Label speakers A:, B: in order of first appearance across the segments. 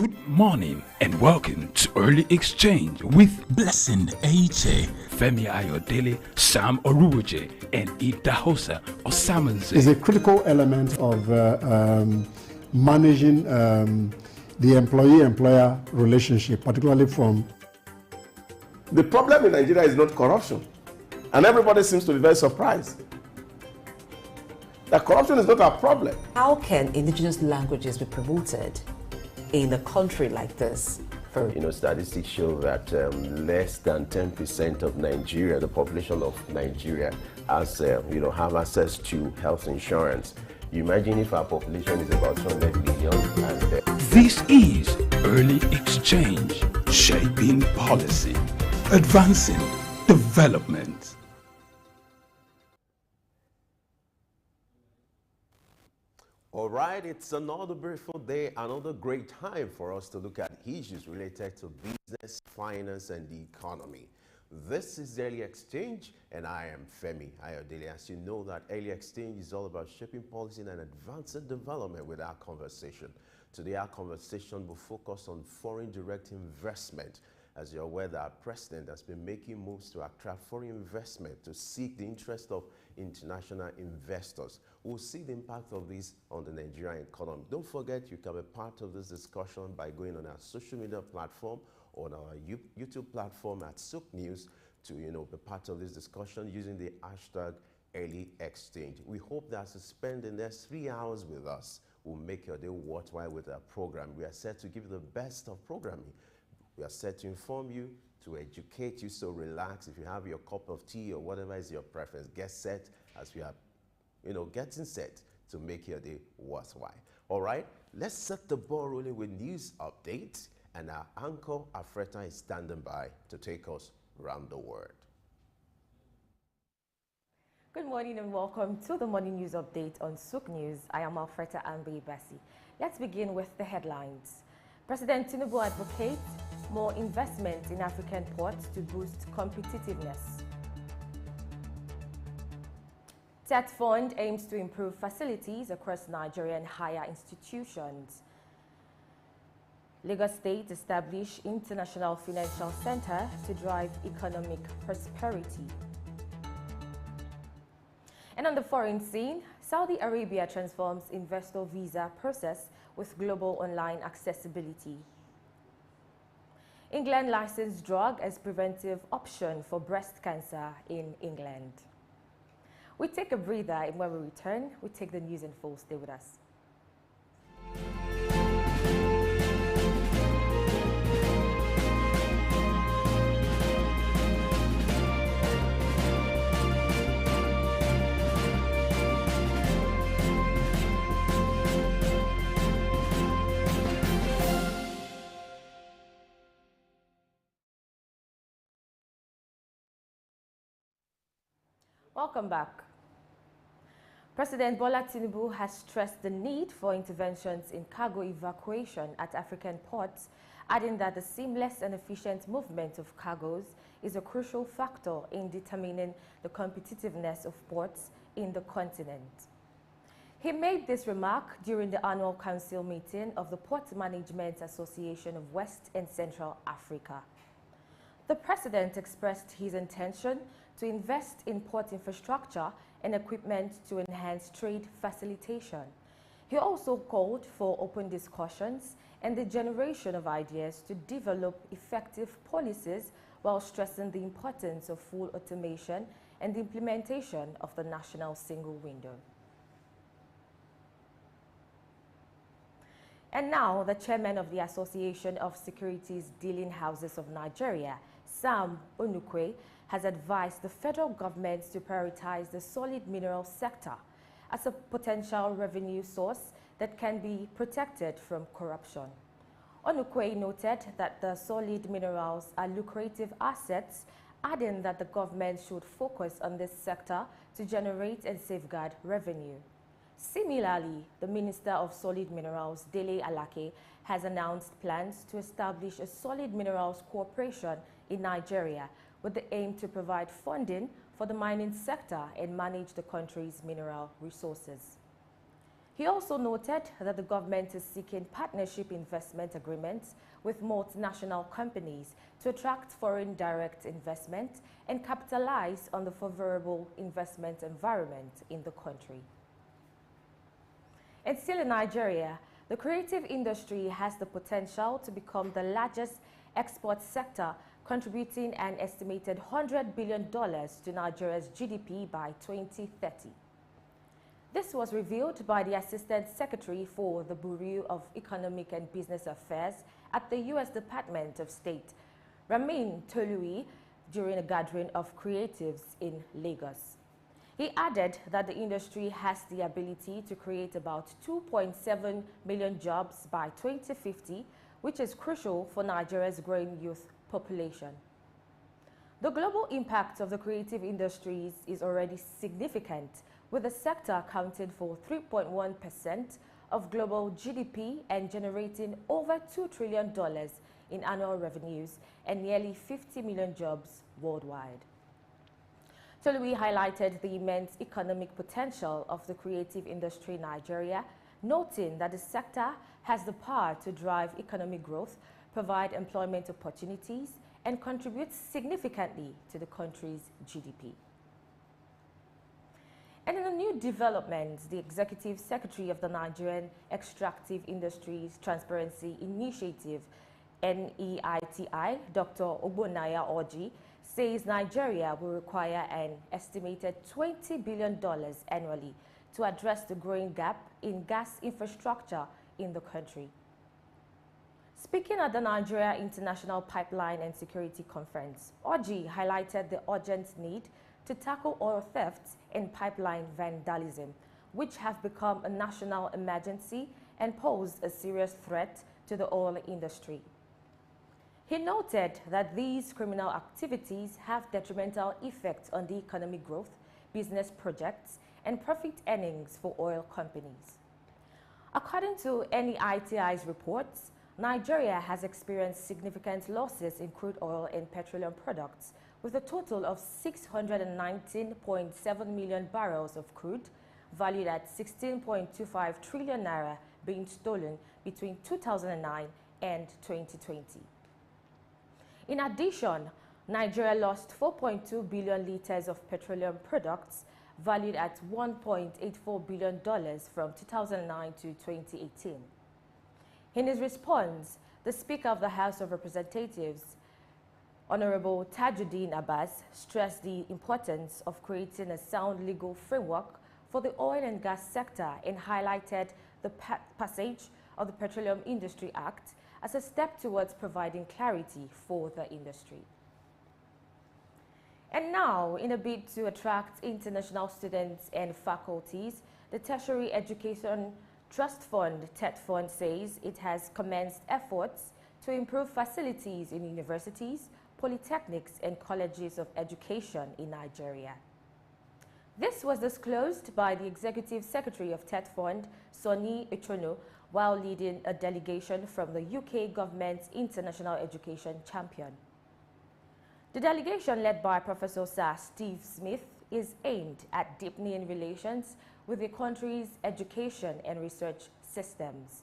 A: Good morning and welcome to Early Exchange with
B: Blessing Aiche,
A: Femi Ayodele, Sam Oruoje, and Idahosa Osamanze.
C: Is a critical element of managing the employee-employer relationship, particularly from...
D: The problem in Nigeria is not corruption, and everybody seems to be very surprised that corruption is not a problem.
E: How can indigenous languages be promoted in a country like this?
D: Statistics show that less than 10% of Nigeria, the population of Nigeria, has have access to health insurance. You imagine if our population is about 200 million.
A: This is Early Exchange, shaping policy, advancing development.
D: All right, it's another beautiful day, another great time for us to look at issues related to business, finance, and the economy. This is Early Exchange, and I am Femi Ayodele. As you know, that Early Exchange is all about shaping policy and advancing development with our conversation. Today, our conversation will focus on foreign direct investment. As you're aware, that our president has been making moves to attract foreign investment to seek the interest of international investors. We'll see the impact of this on the Nigerian economy. Don't forget, you can be part of this discussion by going on our social media platform, on our YouTube platform at Sook News, to be part of this discussion using the hashtag Early Exchange. We hope that as you spend the next 3 hours with us, will make your day worthwhile with our program. We are set to give you the best of programming. We are set to inform you, to educate you, so relax. If you have your cup of tea or whatever is your preference, get set as we are, getting set to make your day worthwhile. All right, let's set the ball rolling with news updates, and our anchor, Alfreda, is standing by to take us around the world.
F: Good morning and welcome to the morning news update on Sook News. I am Alfreda Ambe-Bassi. Let's begin with the headlines. President Tinubu advocates more investment in African ports to boost competitiveness. TET Fund aims to improve facilities across Nigerian higher institutions. Lagos State established International Financial Center to drive economic prosperity. And on the foreign scene, Saudi Arabia transforms investor visa process with global online accessibility. England licensed drug as preventive option for breast cancer in England. We take a breather, and when we return, we take the news in full. Stay with us. Welcome back. President Bola Tinubu has stressed the need for interventions in cargo evacuation at African ports, adding that the seamless and efficient movement of cargoes is a crucial factor in determining the competitiveness of ports in the continent. He made this remark during the annual council meeting of the Port Management Association of West and Central Africa. The president expressed his intention to invest in port infrastructure and equipment to enhance trade facilitation. He also called for open discussions and the generation of ideas to develop effective policies while stressing the importance of full automation and the implementation of the national single window. And now, the chairman of the Association of Securities Dealing Houses of Nigeria, Sam Onukwe, has advised the federal government to prioritize the solid mineral sector as a potential revenue source that can be protected from corruption. Onukwe noted that the solid minerals are lucrative assets, adding that the government should focus on this sector to generate and safeguard revenue. Similarly, the Minister of Solid Minerals, Dele Alake, has announced plans to establish a solid minerals corporation in Nigeria with the aim to provide funding for the mining sector and manage the country's mineral resources. He also noted that the government is seeking partnership investment agreements with multinational companies to attract foreign direct investment and capitalize on the favorable investment environment in the country. And still in Nigeria, the creative industry has the potential to become the largest export sector, contributing an estimated $100 billion to Nigeria's GDP by 2030. This was revealed by the Assistant Secretary for the Bureau of Economic and Business Affairs at the U.S. Department of State, Ramin Tolui, during a gathering of creatives in Lagos. He added that the industry has the ability to create about 2.7 million jobs by 2050, which is crucial for Nigeria's growing youth population. The global impact of the creative industries is already significant, with the sector accounting for 3.1% of global GDP and generating over $2 trillion in annual revenues and nearly 50 million jobs worldwide. Tolui highlighted the immense economic potential of the creative industry in Nigeria, noting that the sector has the power to drive economic growth, provide employment opportunities, and contribute significantly to the country's GDP. And in a new development, the Executive Secretary of the Nigerian Extractive Industries Transparency Initiative, NEITI, Dr. Ogbonnaya Orji, says Nigeria will require an estimated $20 billion annually to address the growing gap in gas infrastructure in the country. Speaking at the Nigeria International Pipeline and Security Conference, Orji highlighted the urgent need to tackle oil thefts and pipeline vandalism, which have become a national emergency and pose a serious threat to the oil industry. He noted that these criminal activities have detrimental effects on the economic growth, business projects, and profit earnings for oil companies. According to NEITI's reports, Nigeria has experienced significant losses in crude oil and petroleum products, with a total of 619.7 million barrels of crude, valued at 16.25 trillion naira, being stolen between 2009 and 2020. In addition, Nigeria lost 4.2 billion liters of petroleum products, valued at $1.84 billion from 2009 to 2018. In his response, the Speaker of the House of Representatives, Honorable Tajuddin Abbas, stressed the importance of creating a sound legal framework for the oil and gas sector and highlighted the passage of the Petroleum Industry Act as a step towards providing clarity for the industry. And now, in a bid to attract international students and faculties, the Tertiary Education Trust Fund, TETFund, says it has commenced efforts to improve facilities in universities, polytechnics, and colleges of education in Nigeria. This was disclosed by the Executive Secretary of TETFund, Sonny Ichono, while leading a delegation from the UK government's International Education Champion. The delegation, led by Professor Sir Steve Smith, is aimed at deepening relations with the country's education and research systems.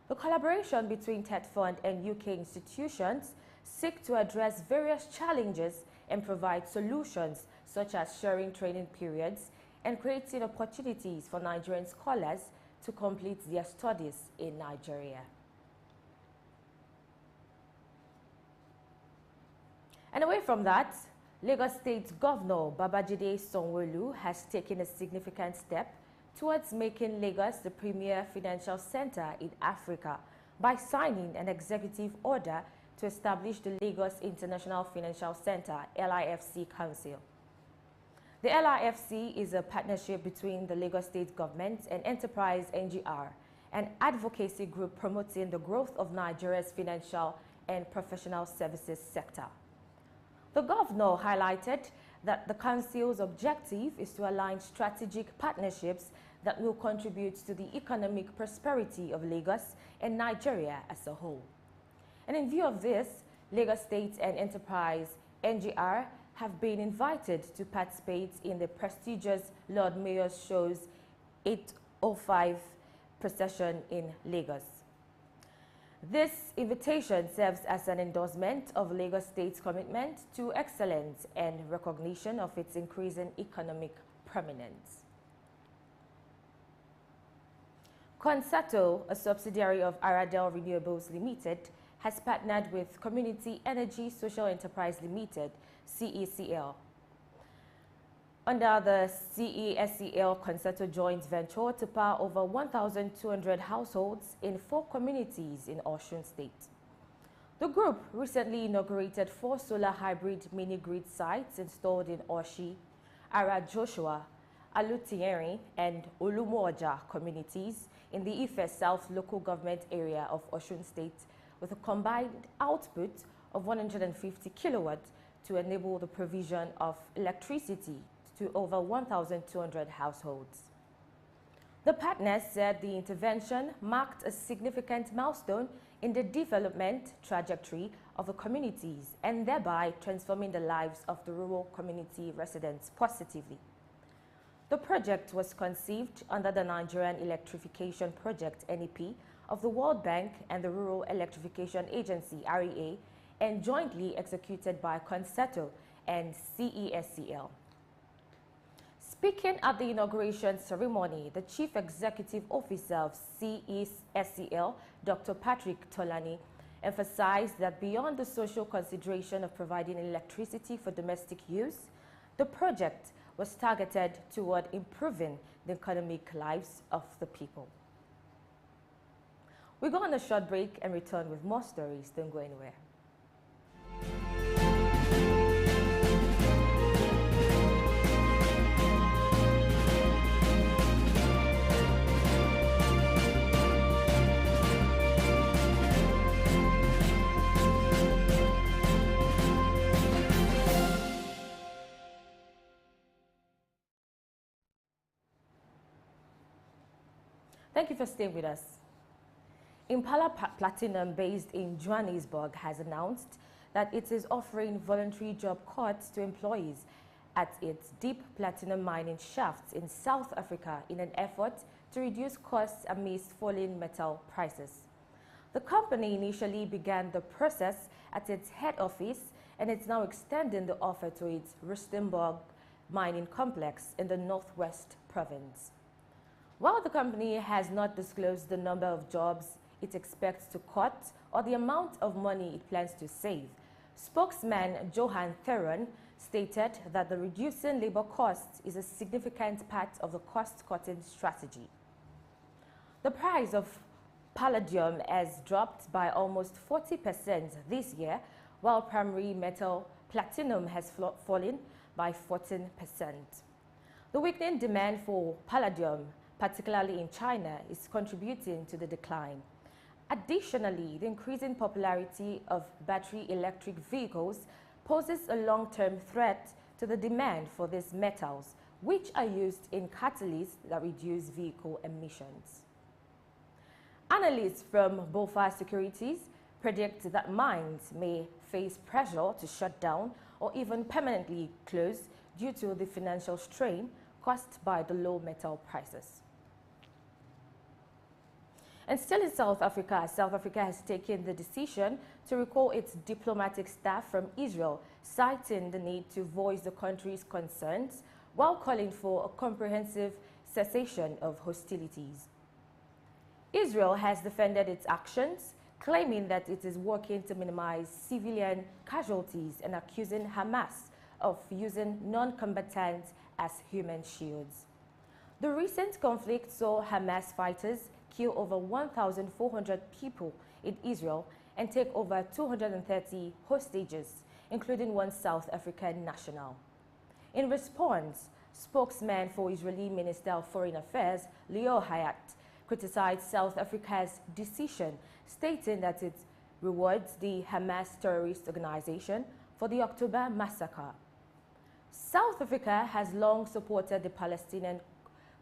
F: The collaboration between TETFund and UK institutions seek to address various challenges and provide solutions such as sharing training periods and creating opportunities for Nigerian scholars to complete their studies in Nigeria. And away from that, Lagos State Governor Babajide Sanwo-Olu has taken a significant step towards making Lagos the premier financial center in Africa by signing an executive order to establish the Lagos International Financial Center, LIFC Council. The LIFC is a partnership between the Lagos State Government and Enterprise NGR, an advocacy group promoting the growth of Nigeria's financial and professional services sector. The governor highlighted that the council's objective is to align strategic partnerships that will contribute to the economic prosperity of Lagos and Nigeria as a whole. And in view of this, Lagos State and Enterprise NGR have been invited to participate in the prestigious Lord Mayor's Show's 8th 05 procession in Lagos. This invitation serves as an endorsement of Lagos State's commitment to excellence and recognition of its increasing economic prominence. Concerto, a subsidiary of Aradel Renewables Limited, has partnered with Community Energy Social Enterprise Limited, CECL, under the CESCL Concerto joint venture to power over 1,200 households in 4 communities in Osun State. The group recently inaugurated 4 solar hybrid mini-grid sites installed in Oshi, Ara Joshua, Alutieri, and Olumuoja communities in the Ife South local government area of Osun State, with a combined output of 150 kilowatts to enable the provision of electricity to over 1,200 households. The partners said the intervention marked a significant milestone in the development trajectory of the communities and thereby transforming the lives of the rural community residents positively. The project was conceived under the Nigerian Electrification Project (NEP) of the World Bank and the Rural Electrification Agency (REA) and jointly executed by Concerto and CESCL. Speaking at the inauguration ceremony, the Chief Executive Officer of CESCL, Dr. Patrick Tolani, emphasized that beyond the social consideration of providing electricity for domestic use, the project was targeted toward improving the economic lives of the people. We go on a short break and return with more stories. Don't go anywhere. Thank you for staying with us. Impala Platinum, based in Johannesburg, has announced that it is offering voluntary job cuts to employees at its deep platinum mining shafts in South Africa in an effort to reduce costs amidst falling metal prices. The company initially began the process at its head office, and it's now extending the offer to its Rustenburg mining complex in the Northwest Province. While the company has not disclosed the number of jobs it expects to cut or the amount of money it plans to save, spokesman Johan Theron stated that the reducing labor costs is a significant part of the cost-cutting strategy. The price of palladium has dropped by almost 40% this year, while primary metal platinum has fallen by 14%. The weakening demand for palladium, particularly in China, is contributing to the decline. Additionally, the increasing popularity of battery electric vehicles poses a long-term threat to the demand for these metals, which are used in catalysts that reduce vehicle emissions. Analysts from BofA Securities predict that mines may face pressure to shut down or even permanently close due to the financial strain caused by the low metal prices. And still in South Africa has taken the decision to recall its diplomatic staff from Israel, citing the need to voice the country's concerns while calling for a comprehensive cessation of hostilities. Israel has defended its actions, claiming that it is working to minimize civilian casualties and accusing Hamas of using non-combatants as human shields. The recent conflict saw Hamas fighters kill over 1,400 people in Israel and take over 230 hostages, including one South African national. In response, spokesman for Israeli Minister of Foreign Affairs, Leo Hayat, criticized South Africa's decision, stating that it rewards the Hamas terrorist organization for the October massacre. South Africa has long supported the Palestinian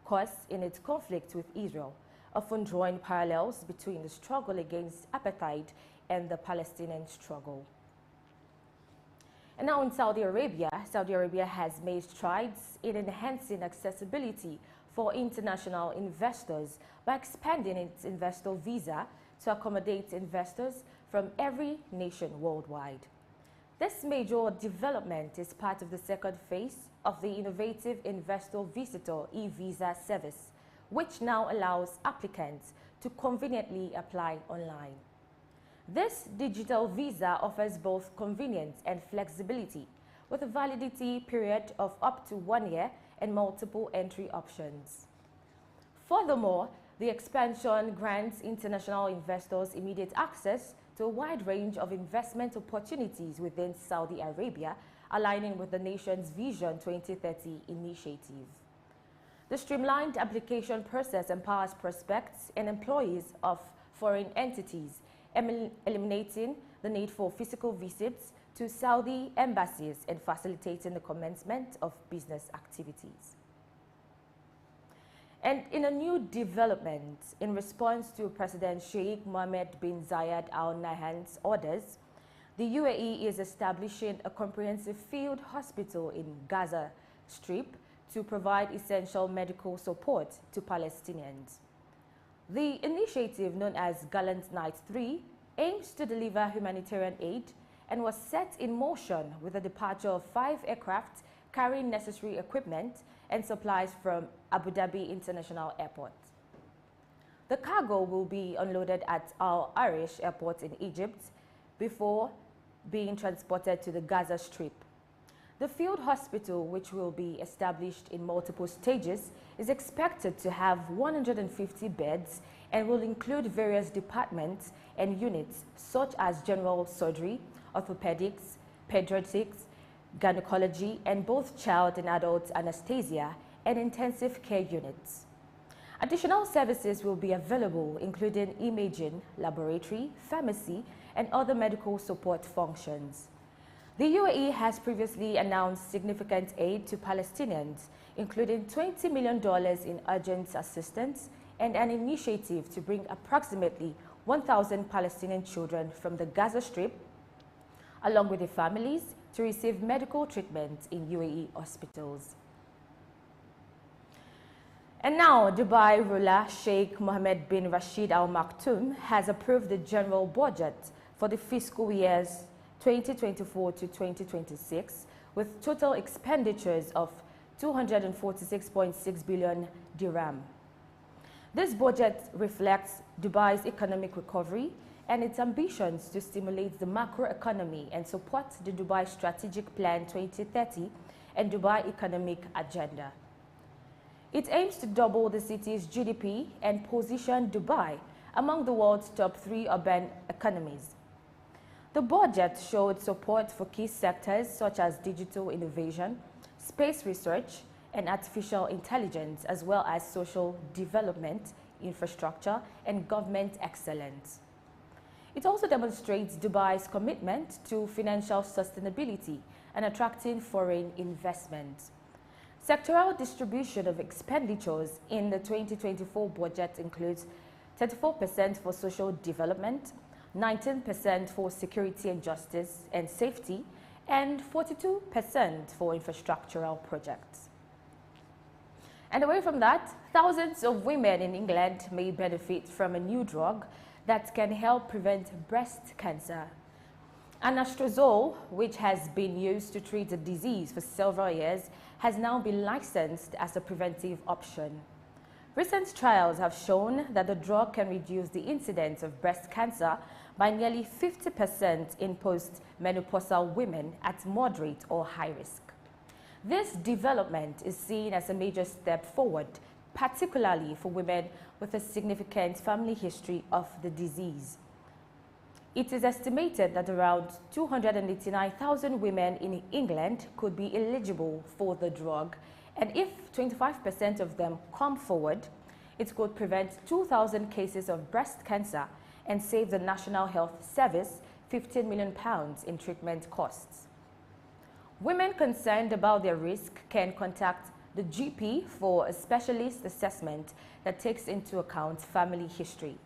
F: cause in its conflict with Israel, often drawing parallels between the struggle against apartheid and the Palestinian struggle. And now in Saudi Arabia has made strides in enhancing accessibility for international investors by expanding its investor visa to accommodate investors from every nation worldwide. This major development is part of the second phase of the Innovative Investor Visitor e-Visa service, which now allows applicants to conveniently apply online. This digital visa offers both convenience and flexibility, with a validity period of up to 1 year and multiple entry options. Furthermore, the expansion grants international investors immediate access to a wide range of investment opportunities within Saudi Arabia, aligning with the nation's Vision 2030 initiative. The streamlined application process empowers prospects and employees of foreign entities, eliminating the need for physical visits to Saudi embassies and facilitating the commencement of business activities. And in a new development, in response to President Sheikh Mohammed bin Zayed Al Nahyan's orders, the UAE is establishing a comprehensive field hospital in Gaza Strip to provide essential medical support to Palestinians. The initiative, known as Gallant Night 3, aims to deliver humanitarian aid and was set in motion with the departure of 5 aircraft carrying necessary equipment and supplies from Abu Dhabi International Airport. The cargo will be unloaded at Al Arish Airport in Egypt before being transported to the Gaza Strip. The field hospital, which will be established in multiple stages, is expected to have 150 beds and will include various departments and units such as general surgery, orthopedics, pediatrics, gynecology, and both child and adult anesthesia and intensive care units. Additional services will be available, including imaging, laboratory, pharmacy, and other medical support functions. The UAE has previously announced significant aid to Palestinians, including $20 million in urgent assistance and an initiative to bring approximately 1,000 Palestinian children from the Gaza Strip, along with their families, to receive medical treatment in UAE hospitals. And now, Dubai ruler Sheikh Mohammed bin Rashid Al Maktoum has approved the general budget for the fiscal years 2024 to 2026, with total expenditures of 246.6 billion dirham. This budget reflects Dubai's economic recovery and its ambitions to stimulate the macroeconomy and support the Dubai Strategic Plan 2030 and Dubai Economic Agenda. It aims to double the city's GDP and position Dubai among the world's top 3 urban economies. The budget showed support for key sectors such as digital innovation, space research, and artificial intelligence, as well as social development, infrastructure, and government excellence. It also demonstrates Dubai's commitment to financial sustainability and attracting foreign investment. Sectoral distribution of expenditures in the 2024 budget includes 34% for social development, 19% for security and justice and safety, and 42% for infrastructural projects. And away from that, thousands of women in England may benefit from a new drug that can help prevent breast cancer. Anastrozole, which has been used to treat the disease for several years, has now been licensed as a preventive option. Recent trials have shown that the drug can reduce the incidence of breast cancer by nearly 50% in post-menopausal women at moderate or high risk. This development is seen as a major step forward, particularly for women with a significant family history of the disease. It is estimated that around 289,000 women in England could be eligible for the drug, and if 25% of them come forward, it could prevent 2,000 cases of breast cancer and save the National Health Service £15 million in treatment costs. Women concerned about their risk can contact the GP for a specialist assessment that takes into account family history.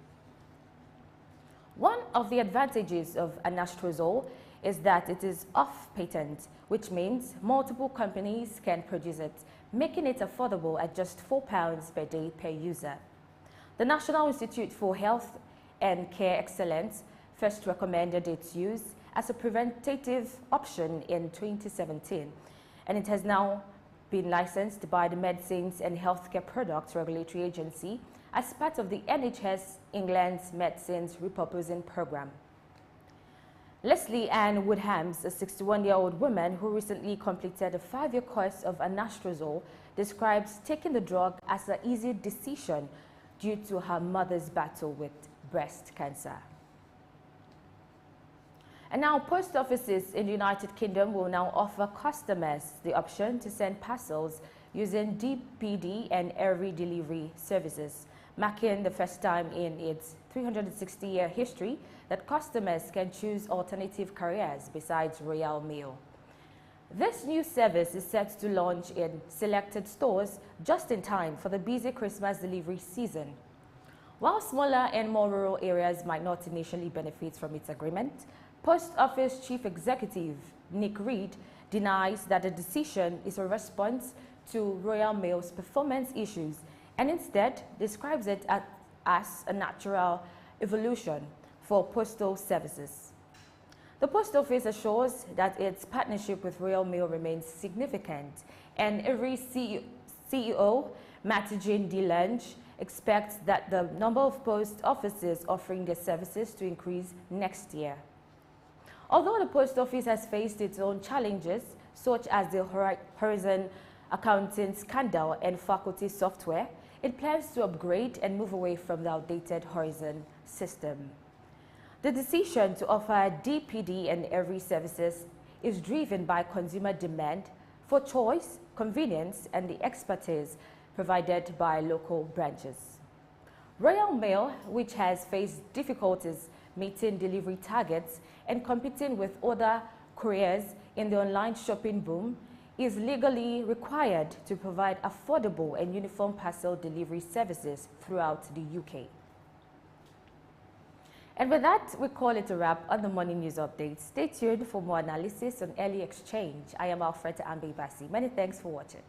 F: One of the advantages of anastrozole is that it is off patent, which means multiple companies can produce it, making it affordable at just £4 per day per user. The National Institute for Health and Care Excellence first recommended its use as a preventative option in 2017, and it has now been licensed by the Medicines and Healthcare Products Regulatory Agency as part of the NHS England's Medicines Repurposing Programme. Leslie Ann Woodhams, a 61-year-old woman who recently completed a 5-year course of anastrozole, describes taking the drug as an easy decision due to her mother's battle with breast cancer. And now, post offices in the United Kingdom will now offer customers the option to send parcels using DPD and Airey delivery services, marking the first time in its 360-year history that customers can choose alternative carriers besides Royal Mail. This new service is set to launch in selected stores just in time for the busy Christmas delivery season. While smaller and more rural areas might not initially benefit from its agreement, Post Office Chief Executive Nick Reed denies that the decision is a response to Royal Mail's performance issues and instead describes it as a natural evolution for postal services. The Post Office assures that its partnership with Royal Mail remains significant, and every CEO, Martin DeLange, expects that the number of post offices offering their services to increase next year. Although the Post Office has faced its own challenges, such as the Horizon accounting scandal and faculty software, it plans to upgrade and move away from the outdated Horizon system. The decision to offer DPD and Airey services is driven by consumer demand for choice, convenience, and the expertise provided by local branches. Royal Mail, which has faced difficulties meeting delivery targets and competing with other couriers in the online shopping boom, is legally required to provide affordable and uniform parcel delivery services throughout the UK. And with that, we call it a wrap on the Morning News Update. Stay tuned for more analysis on early exchange. I am Alfred Ambe-Basi. Many thanks for watching.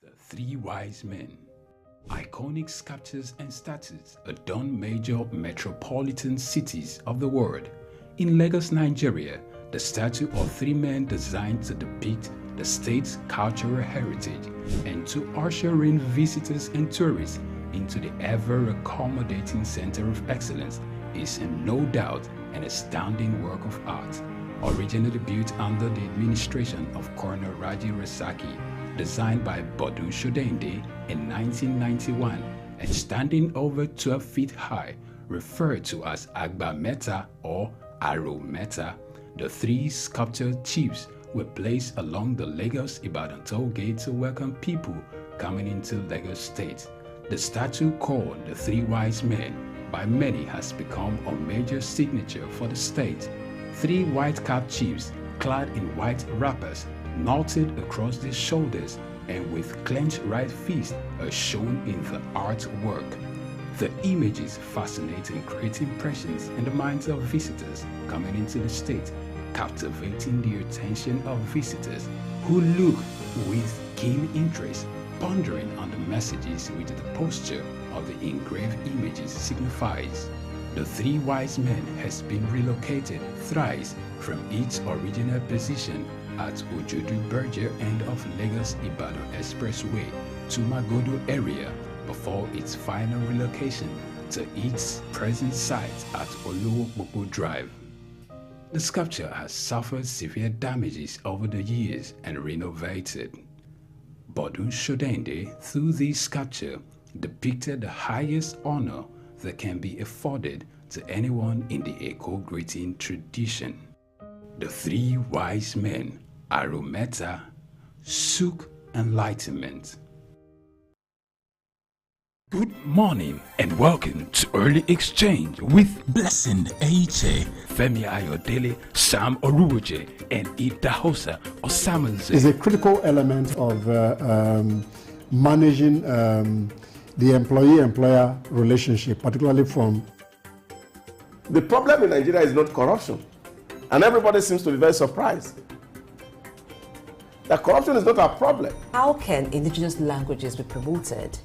A: The Three Wise Men. Iconic sculptures and statues adorn major metropolitan cities of the world, In Lagos, Nigeria, the statue of three men designed to depict the state's cultural heritage and to usher in visitors and tourists into the ever-accommodating center of excellence is no doubt an astounding work of art. Originally built under the administration of Colonel Raji Rasaki, designed by Bodu Shodende in 1991 and standing over 12 feet high, referred to as Agba Meta or Aro Meta, the three sculptured chiefs were placed along the Lagos-Ibadan toll gate to welcome people coming into Lagos State. The statue called the Three Wise Men by many has become a major signature for the state. Three white-capped chiefs clad in white wrappers knotted across their shoulders and with clenched right fists are shown in the artwork. The images fascinate and create impressions in the minds of visitors coming into the state, captivating the attention of visitors who look with keen interest, pondering on the messages which the posture of the engraved images signifies. The Three Wise Men has been relocated thrice from its original position at Ojodu Berger end of Lagos-Ibadan Expressway to Magodo area before its final relocation to its present site at Olowopopo Drive. The sculpture has suffered severe damages over the years and renovated. Bodu Shodende, through this sculpture, depicted the highest honor that can be afforded to anyone in the Eko greeting tradition. The Three Wise Men, Arometa, Suk Enlightenment. Good morning and welcome to Early Exchange with
B: Blessing Eche,
A: Femi Ayodele, Sam Oruoje, and Idahosa Osamanze.
C: Is a critical element of managing the employee-employer relationship, particularly from...
D: The problem in Nigeria is not corruption. And everybody seems to be very surprised that corruption is not a problem.
E: How can indigenous languages be promoted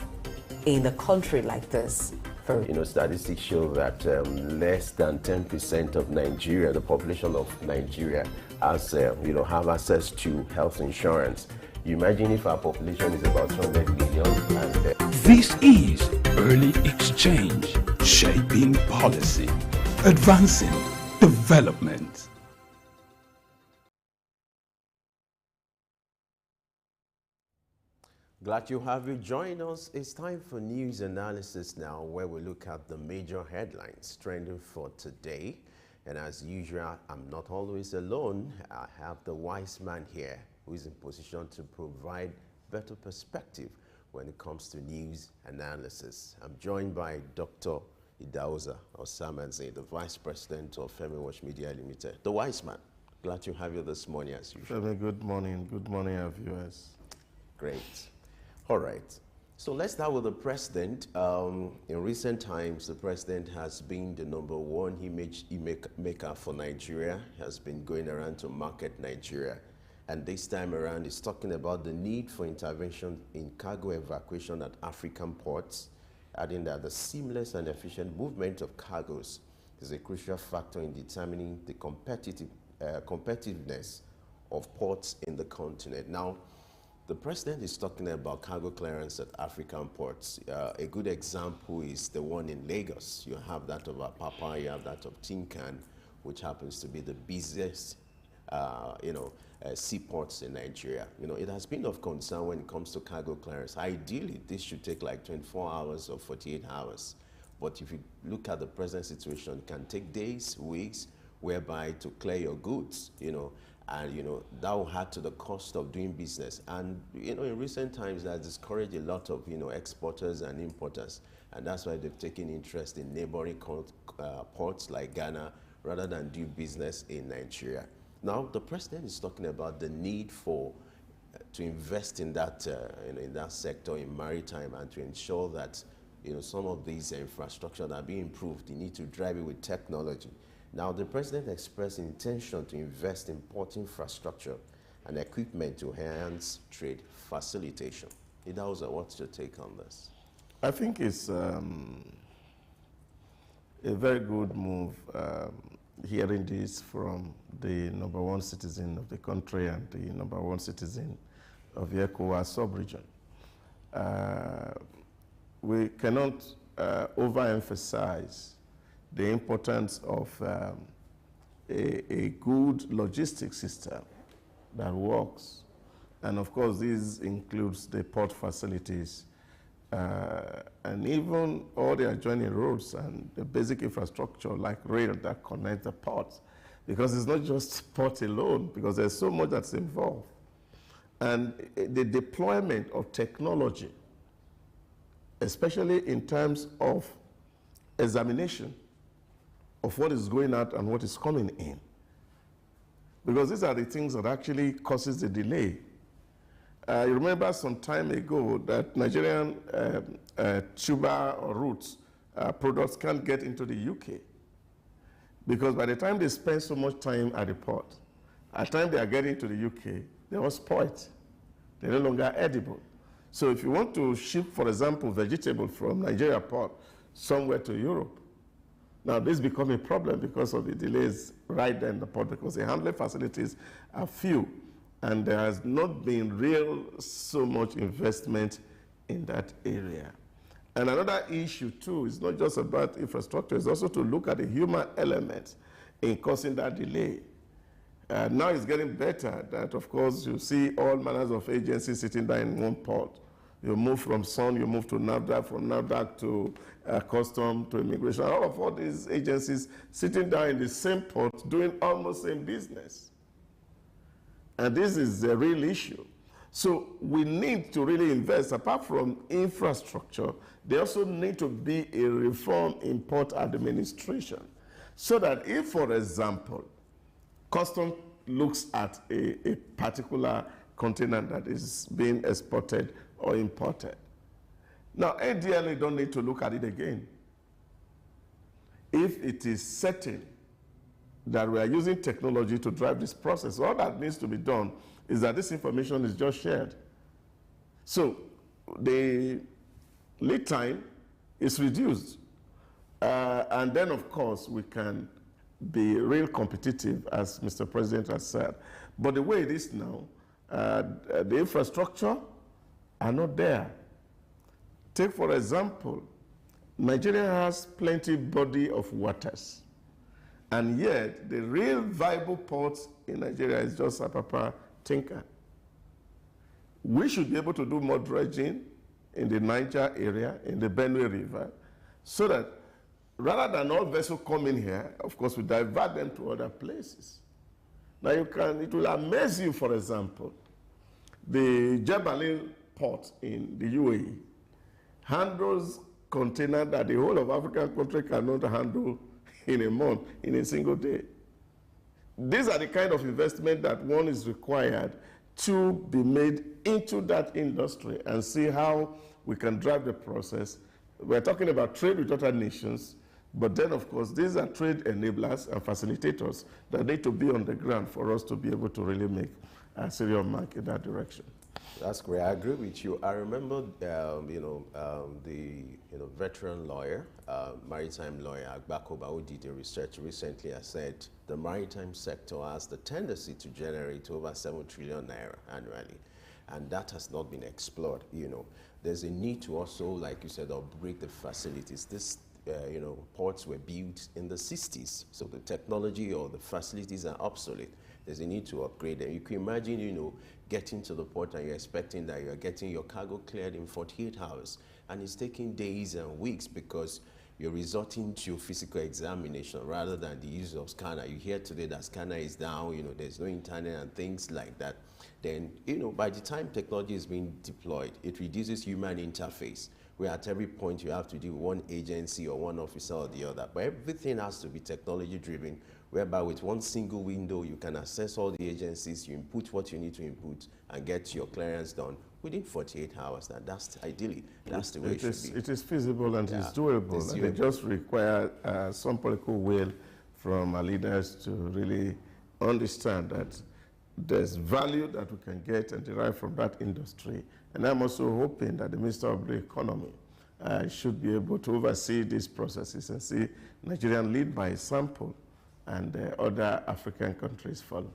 E: in a country like this?
D: Statistics show that less than 10% of Nigeria, the population of Nigeria, has, have access to health insurance. You imagine if our population is about 200 million and...
A: This is Early Exchange, shaping policy, advancing development.
D: Glad you have you join us. It's time for news analysis now, where we look at the major headlines trending for today. And as usual, I'm not always alone. I have the wise man here who is in position to provide better perspective when it comes to news analysis. I'm joined by Dr. Idahosa Osamanze, the Vice President of Femi Watch Media Limited. The wise man, glad to have you this morning as usual.
G: Femi, good morning. Good morning, our viewers.
D: Great. All right. So let's start with the president. In recent times, the president has been the #1 image maker for Nigeria, has been going around to market Nigeria. And this time around, he's talking about the need for intervention in cargo evacuation at African ports, adding that the seamless and efficient movement of cargoes is a crucial factor in determining the competitiveness of ports in the continent. Now, the president is talking about cargo clearance at African ports. A good example is the one in Lagos. You have that of Apapa, you have that of Tinkan, which happens to be the busiest, seaports in Nigeria. It has been of concern when it comes to cargo clearance. Ideally, this should take like 24 hours or 48 hours. But if you look at the present situation, it can take days, weeks, whereby to clear your goods, and that will add to the cost of doing business. And in recent times, that has discouraged a lot of exporters and importers, and that's why they've taken interest in neighboring ports like Ghana rather than do business in Nigeria. Now, the president is talking about the need to invest in that in that sector, in maritime, and to ensure that some of these infrastructure that are being improved, you need to drive it with technology. Now, the president expressed intention to invest in port infrastructure and equipment to enhance trade facilitation. Idahosa, what's your take on this?
G: I think it's a very good move hearing this from the #1 citizen of the country and the #1 citizen of the ECOWAS sub-region. We cannot overemphasize the importance of a good logistics system that works. And of course, this includes the port facilities and even all the adjoining roads and the basic infrastructure like rail that connect the ports. Because it's not just port alone, because there's so much that's involved. And the deployment of technology, especially in terms of examination of what is going out and what is coming in. Because these are the things that actually causes the delay. You remember some time ago that Nigerian tuber or roots products can't get into the UK. Because by the time they spend so much time at the port, at the time they are getting to the UK, they are spoiled. They're no longer edible. So if you want to ship, for example, vegetable from Nigeria port somewhere to Europe, now this becomes a problem because of the delays right there in the port, because the handling facilities are few, and there has not been so much investment in that area. And another issue too is not just about infrastructure, it's also to look at the human element in causing that delay. Now it's getting better that, of course, you see all manners of agencies sitting there in one port. You move from SON, you move to NAFDAC, from NAFDAC to Custom, to Immigration. All these agencies sitting down in the same port doing almost the same business. And this is a real issue. So we need to really invest. Apart from infrastructure, there also need to be a reform in port administration. So that if, for example, Custom looks at a particular container that is being exported or imported. Now, ADLA don't need to look at it again. If it is certain that we are using technology to drive this process, all that needs to be done is that this information is just shared. So the lead time is reduced. And then, of course, we can be real competitive, as Mr. President has said. But the way it is now, the infrastructure are not there. Take, for example, Nigeria has plenty body of waters, and yet the real viable ports in Nigeria is just Apapa, Tinker. We should be able to do more dredging in the Niger area, in the Benue River, so that rather than all vessels coming here, of course, we divert them to other places. Now it will amaze you, for example, the Jabalin port in the UAE handles container that the whole of African country cannot handle in a month, in a single day. These are the kind of investment that one is required to be made into that industry and see how we can drive the process. We're talking about trade with other nations, but then, of course, these are trade enablers and facilitators that need to be on the ground for us to be able to really make a serious mark in that direction.
D: That's great. I agree with you. I remember, the veteran lawyer, maritime lawyer Agbakoba, who did a research recently, has said the maritime sector has the tendency to generate over 7 trillion naira annually, and that has not been explored. There's a need to also, like you said, upgrade the facilities. This ports were built in the 60s, so the technology or the facilities are obsolete. There's a need to upgrade them. You can imagine, getting to the port and you're expecting that you're getting your cargo cleared in 48 hours, and it's taking days and weeks because you're resorting to physical examination rather than the use of scanner. You hear today that scanner is down, there's no internet and things like that. Then, by the time technology is being deployed, it reduces human interface, where at every point you have to deal with one agency or one officer or the other. But everything has to be technology driven, whereby with one single window you can access all the agencies, you input what you need to input and get your clearance done within 48 hours. That's ideally, that's the way it should be. It
G: is feasible and it's doable. And it just requires some political will from our leaders to really understand that there's value that we can get and derive from that industry. And I'm also hoping that the Minister of the Economy should be able to oversee these processes and see Nigerian lead by example and other African countries follow.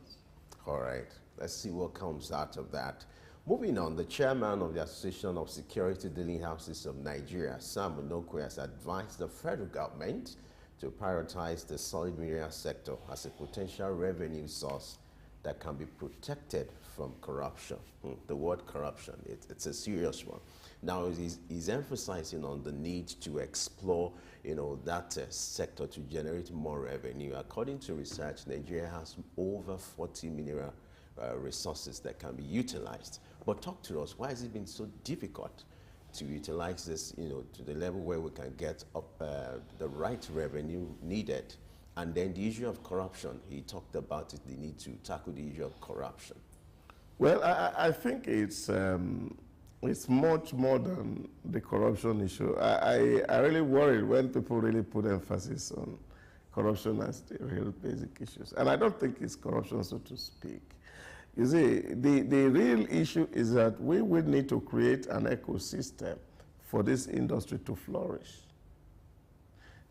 D: All right, let's see what comes out of that. Moving on, the chairman of the Association of Security Dealing Houses of Nigeria, Sam Onokwe, has advised the federal government to prioritize the solid mineral sector as a potential revenue source that can be protected from corruption. The word corruption, it's a serious one. Now, he's emphasizing on the need to explore, that sector to generate more revenue. According to research, Nigeria has over 40 mineral resources that can be utilized. But talk to us, why has it been so difficult to utilize this, to the level where we can get up the right revenue needed? And then the issue of corruption, he talked about it, the need to tackle the issue of corruption.
G: Well, I think it's much more than the corruption issue. I really worry when people really put emphasis on corruption as the real basic issues. And I don't think it's corruption, so to speak. You see, the real issue is that we will need to create an ecosystem for this industry to flourish.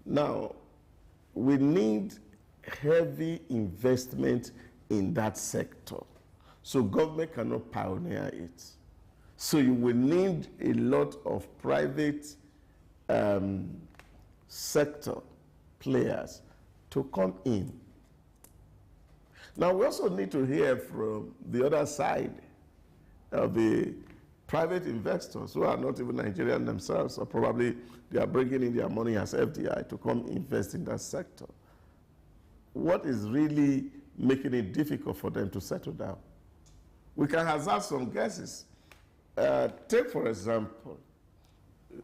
G: Now, we need heavy investment in that sector, so government cannot pioneer it. So you will need a lot of private sector players to come in. Now, we also need to hear from the other side of the private investors who are not even Nigerian themselves, or probably they are bringing in their money as FDI to come invest in that sector. What is really making it difficult for them to settle down? We can hazard some guesses. Take, for example,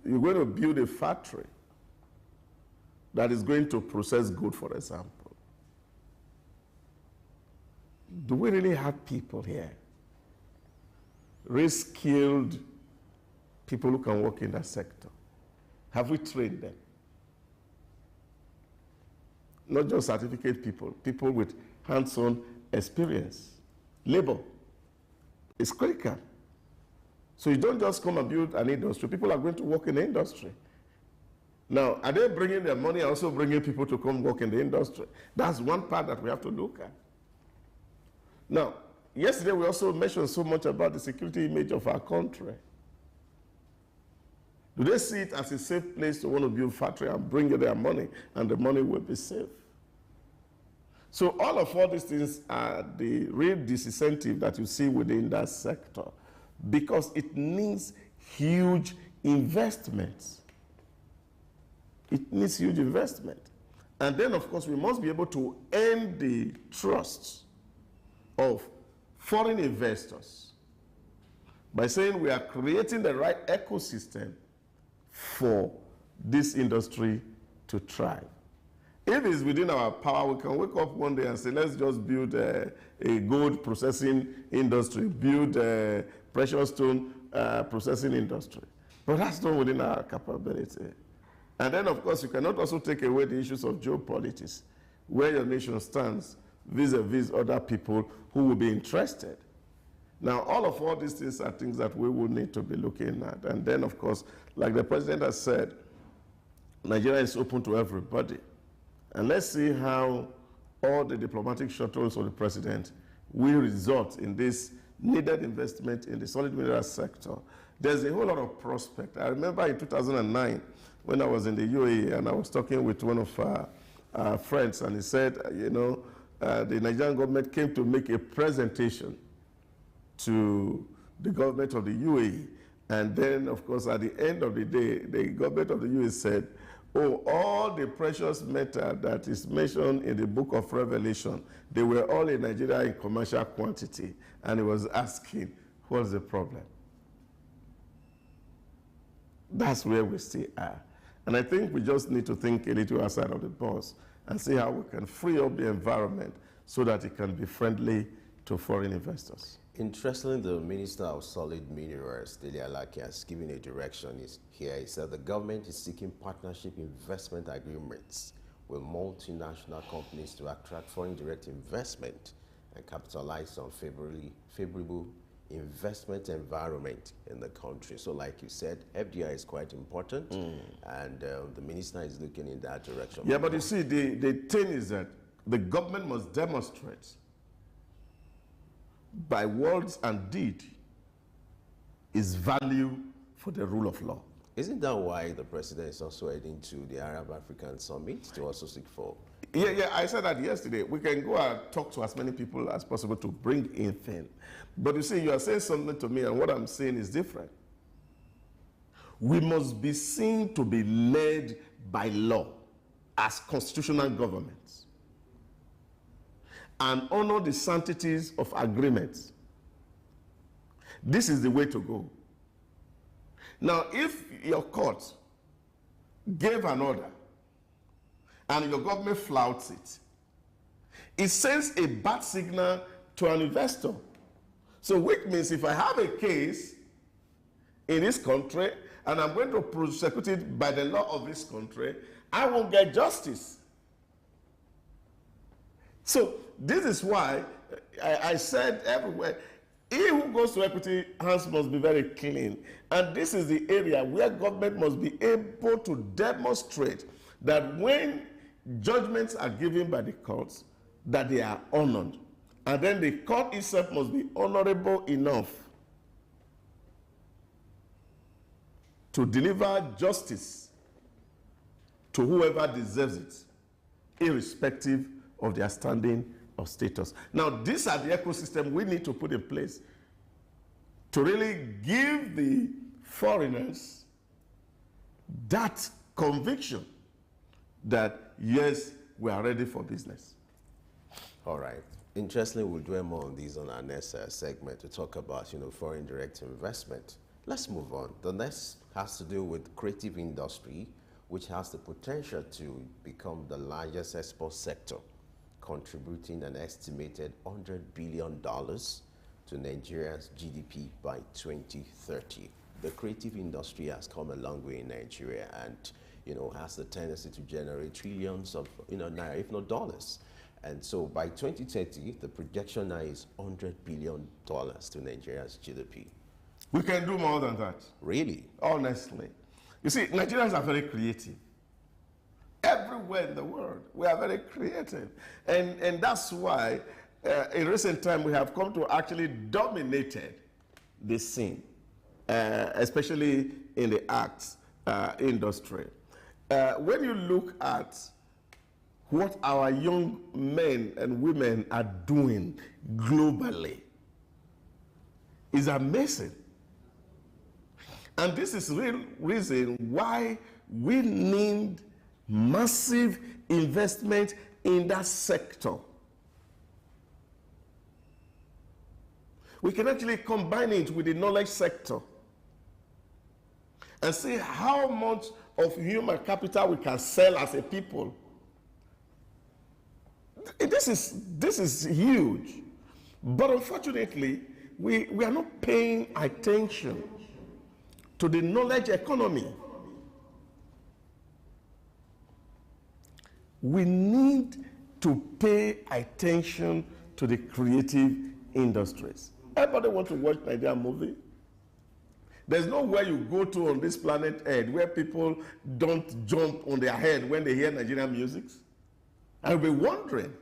G: you're going to build a factory that is going to process good, for example. Do we really have people here, skilled people who can work in that sector? Have we trained them? Not just certificate people, people with hands-on experience. Labor is critical. So you don't just come and build an industry. People are going to work in the industry. Now, are they bringing their money, also bringing people to come work in the industry? That's one part that we have to look at. Now, yesterday we also mentioned so much about the security image of our country. Do they see it as a safe place to want to build a factory and bring their money, and the money will be safe? So all these things are the real disincentive that you see within that sector, because it needs huge investments. It needs huge investment. And then, of course, we must be able to earn the trust of foreign investors by saying we are creating the right ecosystem for this industry to thrive. If it's within our power, we can wake up one day and say, let's just build a gold processing industry, build a precious stone processing industry. But that's not within our capability. And then, of course, you cannot also take away the issues of geopolitics, where your nation stands vis-a-vis other people who will be interested. Now, all these things are things that we will need to be looking at. And then, of course, like the president has said, Nigeria is open to everybody. And let's see how all the diplomatic shuttles of the president will result in this needed investment in the solid mineral sector. There's a whole lot of prospect. I remember in 2009, when I was in the UAE, and I was talking with one of our friends, and he said, the Nigerian government came to make a presentation to the government of the UAE. And then, of course, at the end of the day, the government of the UAE said, all the precious metal that is mentioned in the book of Revelation, they were all in Nigeria in commercial quantity. And he was asking, what's the problem? That's where we still are. And I think we just need to think a little outside of the box and see how we can free up the environment so that it can be friendly to foreign investors.
D: Interestingly, the Minister of Solid Minerals, Dele Alaki, has given a direction here. He said the government is seeking partnership investment agreements with multinational companies to attract foreign direct investment and capitalize on favorable investment environment in the country. So like you said, FDI is quite important, and the minister is looking in that direction.
G: Yeah, but you see, the thing is that the government must demonstrate by words and deed its value for the rule of law.
D: Isn't that why the president is also heading to the Arab African Summit to also seek for?
G: Yeah, I said that yesterday. We can go and talk to as many people as possible to bring in things. But you see, you are saying something to me, and what I'm saying is different. We must be seen to be led by law as constitutional governments and honor the sanctities of agreements. This is the way to go. Now, if your court gave an order and your government flouts it, it sends a bad signal to an investor. So which means if I have a case in this country and I'm going to prosecute it by the law of this country, I won't get justice. So this is why I said everywhere, he who goes to equity hands must be very clean. And this is the area where government must be able to demonstrate that when judgments are given by the courts, that they are honored. And then the court itself must be honorable enough to deliver justice to whoever deserves it, irrespective of their standing or status. Now, these are the ecosystem we need to put in place to really give the foreigners that conviction that, yes, we are ready for business.
D: All right. Interestingly, we'll dwell more on these on our next segment to talk about, foreign direct investment. Let's move on. The next has to do with creative industry, which has the potential to become the largest export sector, contributing an estimated $100 billion to Nigeria's GDP by 2030. The creative industry has come a long way in Nigeria and, has the tendency to generate trillions of, naira, if not dollars. And so by 2030, the projection now is $100 billion to Nigeria's GDP.
G: We can do more than that.
D: Really?
G: Honestly. You see, Nigerians are very creative. Everywhere in the world, we are very creative. And that's why, in recent time, we have come to actually dominated the scene, especially in the arts industry. When you look at what our young men and women are doing globally, is amazing. And this is the real reason why we need massive investment in that sector. We can actually combine it with the knowledge sector and see how much of human capital we can sell as a people. This is huge. But unfortunately, we are not paying attention to the knowledge economy. We need to pay attention to the creative industries. Everybody wants to watch Nigerian movie. There's nowhere you go to on this planet Earth where people don't jump on their head when they hear Nigerian music. I'll be wondering.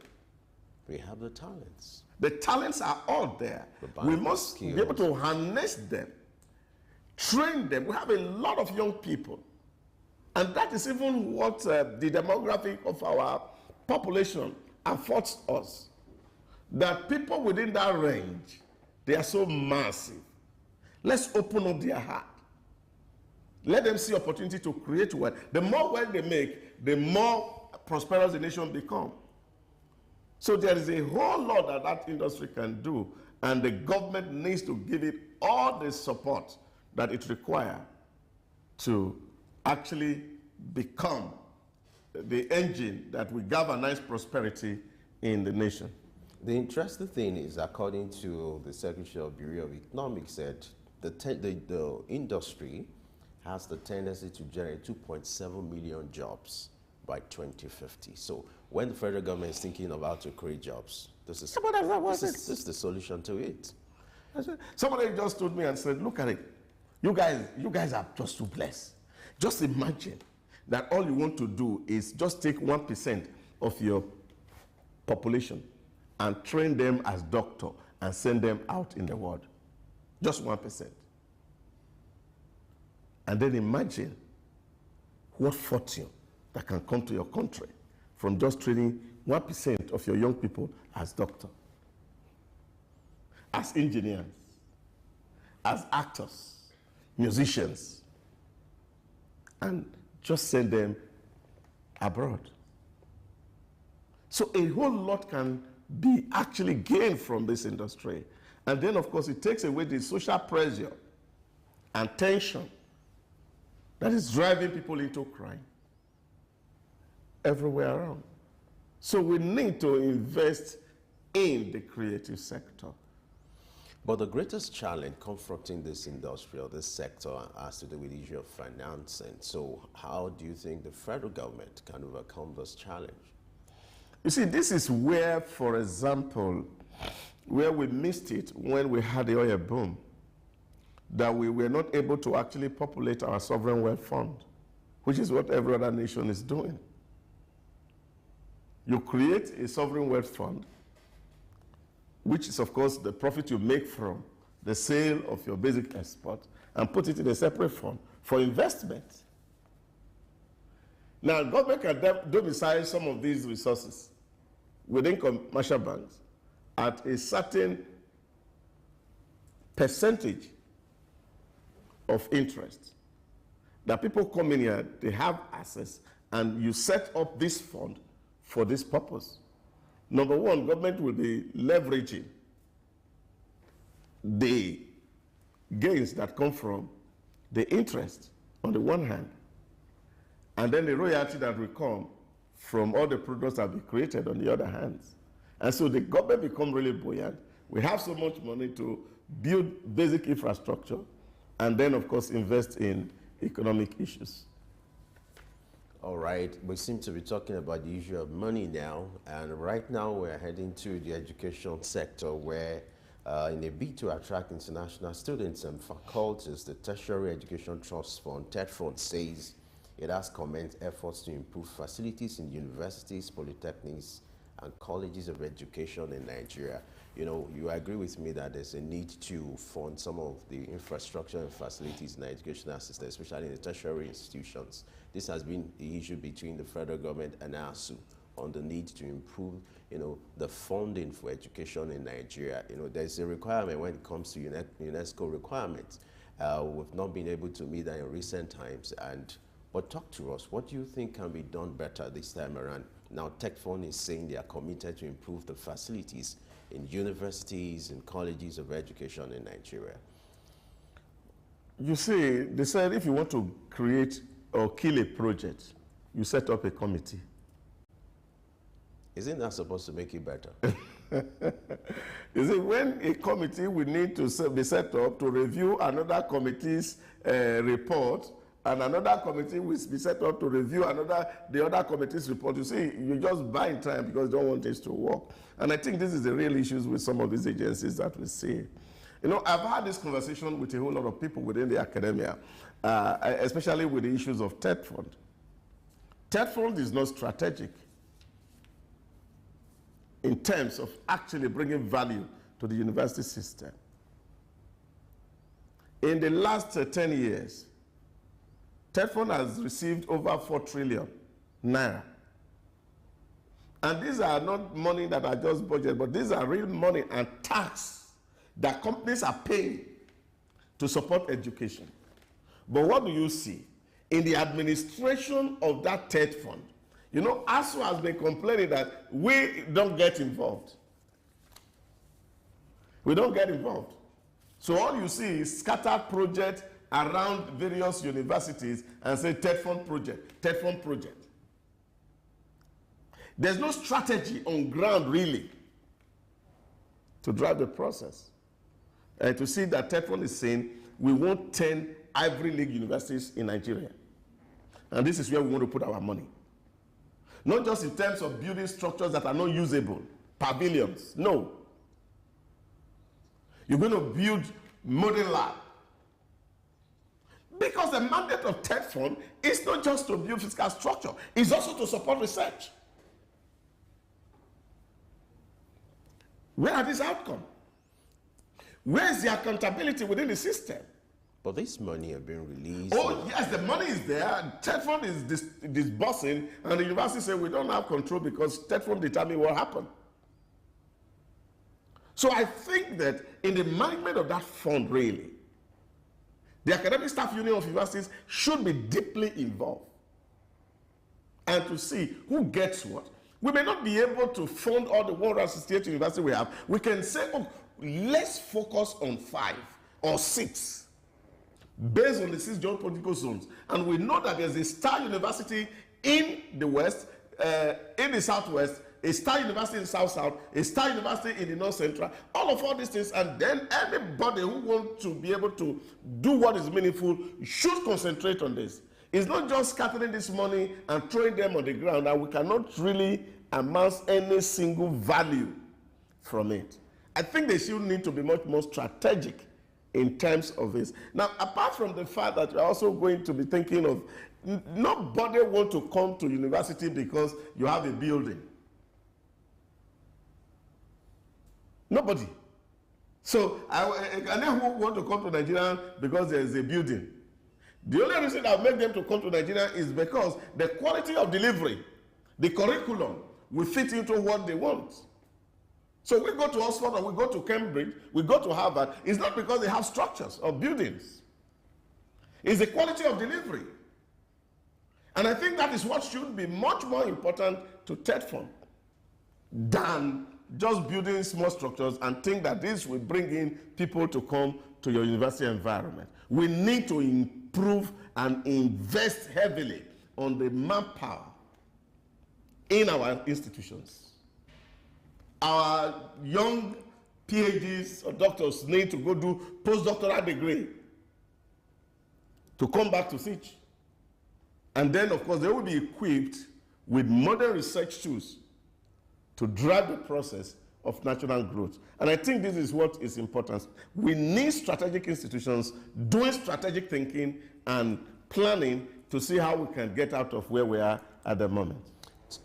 D: We have the talents.
G: The talents are all there. We must be able to harness them, train them. We have a lot of young people. And that is even what the demographic of our population affords us. That people within that range, they are so massive. Let's open up their heart. Let them see opportunity to create wealth. The more wealth they make, the more prosperous the nation becomes. So there is a whole lot that that industry can do, and the government needs to give it all the support that it requires to actually become the engine that will galvanize prosperity in the nation.
D: The interesting thing is, according to the Secretary of Bureau of Economics, said the industry has the tendency to generate 2.7 million jobs by 2050. So when the federal government is thinking of how to create jobs, this is the solution to it.
G: Somebody just told me and said, look at it. You guys are just too blessed. Just imagine that all you want to do is just take 1% of your population and train them as doctor and send them out in the world. Just 1%. And then imagine what fortune that can come to your country from just training 1% of your young people as doctor, as engineers, as actors, musicians, and just send them abroad. So a whole lot can be actually gained from this industry. And then, of course, it takes away the social pressure and tension that is driving people into crime everywhere around. So we need to invest in the creative sector.
D: But the greatest challenge confronting this industry or this sector has to do with the issue of financing. So how do you think the federal government can overcome this challenge?
G: You see, this is where, for example, where we missed it when we had the oil boom, that we were not able to actually populate our sovereign wealth fund, which is what every other nation is doing. You create a sovereign wealth fund, which is, of course, the profit you make from the sale of your basic export, and put it in a separate fund for investment. Now, government can domicile some of these resources within commercial banks at a certain percentage of interest. That people come in here, they have access, and you set up this fund for this purpose. Number one, government will be leveraging the gains that come from the interest on the one hand, and then the royalty that will come from all the products that will be created on the other hand. And so the government become really buoyant. We have so much money to build basic infrastructure and then, of course, invest in economic issues.
D: All right, we seem to be talking about the issue of money now, and right now we're heading to the education sector where in a bid to attract international students and faculties, the Tertiary Education Trust Fund, TETFund, says it has commenced efforts to improve facilities in universities, polytechnics, and colleges of education in Nigeria. You know, you agree with me that there's a need to fund some of the infrastructure and facilities in the educational system, especially in the tertiary institutions. This has been the issue between the federal government and ASU on the need to improve, you know, the funding for education in Nigeria. You know, there's a requirement when it comes to UNESCO requirements. We've not been able to meet that in recent times. But talk to us, what do you think can be done better this time around? Now, TETFund is saying they are committed to improve the facilities in universities and colleges of education in Nigeria.
G: You see, they said if you want to create or kill a project, you set up a committee.
D: Isn't that supposed to make it better?
G: You see, when a committee will need to be set up to review another committee's report, and another committee will be set up to review the other committee's report. You see, you're just buying time because you don't want this to work. And I think this is the real issues with some of these agencies that we see. You know, I've had this conversation with a whole lot of people within the academia, especially with the issues of TETFund. TETFund is not strategic in terms of actually bringing value to the university system. In the last 10 years, TETFund has received over 4 trillion naira. And these are not money that are just budget, but these are real money and tax that companies are paying to support education. But what do you see? In the administration of that TETFund, you know, ASU has been complaining that we don't get involved. We don't get involved. So all you see is scattered projects around various universities and say TETFund project, TETFund project. There's no strategy on ground really to drive the process. And to see that TETFund is saying we want 10 Ivy League universities in Nigeria. And this is where we want to put our money. Not just in terms of building structures that are not usable, pavilions, no. You're going to build modern lab. Because the mandate of TETFund is not just to build physical structure, it's also to support research. Where are these outcomes? Where is the accountability within the system?
D: But this money has been released.
G: Oh, yes, the money is there. TETFund is disbursing, and the university say we don't have control because TETFund determine what happened. So I think that in the management of that fund, really, the Academic Staff Union of Universities should be deeply involved and to see who gets what. We may not be able to fund all the 168 universities we have. We can say, oh, let's focus on 5 or 6 based on the 6 geopolitical zones. And we know that there's a star university in the west, in the southwest, a star university in the south-south, a star university in the north-central, all these things, and then anybody who wants to be able to do what is meaningful should concentrate on this. It's not just scattering this money and throwing them on the ground, and we cannot really amass any single value from it. I think they should need to be much more strategic in terms of this. Now, apart from the fact that we're also going to be thinking of, nobody wants to come to university because you have a building. Nobody. So, and then who want to come to Nigeria because there is a building? The only reason that will make them to come to Nigeria is because the quality of delivery, the curriculum, will fit into what they want. So we go to Oxford or we go to Cambridge, we go to Harvard, it's not because they have structures or buildings. It's the quality of delivery. And I think that is what should be much more important to TETFund than just building small structures and think that this will bring in people to come to your university environment. We need to improve and invest heavily on the manpower in our institutions. Our young PhDs or doctors need to go do postdoctoral degree to come back to teach. And then, of course, they will be equipped with modern research tools to drive the process of national growth. And I think this is what is important. We need strategic institutions doing strategic thinking and planning to see how we can get out of where we are at the moment.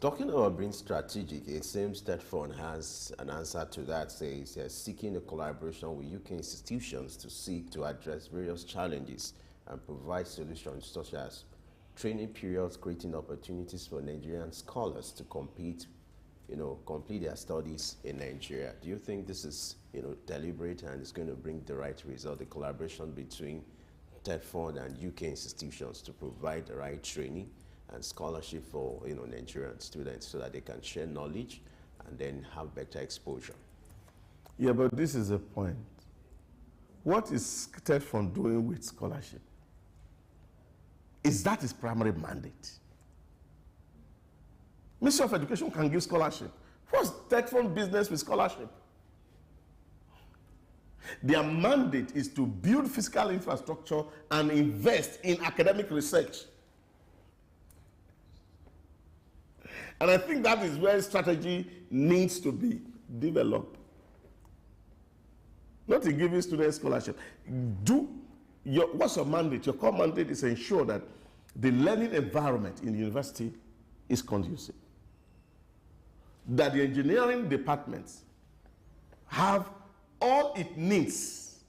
D: Talking about being strategic, it seems TETFund has an answer to that. Says seeking a collaboration with UK institutions to seek to address various challenges and provide solutions such as training periods, creating opportunities for Nigerian scholars to complete their studies in Nigeria. Do you think this is, deliberate and is going to bring the right result, the collaboration between TETFund and UK institutions to provide the right training and scholarship for, Nigerian students so that they can share knowledge and then have better exposure?
G: Yeah, but this is the point. What is TETFund doing with scholarship? Is that its primary mandate? Ministry of Education can give scholarship. What's TETFund business with scholarship? Their mandate is to build physical infrastructure and invest in academic research. And I think that is where strategy needs to be developed. Not to give students scholarship. What's your mandate? Your core mandate is to ensure that the learning environment in the university is conducive. That the engineering departments have all it needs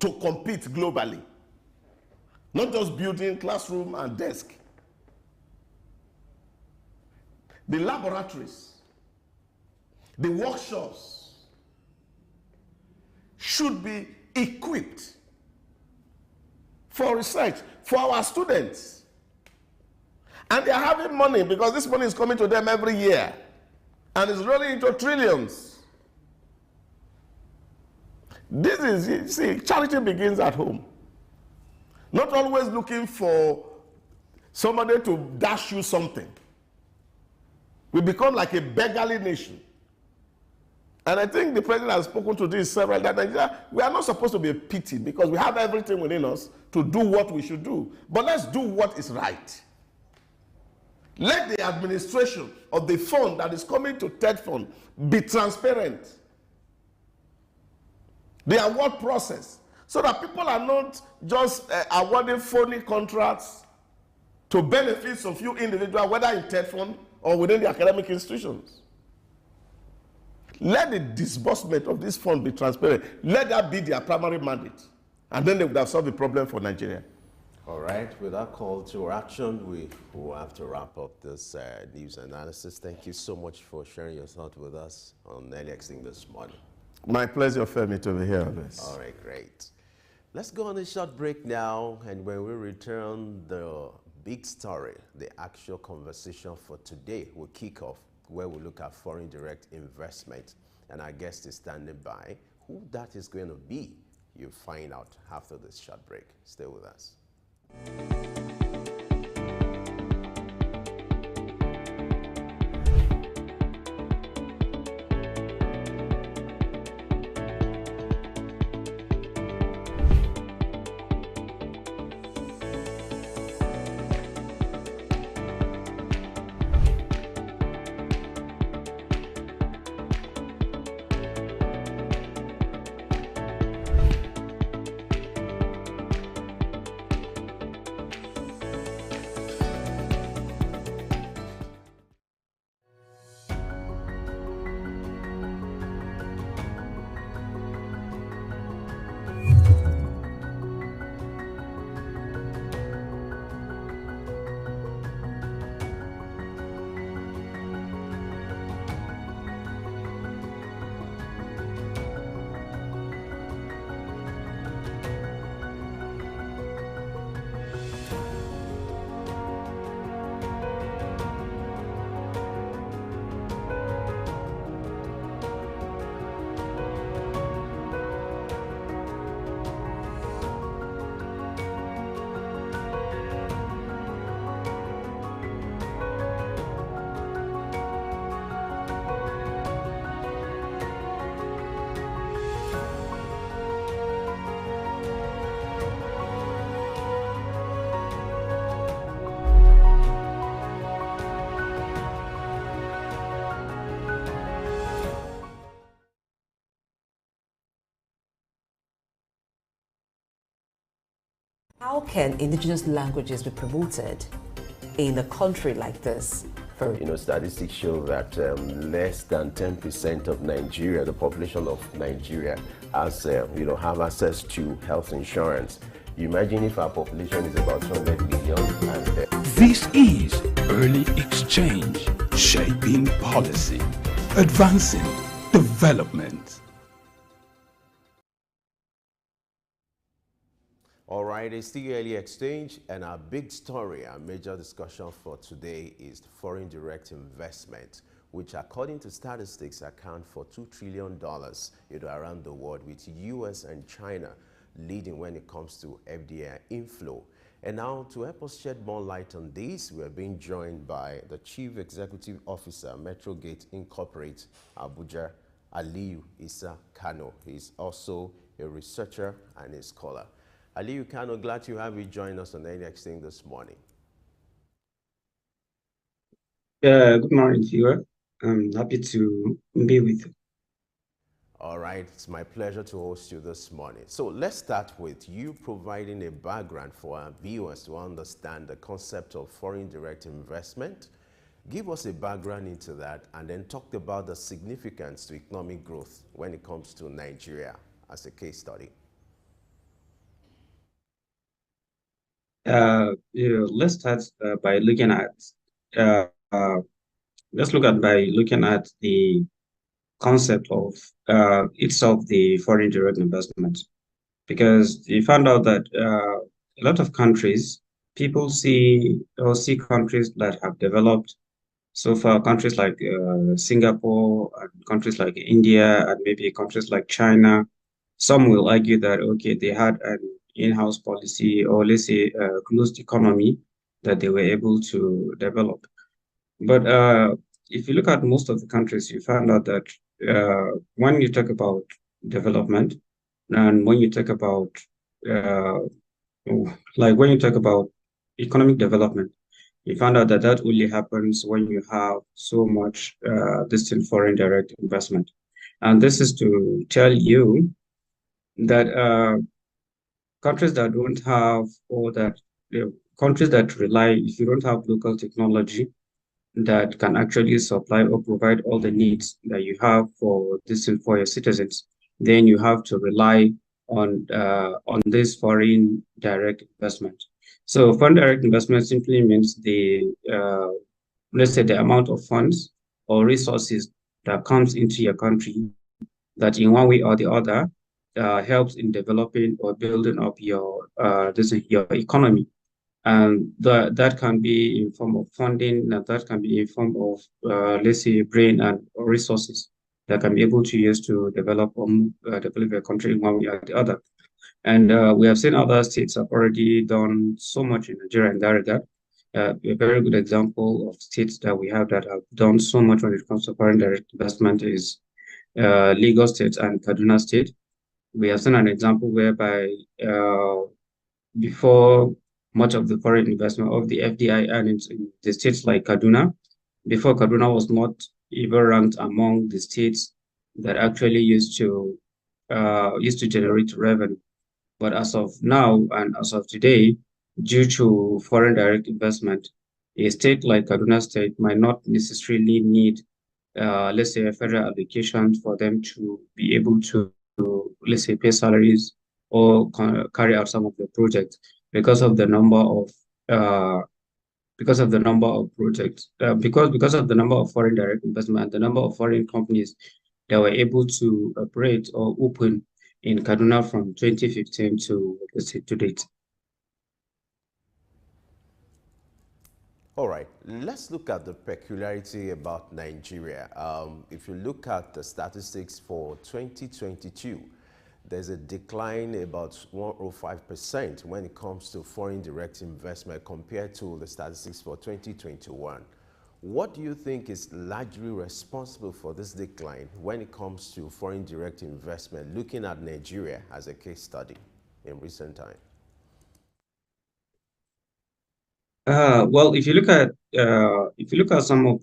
G: to compete globally. Not just building classroom and desk. The laboratories, the workshops should be equipped for research, for our students. And they're having money because this money is coming to them every year and it's rolling into trillions. This is, you see, charity begins at home. Not always looking for somebody to dash you something. We become like a beggarly nation. And I think the president has spoken to this several times. Nigeria, we are not supposed to be pitied because we have everything within us to do what we should do. But let's do what is right. Let the administration of the fund that is coming to TETFund be transparent. The award process, so that people are not just awarding phony contracts to benefits of few individuals, whether in TETFund or within the academic institutions. Let the disbursement of this fund be transparent. Let that be their primary mandate. And then they would have solved the problem for Nigeria.
D: All right, with that call to action, we will have to wrap up this news analysis. Thank you so much for sharing your thoughts with us on Early Extinct this morning.
G: My pleasure, Femi, to be here on this.
D: All right, great. Let's go on a short break now, and when we return, the big story, the actual conversation for today will kick off, where we look at foreign direct investment. And our guest is standing by. Who that is going to be, you'll find out after this short break. Stay with us.
E: How can indigenous languages be promoted in a country like this?
D: Statistics show that less than 10% of Nigeria, the population of Nigeria, has, have access to health insurance. You imagine if our population is about 200 million. And,
A: This is Early Exchange, shaping policy, advancing development.
D: All right, it's the Early Exchange, and our big story, our major discussion for today is foreign direct investment, which according to statistics account for $2 trillion around the world, with US and China leading when it comes to FDI inflow. And now to help us shed more light on this, we are being joined by the Chief Executive Officer, Metrogate Incorporate, Abuja, Aliyu Issa Kano. He's also a researcher and a scholar. Aliyu Kano, glad to have you join us on Early Exchange this morning.
B: Good morning, viewer. I'm happy to be with you.
D: All right, it's my pleasure to host you this morning. So let's start with you providing a background for our viewers to understand the concept of foreign direct investment. Give us a background into that, and then talk about the significance to economic growth when it comes to Nigeria as a case study.
B: Let's start by looking at the concept of itself, the foreign direct investment, because you found out that a lot of countries, people see countries that have developed so far, countries like Singapore and countries like India and maybe countries like China. Some will argue that, okay, they had an in-house policy, or let's say a closed economy that they were able to develop. But if you look at most of the countries, you find out that when you talk about development, and when you talk about when you talk about economic development, you find out that only happens when you have so much distant foreign direct investment. And this is to tell you that countries that don't have, or that countries that rely, if you don't have local technology, that can actually supply or provide all the needs that you have for this for your citizens, then you have to rely on this foreign direct investment. So foreign direct investment simply means the let's say the amount of funds or resources that comes into your country that in one way or the other helps in developing or building up your your economy. And that can be in form of funding, and that can be in form of let's say brain and resources that can be able to use to develop develop a country in one way or the other. And we have seen other states have already done so much in Nigeria in that regard. A very good example of states that we have that have done so much when it comes to foreign direct investment is Lagos State and Kaduna State. We have seen an example whereby before much of the foreign investment of the FDI earnings in the states like Kaduna, before Kaduna was not even ranked among the states that actually used to generate revenue. But as of now and as of today, due to foreign direct investment, a state like Kaduna State might not necessarily need, let's say, a federal allocation for them to be able to, let's say, pay salaries or carry out some of the projects because of the number of projects, because of the number of foreign direct investment, the number of foreign companies that were able to operate or open in Kaduna from 2015 to, let's say, to date.
D: All right, let's look at the peculiarity about Nigeria. If you look at the statistics for 2022, there's a decline about 105% when it comes to foreign direct investment compared to the statistics for 2021. What do you think is largely responsible for this decline when it comes to foreign direct investment, looking at Nigeria as a case study in recent time?
B: Well, if you look at some of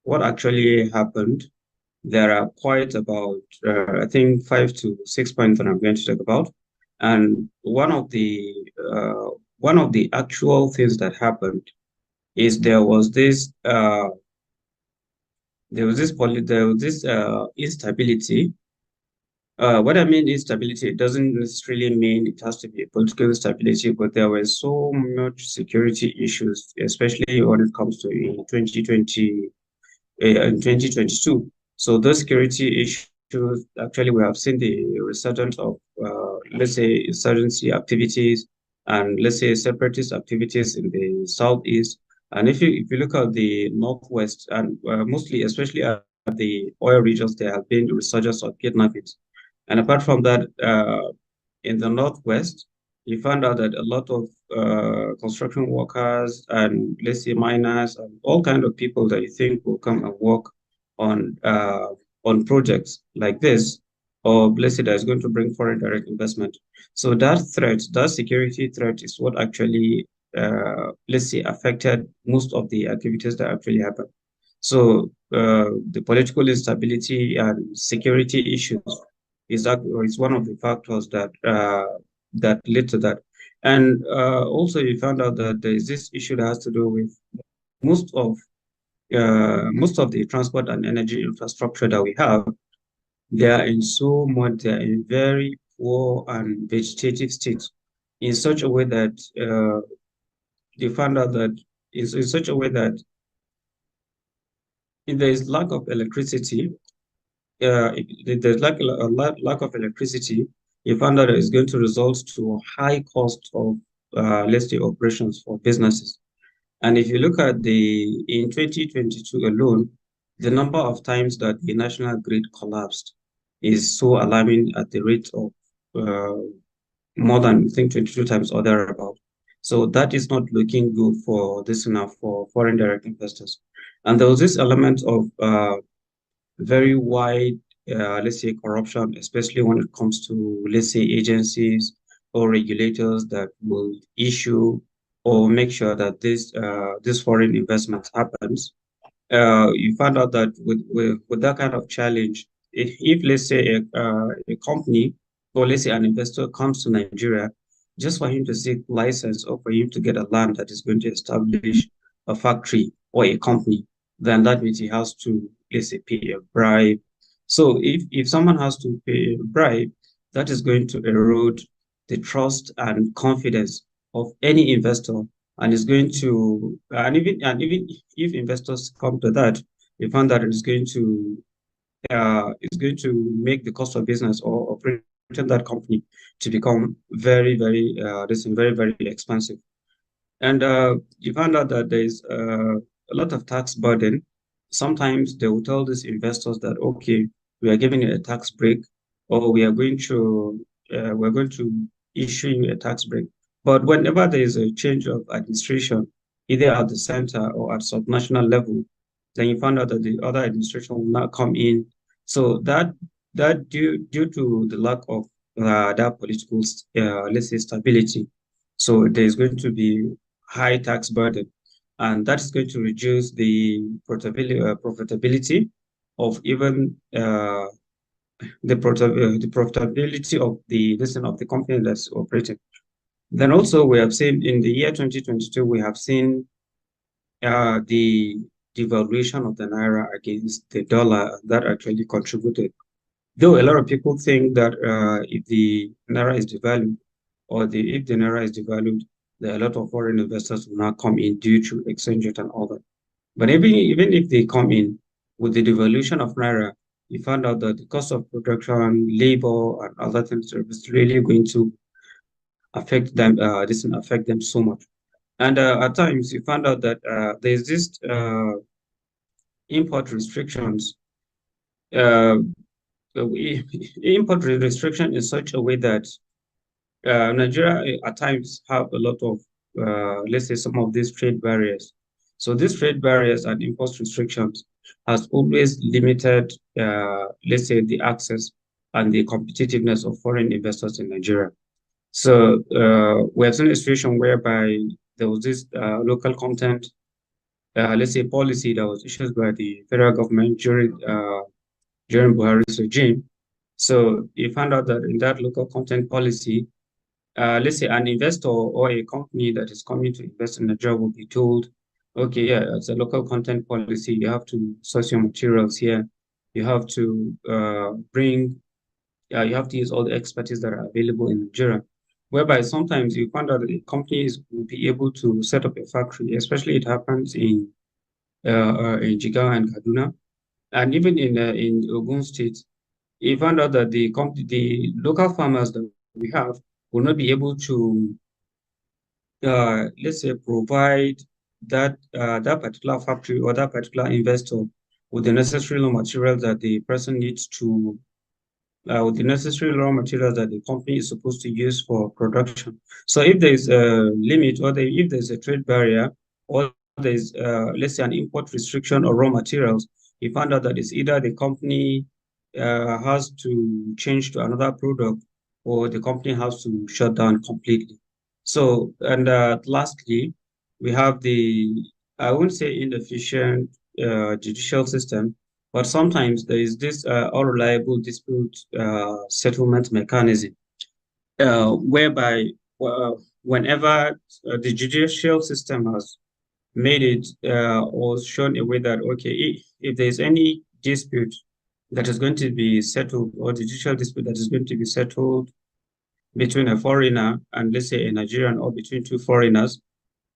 B: what actually happened, there are quite about I think 5 to 6 points that I'm going to talk about, and one of the actual things that happened is there was this instability. What I mean instability, it doesn't necessarily mean it has to be a political instability, but there were so much security issues, especially when it comes to in 2020 and 2022. So those security issues, actually, we have seen the resurgence of, let's say, insurgency activities and, let's say, separatist activities in the southeast. And if you look at the northwest and mostly, especially at the oil regions, there have been resurgence of kidnappings. And apart from that, in the northwest, you found out that a lot of construction workers and, let's say, miners and all kinds of people that you think will come and work on projects like this, or, let's say, that is going to bring foreign direct investment. So that security threat is what actually, let's say, affected most of the activities that actually happened. So the political instability and security issues is one of the factors that that led to that. And also, you found out that there is this issue that has to do with most of the transport and energy infrastructure that we have. They are in very poor and vegetative states, in such a way that you found out that in such a way that if there is lack of electricity, if there's lack of electricity, you found out that it's going to result to a high cost of, let's say, operations for businesses. And if you look at in 2022 alone, the number of times that the national grid collapsed is so alarming at the rate of more than, I think, 22 times or thereabout. So that is not looking good for this enough for foreign direct investors. And there was this element of very wide, let's say, corruption, especially when it comes to, let's say, agencies or regulators that will issue or make sure that this foreign investment happens. You find out that with that kind of challenge, if let's say a company or, let's say, an investor comes to Nigeria just for him to seek license or for him to get a land that is going to establish a factory or a company, then that means he has to, let's say, pay a bribe. So if someone has to pay a bribe, that is going to erode the trust and confidence of any investor, and is going to, and even if investors come to that, they find that it's going to make the cost of business or operating that company to become very, very expensive. And you find out that there is a lot of tax burden. Sometimes they will tell these investors that, okay, we are giving you a tax break, or we're going to issue you a tax break. But whenever there is a change of administration, either at the center or at subnational level, then you find out that the other administration will not come in. So that due to the lack of that political, let's say, stability, so there's going to be high tax burden, and that is going to reduce the profitability of even the profitability of the company that's operating. Then also we have seen in the year 2022, we have seen the devaluation of the naira against the dollar that actually contributed. Though a lot of people think that if the naira is devalued, or if the naira is devalued, there are a lot of foreign investors will not come in due to exchange rate and all that. But even if they come in with the devaluation of naira, you find out that the cost of production, labor, and other things is really going to affect them. This will affect them so much. And at times, you find out that there's this import restrictions. Import restriction in such a way that Nigeria at times have a lot of, let's say, some of these trade barriers. So these trade barriers and import restrictions has always limited, let's say, the access and the competitiveness of foreign investors in Nigeria. So we have seen a situation whereby there was this local content, let's say, policy that was issued by the federal government during Buhari's regime. So you found out that in that local content policy, let's say an investor or a company that is coming to invest in Nigeria will be told, okay, yeah, it's a local content policy. You have to source your materials here. You have to you have to use all the expertise that are available in Nigeria. Whereby sometimes you find out that the companies will be able to set up a factory, especially it happens in Jigawa and Kaduna, and even in Ogun State. You find out that the local farmers that we have will not be able to, let's say, provide that particular factory or that particular investor with the necessary raw materials that the person needs to, with the necessary raw materials that the company is supposed to use for production. So if there is a limit, or if there's a trade barrier, or there's, let's say, an import restriction or raw materials, you find out that it's either the company has to change to another product, or the company has to shut down completely. So, and lastly, we have I wouldn't say inefficient judicial system, but sometimes there is this unreliable dispute settlement mechanism, whereby whenever the judicial system has made it or shown a way that, okay, if there's any dispute that is going to be settled, or the judicial dispute that is going to be settled between a foreigner and, let's say, a Nigerian, or between two foreigners,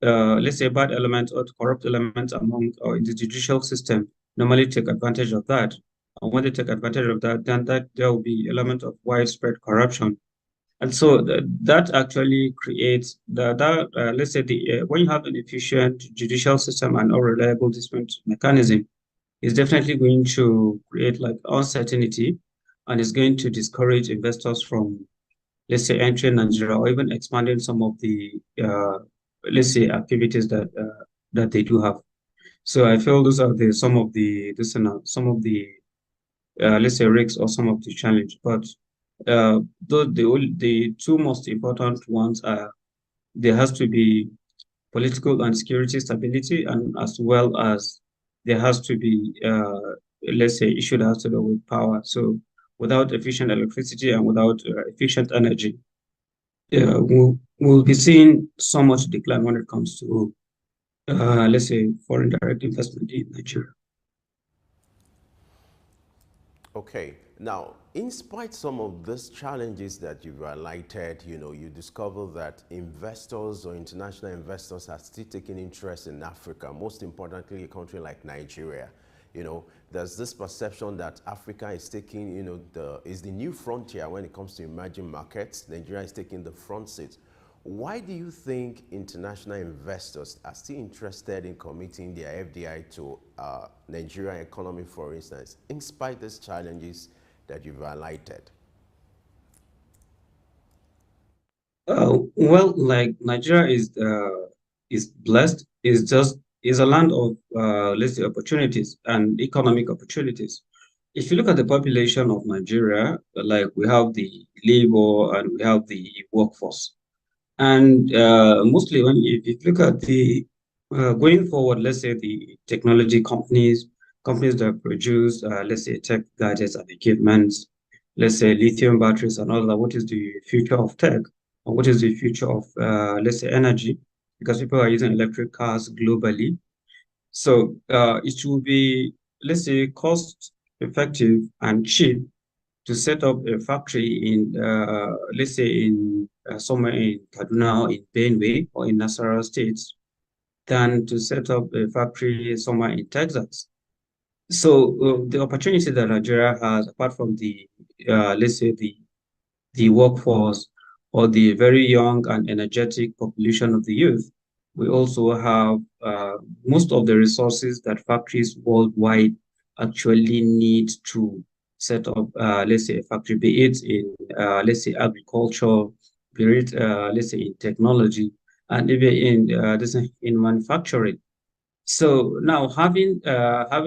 B: let's say bad elements or corrupt elements among in the judicial system normally take advantage of that. And when they take advantage of that, then there will be element of widespread corruption. And so that actually creates let's say, when you have an efficient judicial system and unreliable dispute mechanism, it's definitely going to create like uncertainty, and it's going to discourage investors from, let's say, entering Nigeria, or even expanding some of the let's say, activities that they do have. So I feel those are some of the let's say, risks, or some of the challenge. But the two most important ones are, there has to be political and security stability, and as well as there has to be, let's say, issue that has to do with power. So without efficient electricity and without efficient energy, we'll be seeing so much decline when it comes to let's say, foreign direct investment in Nigeria.
D: Okay. Now, in spite some of these challenges that you've highlighted, you discover that investors or international investors are still taking interest in Africa, most importantly, a country like Nigeria. There's this perception that Africa is taking, is the new frontier when it comes to emerging markets. Nigeria is taking the front seat. Why do you think international investors are still interested in committing their FDI to Nigerian economy, for instance, in spite of these challenges that you've highlighted?
B: Well, like Nigeria is blessed. Is a land of let's say opportunities and economic opportunities. If you look at the population of Nigeria, like we have the labor and we have the workforce, and mostly when if you look at the going forward, let's say the technology companies that produce let's say tech gadgets and equipments, let's say lithium batteries and all that. What is the future of tech? Or what is the future of let's say energy? Because people are using electric cars globally. So it will be, let's say, cost effective and cheap to set up a factory in, let's say, in somewhere in Kaduna or in Benue or in Nasarawa states than to set up a factory somewhere in Texas. So the opportunity that Nigeria has, apart from the, let's say, the workforce or the very young and energetic population of the youth, we also have most of the resources that factories worldwide actually need to set up, let's say, a factory, be it in, let's say, agriculture, be it, let's say, in technology, and even in manufacturing. So now having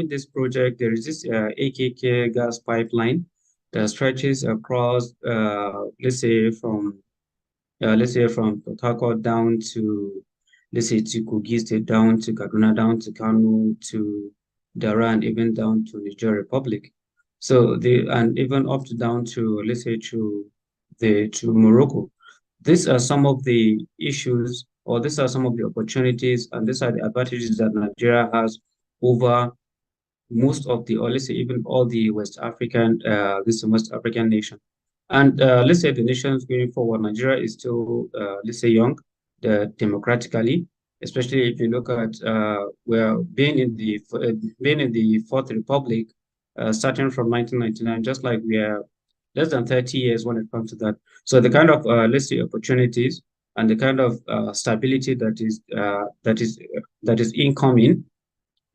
B: this project, there is this AKK gas pipeline that stretches across, let's say from Port Harcourt down to, let's say, to Kogi State, down to Kaduna, down to Kano, to Dara, and even down to Niger Republic. So and even up to down to, let's say, to Morocco. These are some of the issues, or these are some of the opportunities, and these are the advantages that Nigeria has over most of the, or let's say even all the West African, this West African nation. And let's say the nations going forward, Nigeria is still, let's say, young, democratically, especially if you look at where being in the Fourth Republic, starting from 1999, just like we are less than 30 years when it comes to that. So the kind of let's say opportunities and the kind of stability that is incoming.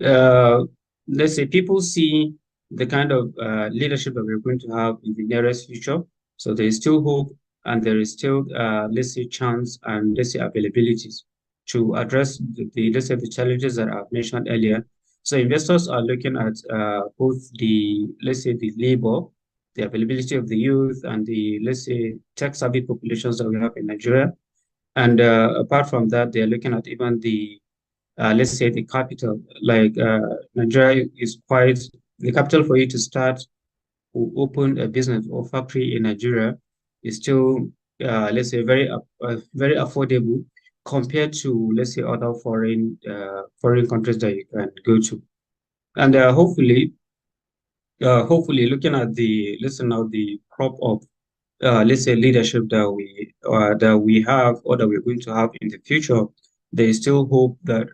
B: Let's say people see the kind of leadership that we're going to have in the nearest future. So there is still hope, and there is still, let's say, chance and let's say availabilities to address let's say the challenges that I've mentioned earlier. So investors are looking at both the, let's say, the labor, the availability of the youth, and the, let's say, tech-savvy populations that we have in Nigeria. And apart from that, they're looking at even the let's say the capital, like Nigeria is quite, the capital for you to start or open a business or factory in Nigeria is still, let's say, very affordable compared to, let's say, other foreign countries that you can go to. And hopefully looking at the, listen now, the crop of, let's say, leadership that we have or that we're going to have in the future, there is still hope that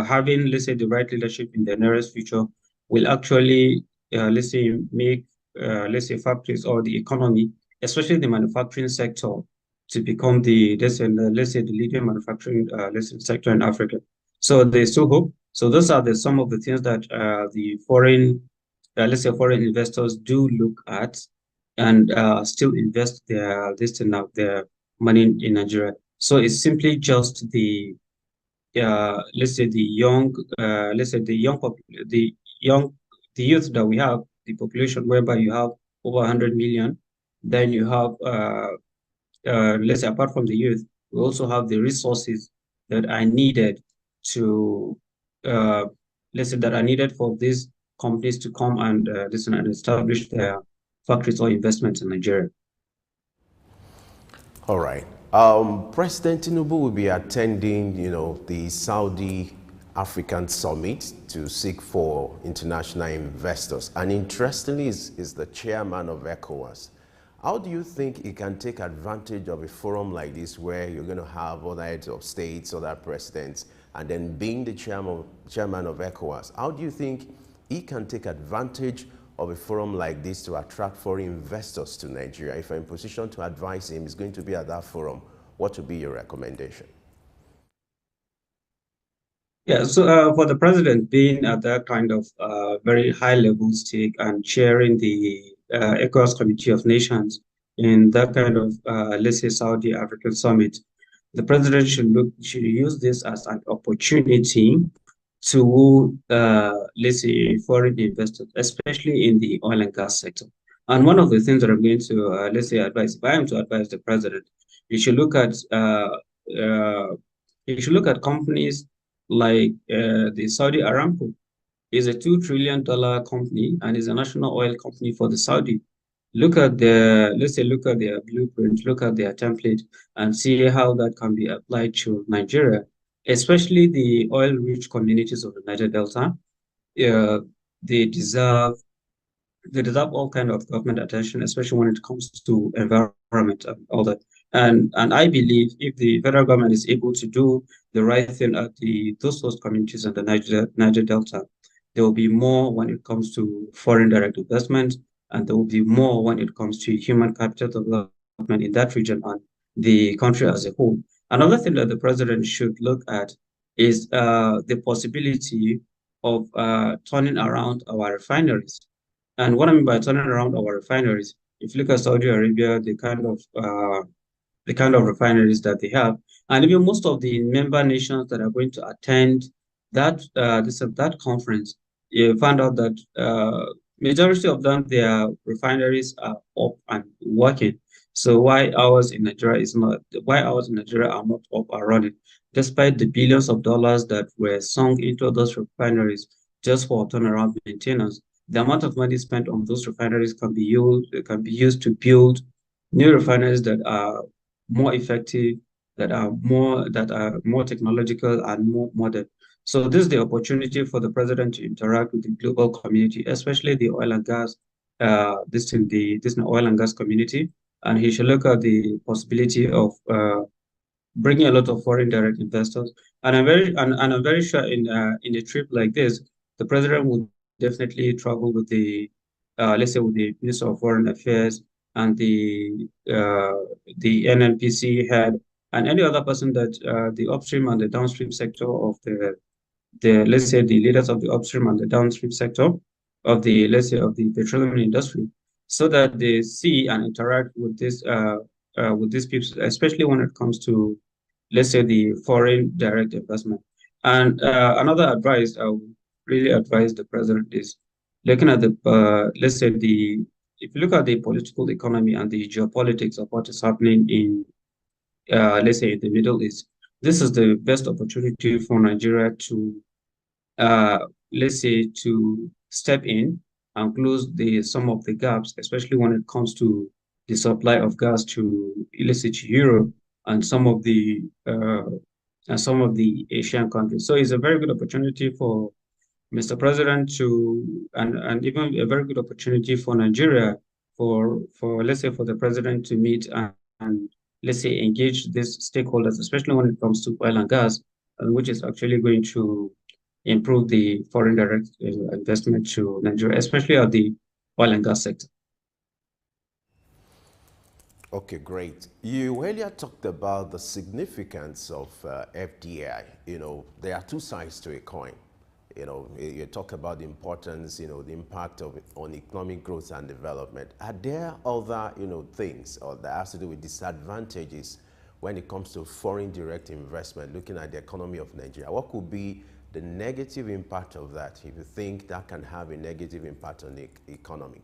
B: having, let's say, the right leadership in the nearest future will actually, let's say, make, let's say, factories or the economy, especially the manufacturing sector, to become the, let's say, the leading manufacturing, let's say, sector in Africa. So there's still hope. So those are some of the things that the foreign, let's say, foreign investors do look at and still invest their money in Nigeria. So it's simply just the let's say the young the youth that we have, the population whereby you have over 100 million. Then you have let's say, apart from the youth, we also have the resources that are needed to let's say that are needed for these companies to come and listen and establish their factories or investments in Nigeria.
D: All right. President Tinubu will be attending, the Saudi African Summit to seek for international investors. And interestingly, is the chairman of ECOWAS. How do you think he can take advantage of a forum like this where you're going to have other heads of states, other presidents, and then being the chairman of ECOWAS? How do you think he can take advantage of a forum like this to attract foreign investors to Nigeria? If you're in position to advise him, he's going to be at that forum, what would be your recommendation?
B: Yeah, so for the president being at that kind of very high level stake and chairing the ECOWAS Committee of Nations in that kind of, let's say, Saudi African summit, the president should use this as an opportunity to, let's say, foreign investors, especially in the oil and gas sector. And one of the things that I'm going to, let's say, advise, if I am to advise the president, you should look at companies like the Saudi Aramco. Is a $2 trillion company and is a national oil company for the Saudi. Look at their blueprint, look at their template, and see how that can be applied to Nigeria, especially the oil-rich communities of the Niger Delta. They deserve all kind of government attention, especially when it comes to environment and all that. And I believe if the federal government is able to do the right thing at those host communities in the Niger Delta, there will be more when it comes to foreign direct investment, and there will be more when it comes to human capital development in that region and the country as a whole. Another thing that the president should look at is the possibility of turning around our refineries. And what I mean by turning around our refineries, if you look at Saudi Arabia, the kind of refineries that they have, and even most of the member nations that are going to attend that conference, you find out that majority of them, their refineries are up and working. So why ours in Nigeria are not up and running, despite the billions of dollars that were sunk into those refineries just for turnaround maintenance? The amount of money spent on those refineries can be used to build new refineries that are more effective, that are more technological and more modern. So this is the opportunity for the president to interact with the global community, especially the oil and gas, this oil and gas community, and he should look at the possibility of bringing a lot of foreign direct investors. And I'm very sure in a trip like this, the president would definitely travel with the let's say with the Minister of Foreign Affairs and the NNPC head and any other person that the upstream and the downstream sector of let's say the leaders of the upstream and the downstream sector of the the petroleum industry, so that they see and interact with these people, especially when it comes to, let's say, the foreign direct investment. And another advice I would really advise the president is looking at let's say if you look at the political economy and the geopolitics of what is happening in let's say in the Middle East, this is the best opportunity for Nigeria to let's say to step in and close some of the gaps, especially when it comes to the supply of gas to Europe and some of the Asian countries. So it's a very good opportunity for Mr. President and even a very good opportunity for Nigeria for let's say for the president to meet and let's say engage these stakeholders, especially when it comes to oil and gas, which is actually going to improve the foreign direct investment to Nigeria, especially at the oil and gas sector.
D: Okay, great. You earlier talked about the significance of FDI. There are two sides to a coin. You talk about the importance, the impact of it on economic growth and development. Are there other, things or that has to do with disadvantages when it comes to foreign direct investment, looking at the economy of Nigeria? What could be the negative impact of that, if you think that can have a negative impact on the economy?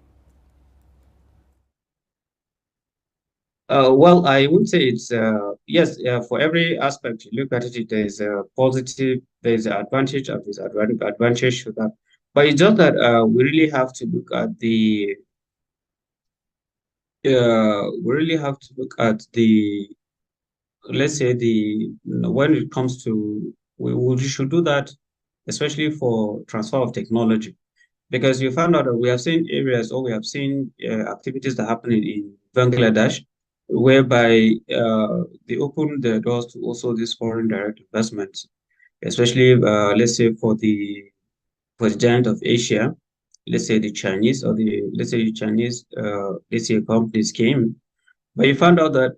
B: Well, I would say it's yes. For every aspect you look at it, there is a positive, there is an advantage and disadvantage to that. But it's just that we really have to look at the let's say when it comes to, we should do that, especially for transfer of technology, because you found out that we have seen areas, or we have seen activities that happen in Bangladesh, whereby they open their doors to also these foreign direct investments, especially let's say for the giant of Asia, let's say the Chinese, or the let's say the Chinese let's say companies came, but you found out that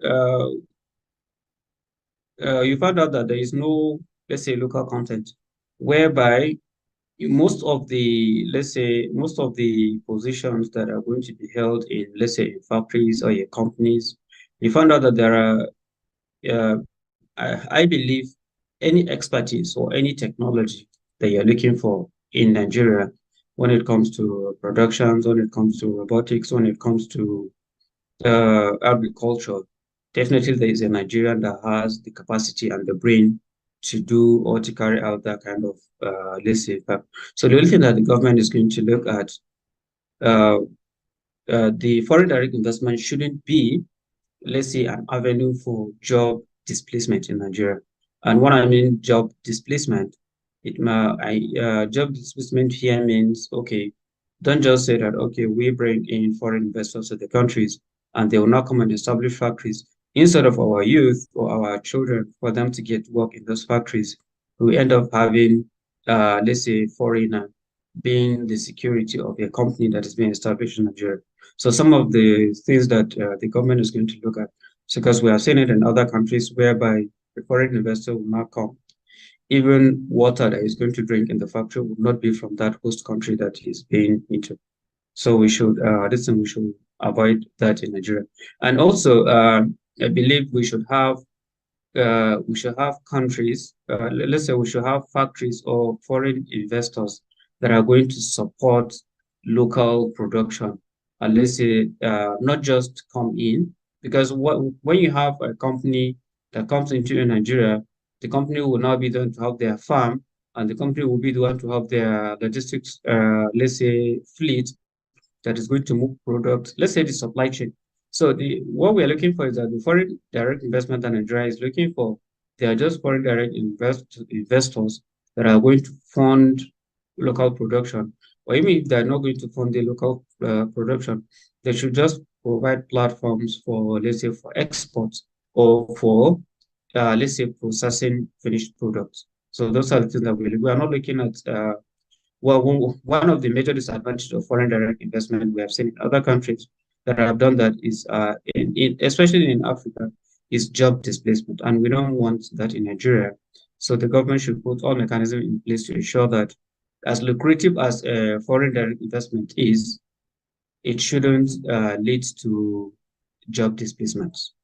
B: there is no, let's say, local content, whereby most of the, let's say, most of the positions that are going to be held in, let's say, in factories or in companies, you find out that there are, uh, I believe, any expertise or any technology that you're looking for in Nigeria, when it comes to productions, when it comes to robotics, when it comes to agriculture, definitely there is a Nigerian that has the capacity and the brain to do or to carry out that kind of, let's say, so the only thing that the government is going to look at, uh, the foreign direct investment shouldn't be, let's say, an avenue for job displacement in Nigeria. And what I mean job displacement, job displacement here means, okay, don't just say that, okay, we bring in foreign investors to the countries and they will not come and establish factories. Instead of our youth or our children, for them to get work in those factories, we end up having, let's say, foreigner being the security of a company that is being established in Nigeria. So some of the things that the government is going to look at, because we have seen it in other countries whereby the foreign investor will not come. Even water that he's going to drink in the factory will not be from that host country that he's being into. So we should, we should avoid that in Nigeria. And also, I believe we should have countries, let's say we should have factories or foreign investors that are going to support local production. And let's say not just come in, because when you have a company that comes into Nigeria, the company will now be the one to have their farm, and the company will be the one to have their logistics, let's say, fleet that is going to move products, let's say the supply chain. So what we are looking for is that the foreign direct investment that Nigeria is looking for, they are just foreign direct investors that are going to fund local production. Or even if they're not going to fund the local production, they should just provide platforms for, let's say, for exports or for, let's say, processing finished products. So those are the things that we are not looking at. Well, one of the major disadvantages of foreign direct investment we have seen in other countries that have done that is, especially in Africa, is job displacement. And we don't want that in Nigeria. So the government should put all mechanisms in place to ensure that as lucrative as foreign direct investment is, it shouldn't lead to job displacements.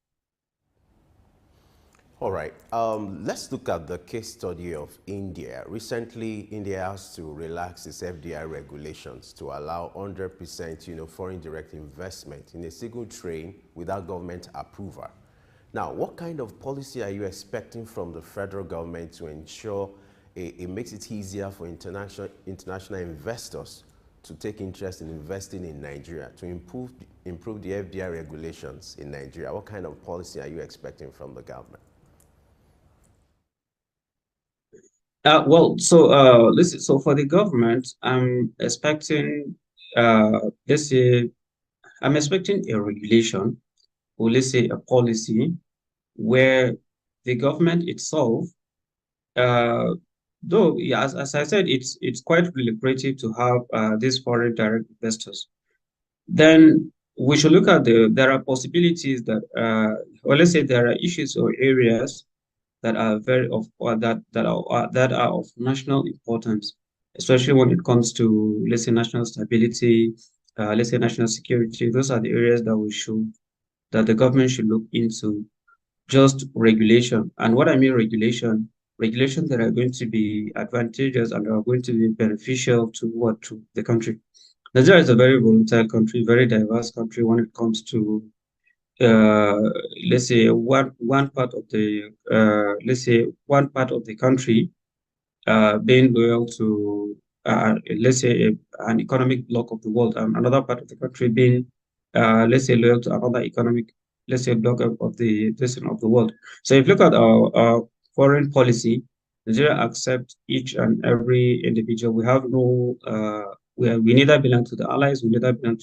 D: All right, let's look at the case study of India. Recently, India has to relax its FDI regulations to allow 100% foreign direct investment in a single train without government approval. Now, what kind of policy are you expecting from the federal government to ensure it makes it easier for international investors to take interest in investing in Nigeria, to improve the FDI regulations in Nigeria? What kind of policy are you expecting from the government?
B: So for the government, I'm expecting, let's say, I'm expecting a regulation, or let's say a policy, where the government itself, though, yeah, as I said, it's quite lucrative to have these foreign direct investors. Then we should look at there are possibilities that, or let's say there are issues or areas that are that are of national importance, especially when it comes to, let's say, national stability, let's say national security. Those are the areas that the government should look into. Just regulation, and what I mean regulation that are going to be advantageous and are going to be beneficial to the country. Nigeria is a very volatile country, very diverse country when it comes to, let's say, one part of the country being loyal to, let's say, an economic bloc of the world, and another part of the country being, let's say, loyal to another economic, let's say, bloc of the of the world. So if you look at our foreign policy, Nigeria accepts each and every individual. We have no, we neither belong to the allies, we neither belong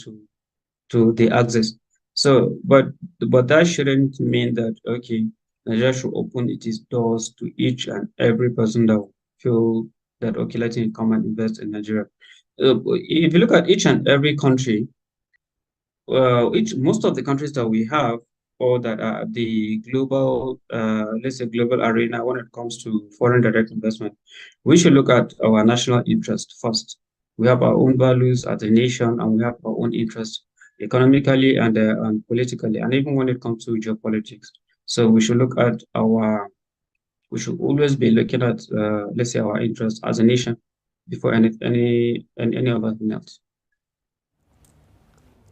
B: to the axis. So, but that shouldn't mean that, okay, Nigeria should open its doors to each and every person that feel that, okay, let him come and invest in Nigeria. If you look at each and every country, most of the countries that we have, or that are the global, let's say global arena when it comes to foreign direct investment, we should look at our national interest first. We have our own values as a nation, and we have our own interests economically and politically, and even when it comes to geopolitics. So we should look at we should always be looking at, let's say, our interests as a nation before any other thing else.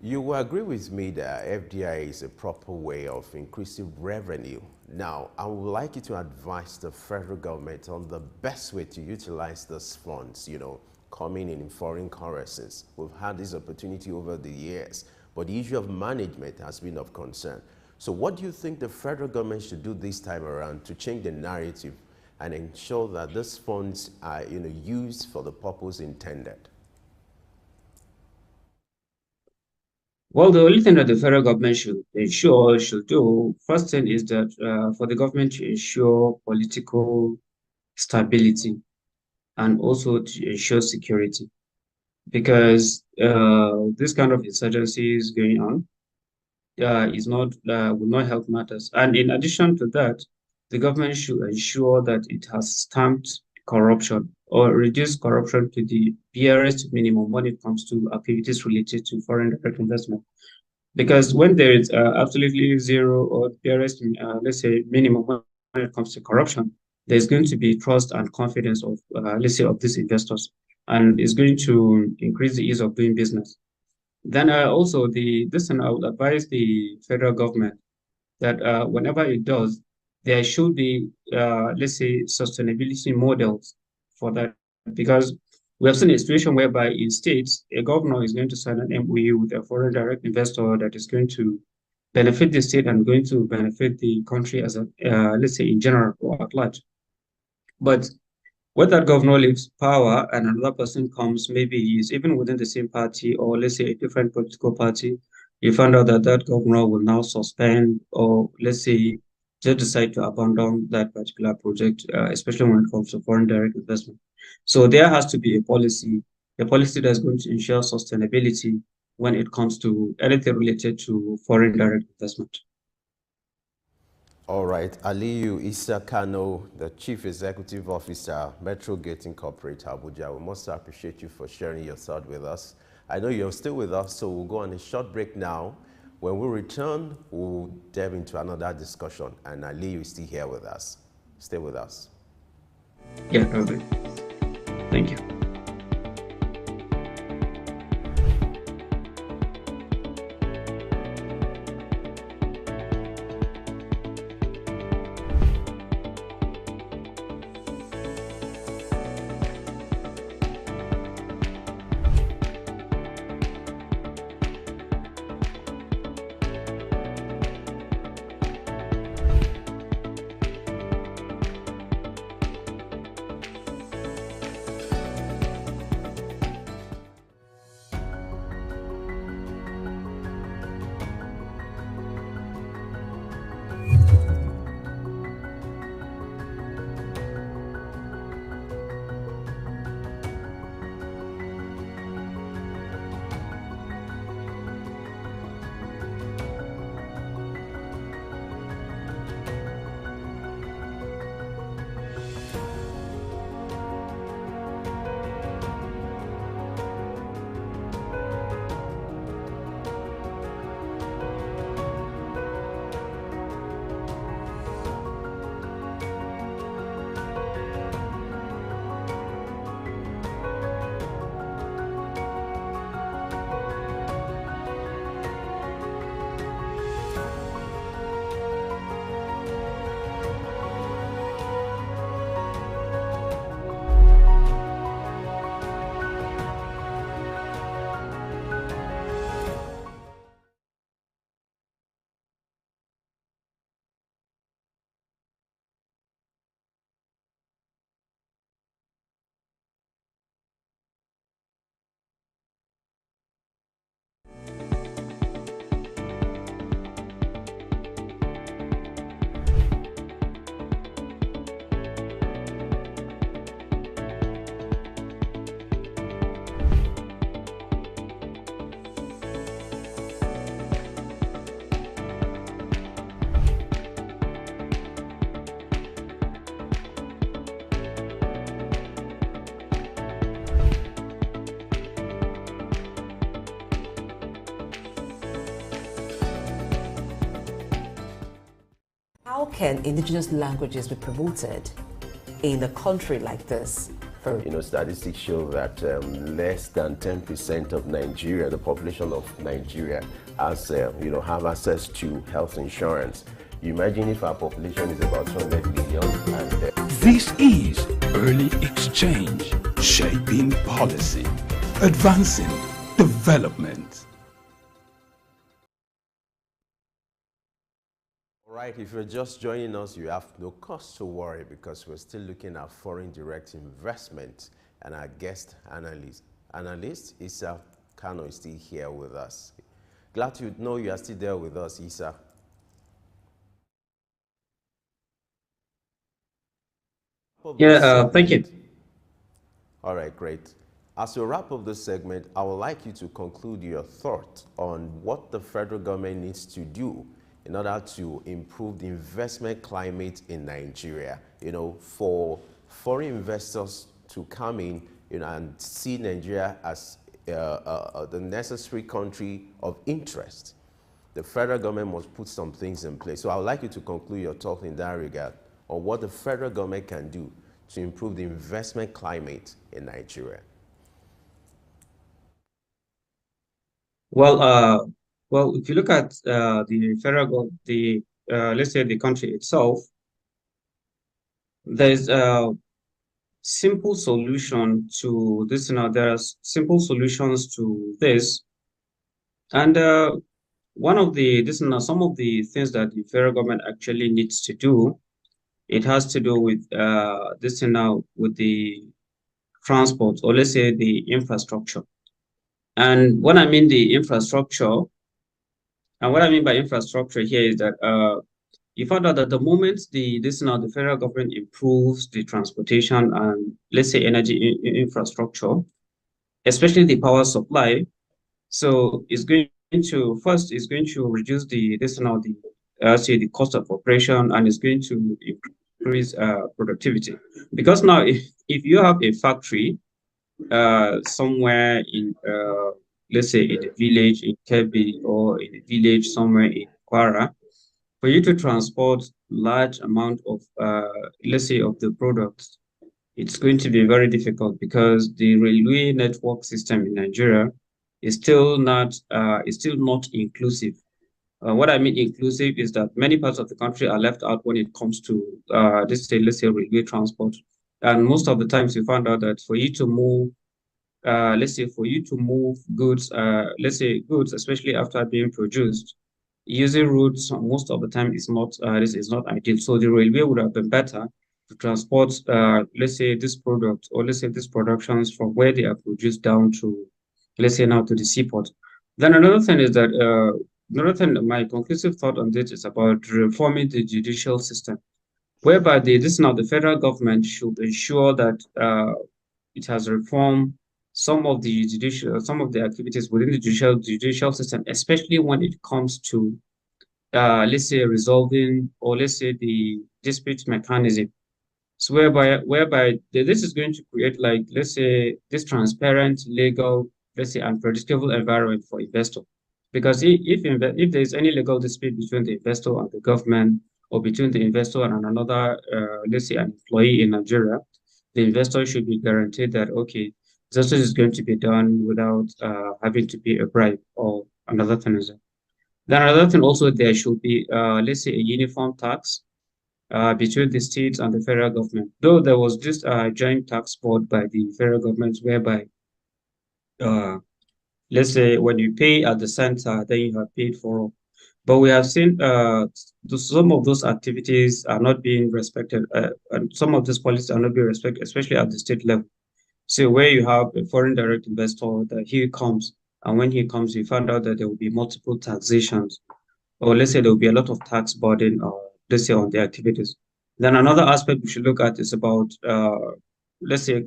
D: You will agree with me that FDI is a proper way of increasing revenue. Now, I would like you to advise the federal government on the best way to utilize those funds, coming in foreign currencies. We've had this opportunity over the years, but the issue of management has been of concern. So what do you think the federal government should do this time around to change the narrative and ensure that these funds are used for the purpose intended?
B: Well, the only thing that the federal government should do, first thing is that for the government to ensure political stability and also to ensure security, because this kind of insurgency is going on will not help matters. And in addition to that, the government should ensure that it has stamped corruption or reduced corruption to the barest minimum when it comes to activities related to foreign direct investment. Because when there is absolutely zero or barest, let's say, minimum when it comes to corruption, there's going to be trust and confidence of, let's say, of these investors, and it's going to increase the ease of doing business. Then also I would advise the federal government that whenever it does, there should be, let's say, sustainability models for that, because we have seen a situation whereby in states, a governor is going to sign an MOU with a foreign direct investor that is going to benefit the state and going to benefit the country as a, let's say, in general or at large. But when that governor leaves power and another person comes, maybe he's even within the same party or let's say a different political party, you find out that that governor will now suspend or let's say just decide to abandon that particular project, especially when it comes to foreign direct investment. So there has to be a policy that's going to ensure sustainability when it comes to anything related to foreign direct investment.
D: All right, Aliyu Issa Kano, the Chief Executive Officer, Metro Gate Incorporated, Abuja. We must appreciate you for sharing your thought with us. I know you're still with us, so we'll go on a short break now. When we return, we'll delve into another discussion, and Aliyu is still here with us. Stay with us.
B: Yeah, okay. Thank you.
E: How can indigenous languages be promoted in a country like this?
D: Statistics show that less than 10% of Nigeria, the population of Nigeria, has, have access to health insurance. You imagine if our population is about 200 million and...
A: This is Early Exchange, shaping policy, advancing development.
D: All right, if you're just joining us, you have no cause to worry because we're still looking at foreign direct investment, and our guest analyst Issa Kano is still here with us. Glad to know you are still there with us, Issa.
B: Yeah, thank you.
D: All right, great. As we wrap up this segment, I would like you to conclude your thought on what the federal government needs to do in order to improve the investment climate in Nigeria, for foreign investors to come in, and see Nigeria as the necessary country of interest. The federal government must put some things in place. So I would like you to conclude your talk in that regard on what the federal government can do to improve the investment climate in Nigeria.
B: Well, if you look at the federal, let's say the country itself, there's a simple solution to this. There are simple solutions to this, and one of some of the things that the federal government actually needs to do, it has to do with with the transport, or let's say the infrastructure. And when I mean the infrastructure, and what I mean by infrastructure here is that you found out that the moment the federal government improves the transportation and let's say energy infrastructure, especially the power supply, so it's going to reduce the cost of operation, and it's going to increase productivity. Because now if you have a factory somewhere in let's say in a village in Kebbi or in a village somewhere in Kwara, for you to transport large amount of let's say of the products, it's going to be very difficult because the railway network system in Nigeria is still not inclusive. What I mean inclusive is that many parts of the country are left out when it comes to let's say railway transport. And most of the times you find out that for you to move goods, let's say goods, especially after being produced, using routes most of the time is not ideal. So the railway would have been better to transport, let's say this product, or let's say these productions from where they are produced down to, let's say now to the seaport. Then another thing is that my conclusive thought on this is about reforming the judicial system, whereby the federal government should ensure that it has reformed some of the activities within the judicial system, especially when it comes to let's say resolving, or let's say the dispute mechanism. So whereby this is going to create, like, let's say, this transparent, legal, let's say, unpredictable environment for investor. Because if there is any legal dispute between the investor and the government, or between the investor and another, let's say, an employee in Nigeria, the investor should be guaranteed that, okay, justice is going to be done without having to pay a bribe or another thing. Then another thing also, there should be, let's say, a uniform tax between the states and the federal government. Though there was this joint tax board by the federal government, whereby, let's say, when you pay at the center, then you have paid for all. But we have seen some of those activities are not being respected, and some of these policies are not being respected, especially at the state level. So where you have a foreign direct investor that he comes, and when he comes, you find out that there will be multiple taxations, or let's say there will be a lot of tax burden, let's say, on the activities. Then another aspect we should look at is about, let's say,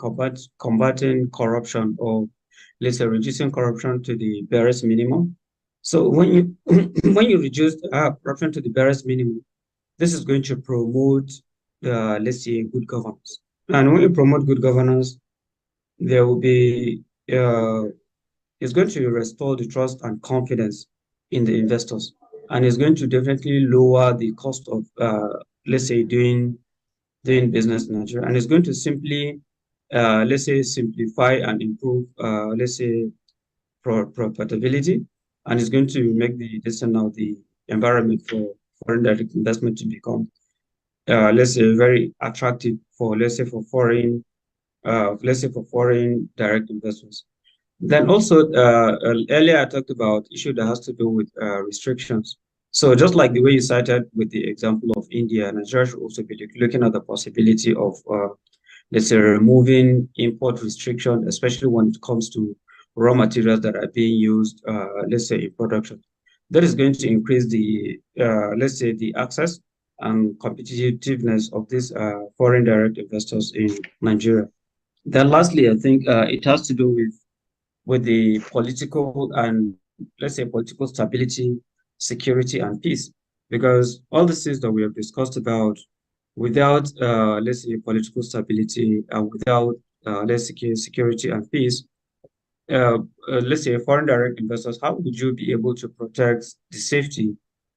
B: combating corruption, or let's say reducing corruption to the barest minimum. So when you when you reduce corruption to the barest minimum, this is going to promote, let's say, good governance. And when you promote good governance, there will be it's going to restore the trust and confidence in the investors. and it's going to definitely lower the cost of, let's say, doing business in Nigeria, and it's going to simply, let's say, simplify and improve, let's say, profitability, and it's going to make the environment for foreign direct investment to become, let's say, very attractive for, let's say, for foreign, direct investors. Then also, earlier I talked about issue that has to do with restrictions. So just like the way you cited with the example of India, Nigeria should also be looking at the possibility of, let's say, removing import restriction, especially when it comes to raw materials that are being used, let's say, in production. That is going to increase the, let's say, the access and competitiveness of these foreign direct investors in Nigeria. Then lastly, I think it has to do with the political and, let's say, political stability, security, and peace. Because all the things that we have discussed about, without, let's say, political stability and without, let's say, security and peace, let's say, foreign direct investors, how would you be able to protect the safety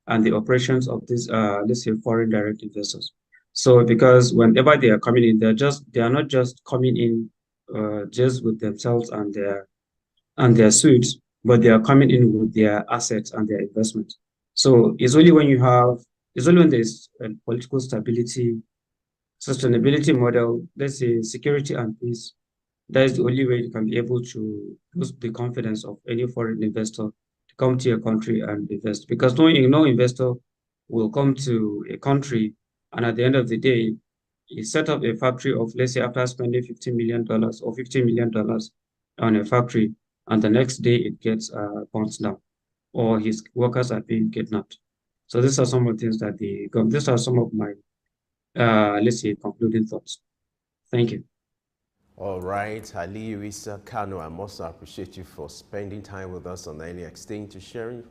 B: and the operations of these, let's say, foreign direct investors? So, because whenever they are coming in, they are not just coming in, just with themselves and their suits, but they are coming in with their assets and their investments. So it's only when there's political stability, sustainability model, let's say, security and peace, that is the only way you can be able to boost the confidence of any foreign investor to come to your country and invest. Because no investor will come to a country and at the end of the day, he set up a factory of, let's say, after spending $50 million or $50 million on a factory, and the next day it gets burnt down, or his workers are being kidnapped. So these are some of the things that these are some of my, let's say, concluding thoughts. Thank you.
D: All right, Aliyu Issa Kano, I must appreciate you for spending time with us on Early Exchange to share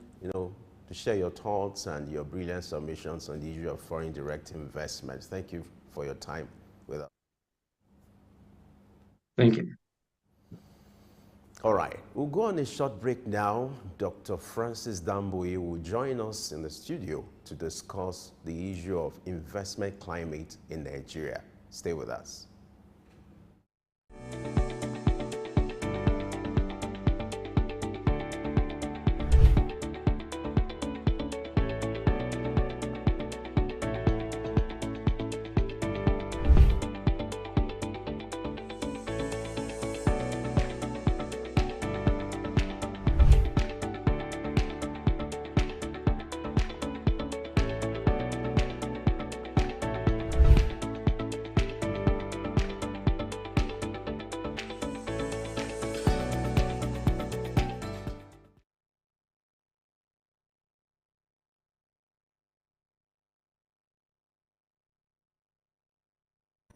D: your thoughts and your brilliant submissions on the issue of foreign direct investments. Thank you for your time with us.
B: Thank you.
D: All right, we'll go on a short break now. Dr. Francis Damboye will join us in the studio to discuss the issue of investment climate in Nigeria. Stay with us.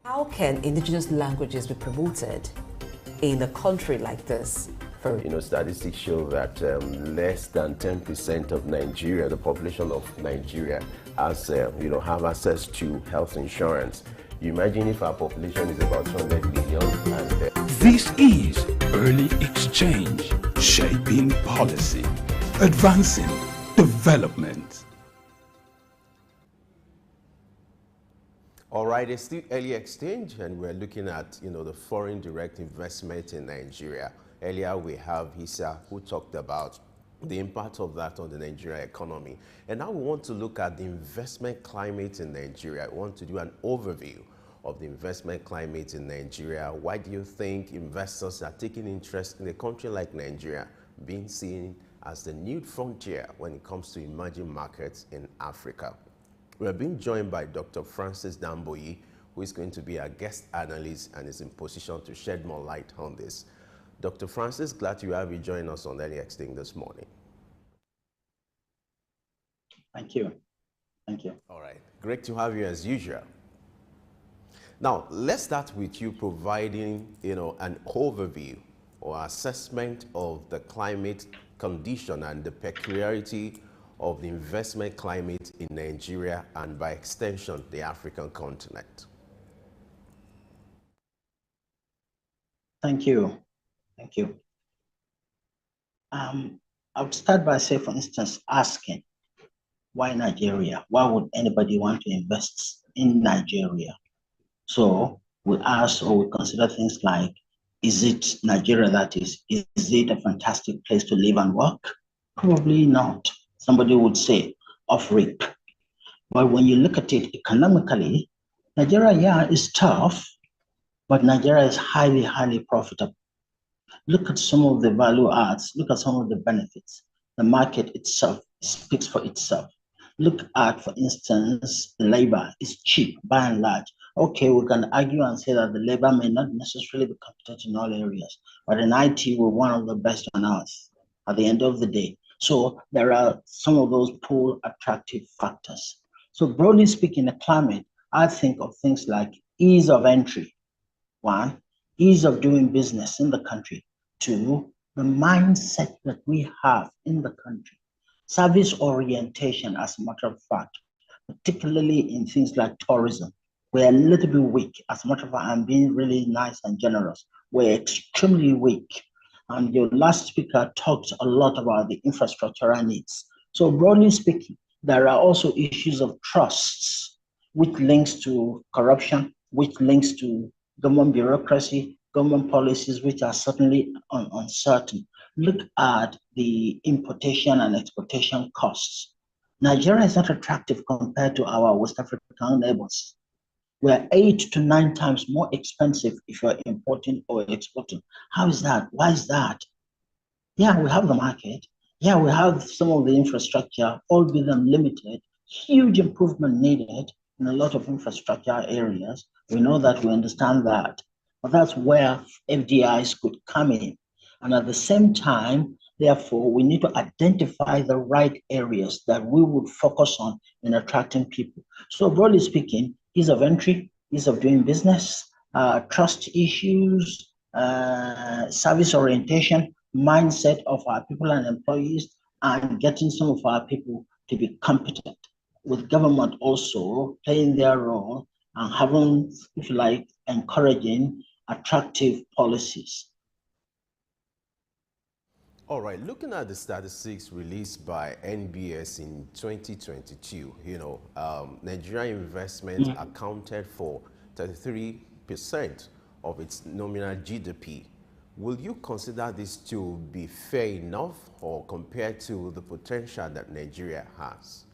E: How can indigenous languages be promoted in a country like this?
D: Statistics show that less than 10% of Nigeria, the population of Nigeria, has, have access to health insurance. You imagine if our population is about 200 million.
A: This is Early Exchange, shaping policy, advancing development.
D: All right, it's still Early Exchange, and we're looking at, the foreign direct investment in Nigeria. Earlier, we have Issa, who talked about the impact of that on the Nigerian economy. And now we want to look at the investment climate in Nigeria. We want to do an overview of the investment climate in Nigeria. Why do you think investors are taking interest in a country like Nigeria, being seen as the new frontier when it comes to emerging markets in Africa? We are being joined by Dr. Francis Damboye, who is going to be our guest analyst and is in position to shed more light on this. Dr. Francis, glad to have you join us on Early Exchange this morning.
H: Thank you. Thank you.
D: All right. Great to have you as usual. Now, let's start with you providing, an overview or assessment of the climate condition and the peculiarity of the investment climate in Nigeria and by extension, the African continent.
H: Thank you. Thank you. I would start by saying, for instance, asking, Why Nigeria? Why would anybody want to invest in Nigeria? So we ask or we consider things like, is it Nigeria that is it a fantastic place to live and work? Probably not. Somebody would say off rip. But when you look at it economically, Nigeria, yeah, is tough, but Nigeria is highly, highly profitable. Look at some of the value adds, look at some of the benefits. The market itself speaks for itself. Look at, for instance, the labor is cheap by and large. Okay, we can argue and say that the labor may not necessarily be competent in all areas, but in IT, we're one of the best on earth at the end of the day. So there are some of those pull attractive factors. So broadly speaking, the climate, I think of things like ease of entry, one, ease of doing business in the country, two, the mindset that we have in the country, service orientation, as a matter of fact, particularly in things like tourism. We're a little bit weak. As a matter of fact, I'm being really nice and generous. We're extremely weak. And your last speaker talked a lot about the infrastructural needs. So broadly speaking, there are also issues of trusts, which links to corruption, which links to government bureaucracy, government policies, which are certainly uncertain. Look at the importation and exportation costs. Nigeria is not attractive compared to our West African neighbors. We're 8 to 9 times more expensive if you're importing or exporting. How is that? Why is that? Yeah, we have the market. Yeah, we have some of the infrastructure, albeit limited, huge improvement needed in a lot of infrastructure areas. We know that, we understand that. But that's where FDIs could come in. And at the same time, therefore, we need to identify the right areas that we would focus on in attracting people. So broadly speaking, ease of entry, ease of doing business, trust issues, service orientation, mindset of our people and employees, and getting some of our people to be competent, with government also playing their role and having, if you like, encouraging attractive policies.
D: All right, looking at the statistics released by NBS in 2022, Nigerian investment accounted for 33% of its nominal GDP. Will you consider this to be fair enough, or compared to the potential that Nigeria has?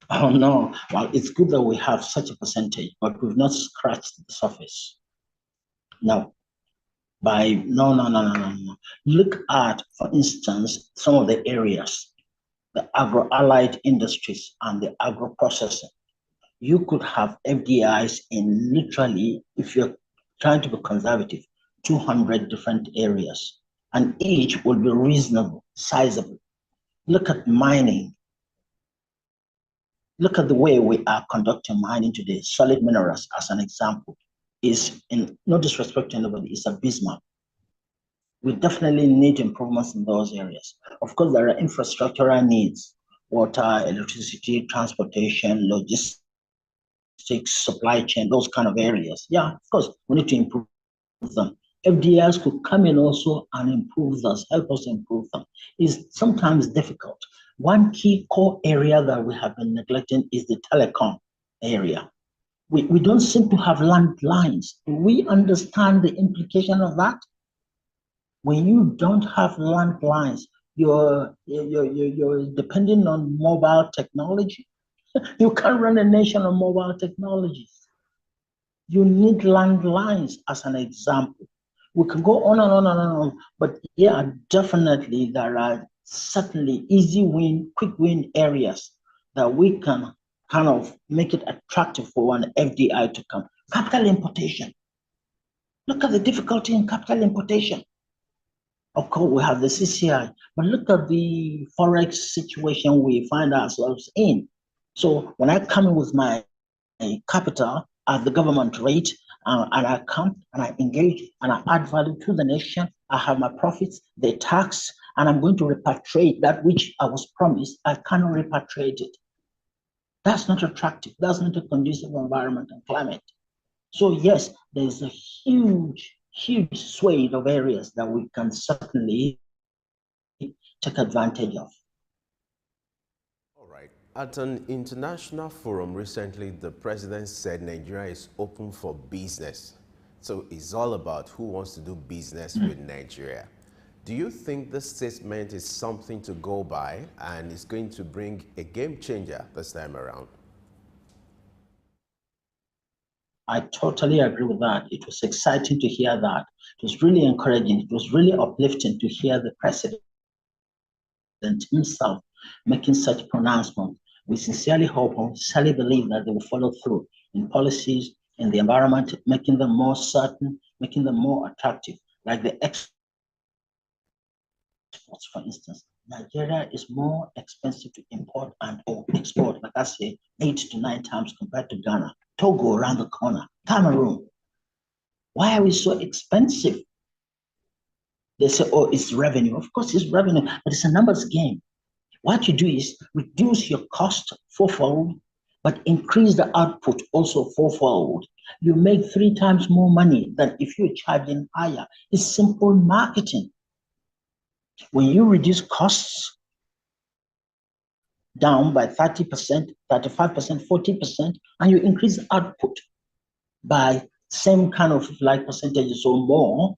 H: Oh no, well, it's good that we have such a percentage, but we've not scratched the surface. No. No. Look at, for instance, some of the areas, the agro-allied industries and the agro-processing. You could have FDIs in literally, if you're trying to be conservative, 200 different areas, and each will be reasonable, sizable. Look at mining. Look at the way we are conducting mining today. Solid minerals, as an example, is, in no disrespect to anybody, is abysmal. We definitely need improvements in those areas. Of course, there are infrastructural needs: water, electricity, transportation, logistics, supply chain, those kind of areas. Yeah, of course, we need to improve them. FDIs could come in also and improve us, help us improve them. It's sometimes difficult. One key core area that we have been neglecting is the telecom area. We don't seem to have landlines. Do we understand the implication of that? When you don't have landlines, you're depending on mobile technology. You can't run a nation on mobile technologies. You need landlines, as an example. We can go on and on and on, but yeah, definitely there are certainly easy win, quick win areas that we can kind of make it attractive for an FDI to come. Capital importation. Look at the difficulty in capital importation. Of course, we have the CCI, but look at the Forex situation we find ourselves in. So when I come in with my capital at the government rate, and I come and I engage and I add value to the nation, I have my profits, they tax, and I'm going to repatriate that which I was promised. I cannot repatriate it. That's not attractive. That's not a conducive environment and climate. So yes, there's a huge swathe of areas that we can certainly take advantage of.
D: At an international forum recently, the president said Nigeria is open for business. So it's all about who wants to do business with Nigeria. Do you think this statement is something to go by and is going to bring a game changer this time around?
H: I totally agree with that. It was exciting to hear that. It was really encouraging. It was really uplifting to hear the president himself making such pronouncements. We sincerely hope and sincerely believe that they will follow through in policies, in the environment, making them more certain, making them more attractive. Like the exports, for instance. Nigeria is more expensive to import and or export, like I say, 8 to 9 times compared to Ghana. Togo around the corner, Cameroon. Why are we so expensive? They say, oh, it's revenue. Of course, it's revenue, but it's a numbers game. What you do is reduce your cost fourfold, but increase the output also fourfold. You make 3 times more money than if you're charging higher. It's simple marketing. When you reduce costs down by 30%, 35%, 40%, and you increase output by same kind of like percentages or more,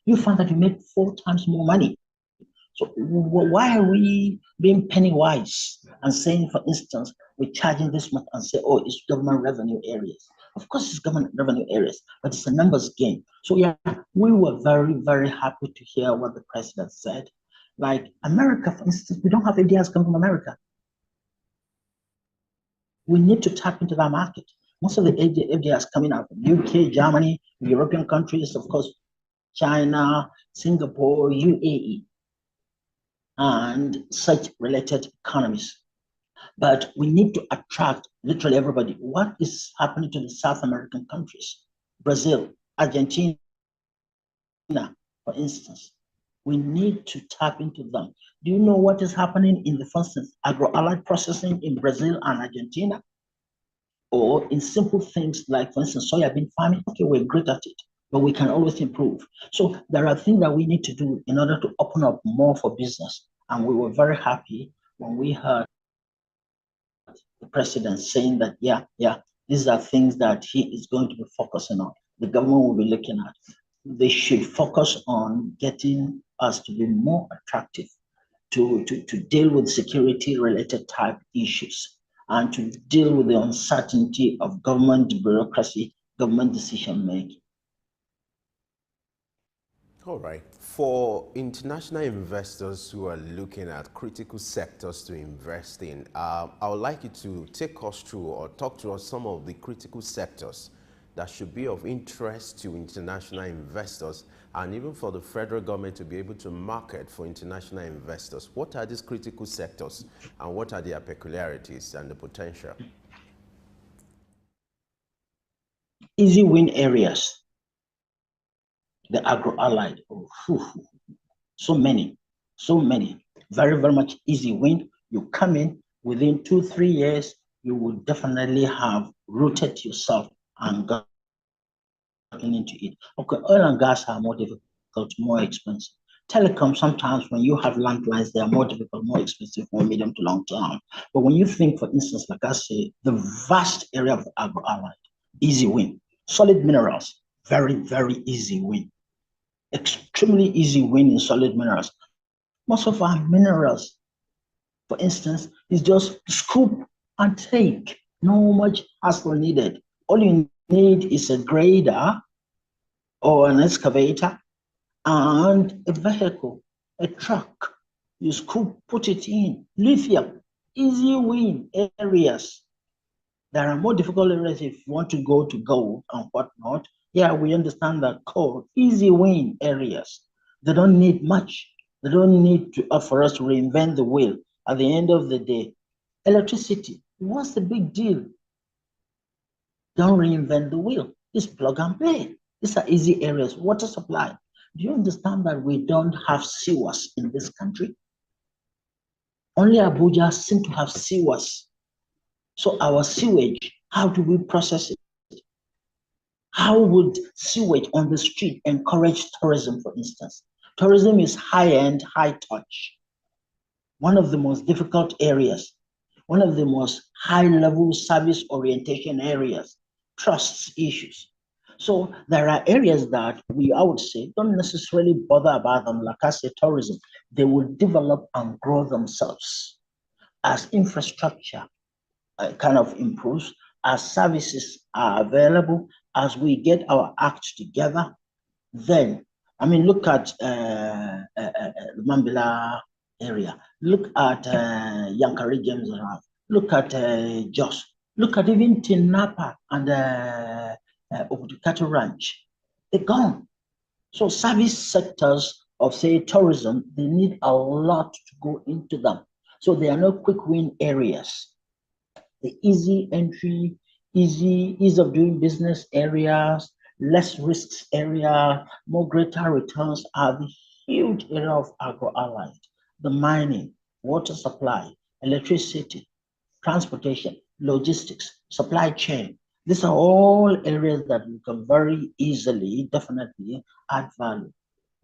H: you find that you make 4 times more money. So why are we being penny wise and saying, for instance, we're charging this much and say, oh, it's government revenue areas. Of course, it's government revenue areas, but it's a numbers game. So yeah, we were very, very happy to hear what the president said. Like America, for instance, we don't have FDIs coming from America. We need to tap into that market. Most of the FDIs coming out from UK, Germany, European countries, of course, China, Singapore, UAE, and such related economies. But we need to attract literally everybody. What is happening to the South American countries? Brazil, Argentina, for instance. We need to tap into them. Do you know what is happening in the, for instance, agro-allied processing in Brazil and Argentina? Or in simple things like, for instance, soybean farming? Okay, we're great at it, but we can always improve. So there are things that we need to do in order to open up more for business. And we were very happy when we heard the president saying that, yeah, these are things that he is going to be focusing on. The government will be looking at. They should focus on getting us to be more attractive, to deal with security-related type issues, and to deal with the uncertainty of government bureaucracy, government decision-making.
D: All right. For international investors who are looking at critical sectors to invest in, I would like you to take us through or talk to us some of the critical sectors that should be of interest to international investors and even for the federal government to be able to market for international investors. What are these critical sectors and what are their peculiarities and the potential?
H: Easy win areas. The agro-allied, so many, very, very much easy win. You come in within 2-3 years, you will definitely have rooted yourself and gotten into it. Okay, oil and gas are more difficult, more expensive. Telecom, sometimes when you have landlines, they are more difficult, more expensive, more medium to long term. But when you think, for instance, like I say, the vast area of agro-allied, easy win. Solid minerals, very, very easy win. Extremely easy win in solid minerals. Most of our minerals, for instance, is just scoop and take. No much hassle needed. All you need is a grader or an excavator and a vehicle, a truck. You scoop, put it in. Lithium, easy win areas. There are more difficult areas if you want to go to gold and whatnot. Yeah, we understand that coal, easy win areas. They don't need much. They don't need to, for us to reinvent the wheel. At the end of the day, electricity, what's the big deal? Don't reinvent the wheel. It's plug and play. These are easy areas. Water supply. Do you understand that we don't have sewers in this country? Only Abuja seems to have sewers. So our sewage, how do we process it? How would sewage on the street encourage tourism, for instance? Tourism is high-end, high-touch. one of the most difficult areas, one of the most high-level service orientation areas, trust issues. So there are areas that I would say, don't necessarily bother about them, like I say, tourism. They will develop and grow themselves as infrastructure kind of improves, as services are available, as we get our act together. Then, I mean, look at the Mambila area, look at Yankari Games Reserve, look at Jos, look at even Tinapa and Obutukatu Ranch. They're gone. So service sectors of, say, tourism, they need a lot to go into them. So there are no quick win areas. The easy entry, ease of doing business areas, less risks area, more greater returns are the huge area of agro-allied. The mining, water supply, electricity, transportation, logistics, supply chain. These are all areas that we can very easily, definitely add value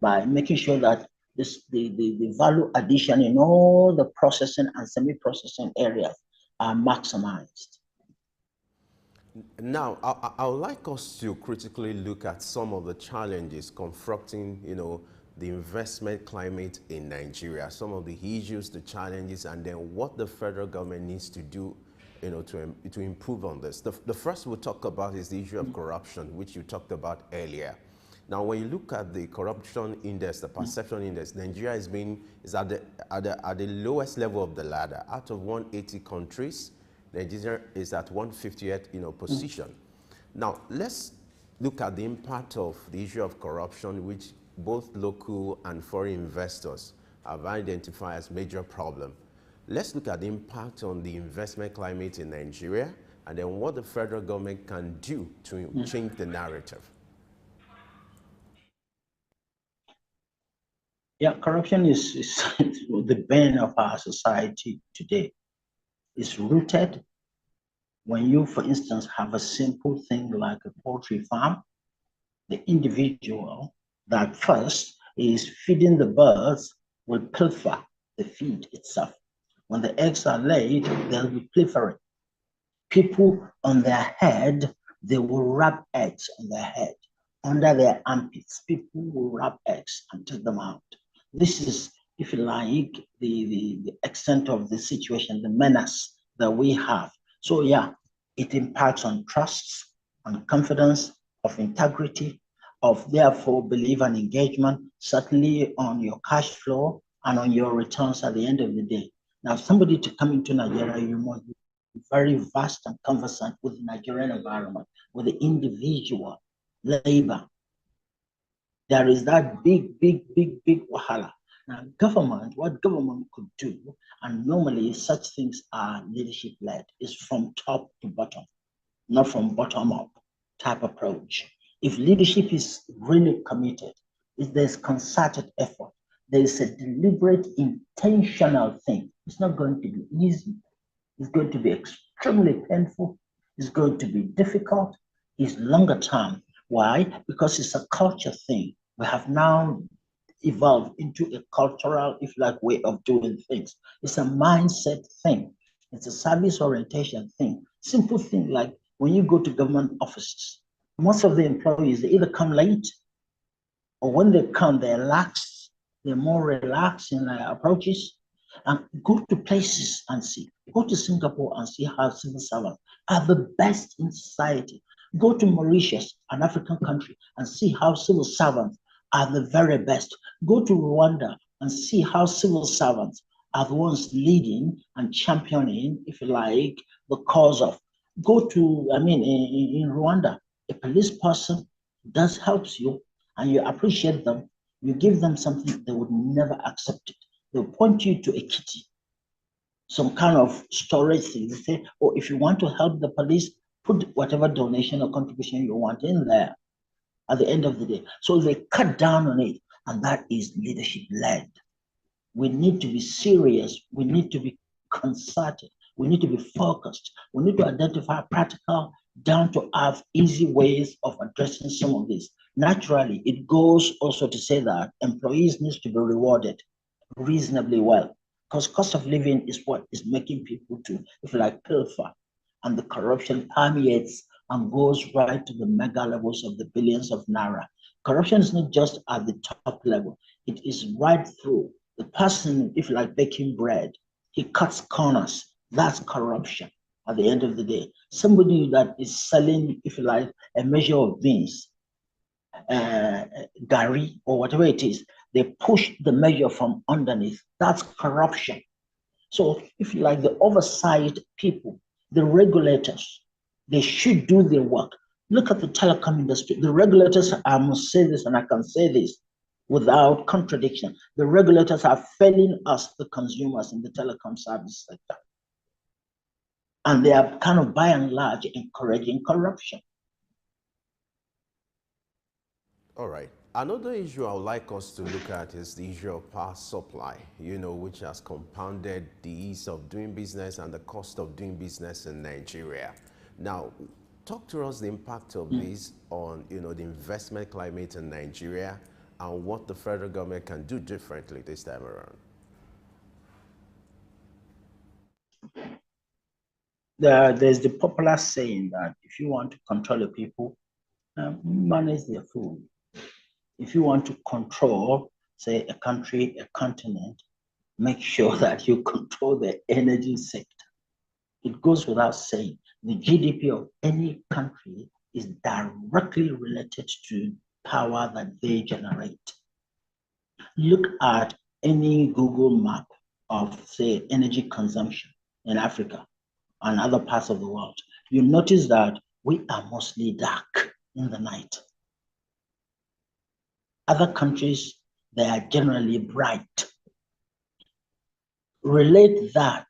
H: by making sure that the value addition in all the processing and semi-processing areas are maximized.
D: Now, I would like us to critically look at some of the challenges confronting, the investment climate in Nigeria, some of the issues, the challenges, and then what the federal government needs to do, to improve on this. The first we'll talk about is the issue of corruption, which you talked about earlier. Now, when you look at the corruption index, the perception index, Nigeria is at the lowest level of the ladder. Out of 180 countries, Nigeria is at 158th, position. Now, let's look at the impact of the issue of corruption, which both local and foreign investors have identified as major problem. Let's look at the impact on the investment climate in Nigeria, and then what the federal government can do to change the narrative.
H: Yeah, corruption is the bane of our society today. It's rooted when you, for instance, have a simple thing like a poultry farm. The individual that first is feeding the birds will pilfer the feed itself. When the eggs are laid, they'll be pilfering. People on their head, they will wrap eggs on their head. Under their armpits, people will wrap eggs and take them out. This is, if you like, the extent of the situation, the menace that we have. So yeah, it impacts on trust, on confidence, of integrity, of therefore belief and engagement, certainly on your cash flow and on your returns at the end of the day. Now, somebody to come into Nigeria, you must be very vast and conversant with the Nigerian environment, with the individual labor. There is that big wahala. Now, what government could do, and normally such things are leadership-led, is from top to bottom, not from bottom-up type approach. If leadership is really committed, if there's concerted effort, there is a deliberate, intentional thing, it's not going to be easy. It's going to be extremely painful. It's going to be difficult. It's longer term. Why? Because it's a culture thing. We have now evolved into a cultural, if like, way of doing things. It's a mindset thing. It's a service orientation thing. Simple thing like when you go to government offices, most of the employees, they either come late or when they come, they're lax. They're more relaxed in their approaches. And go to places and see. Go to Singapore and see how civil servants are the best in society. Go to Mauritius, an African country, and see how civil servants are the very best. Go to Rwanda and see how civil servants are the ones leading and championing, if you like, the cause of. Go to, in Rwanda, a police person does helps you and you appreciate them. You give them something, they would never accept it. They'll point you to a kitty, some kind of storage thing. They say, oh, if you want to help the police, put whatever donation or contribution you want in there at the end of the day. So they cut down on it, and that is leadership-led. We need to be serious. We need to be concerted. We need to be focused. We need to identify practical, down-to-earth, easy ways of addressing some of this. Naturally, it goes also to say that employees need to be rewarded reasonably well. because cost of living is what is making people to, if you like, pilfer, and the corruption permeates and goes right to the mega levels of the billions of naira. Corruption is not just at the top level, it is right through. The person, if you like, baking bread, he cuts corners. That's corruption at the end of the day. Somebody that is selling, if you like, a measure of beans, gari, or whatever it is, they push the measure from underneath. That's corruption. So if you like, the oversight people, the regulators, they should do their work. Look at the telecom industry. The regulators, I must say this and I can say this without contradiction, the regulators are failing us, the consumers in the telecom service sector. And they are kind of by and large encouraging corruption.
D: All right. Another issue I would like us to look at is the issue of power supply, which has compounded the ease of doing business and the cost of doing business in Nigeria. Now, talk to us the impact of this on, the investment climate in Nigeria and what the federal government can do differently this time around.
H: There's the popular saying that if you want to control the people, manage their food. If you want to control, say, a country, a continent, make sure that you control the energy sector. It goes without saying, the GDP of any country is directly related to power that they generate. Look at any Google map of, say, energy consumption in Africa and other parts of the world. You'll notice that we are mostly dark in the night. Other countries, they are generally bright. Relate that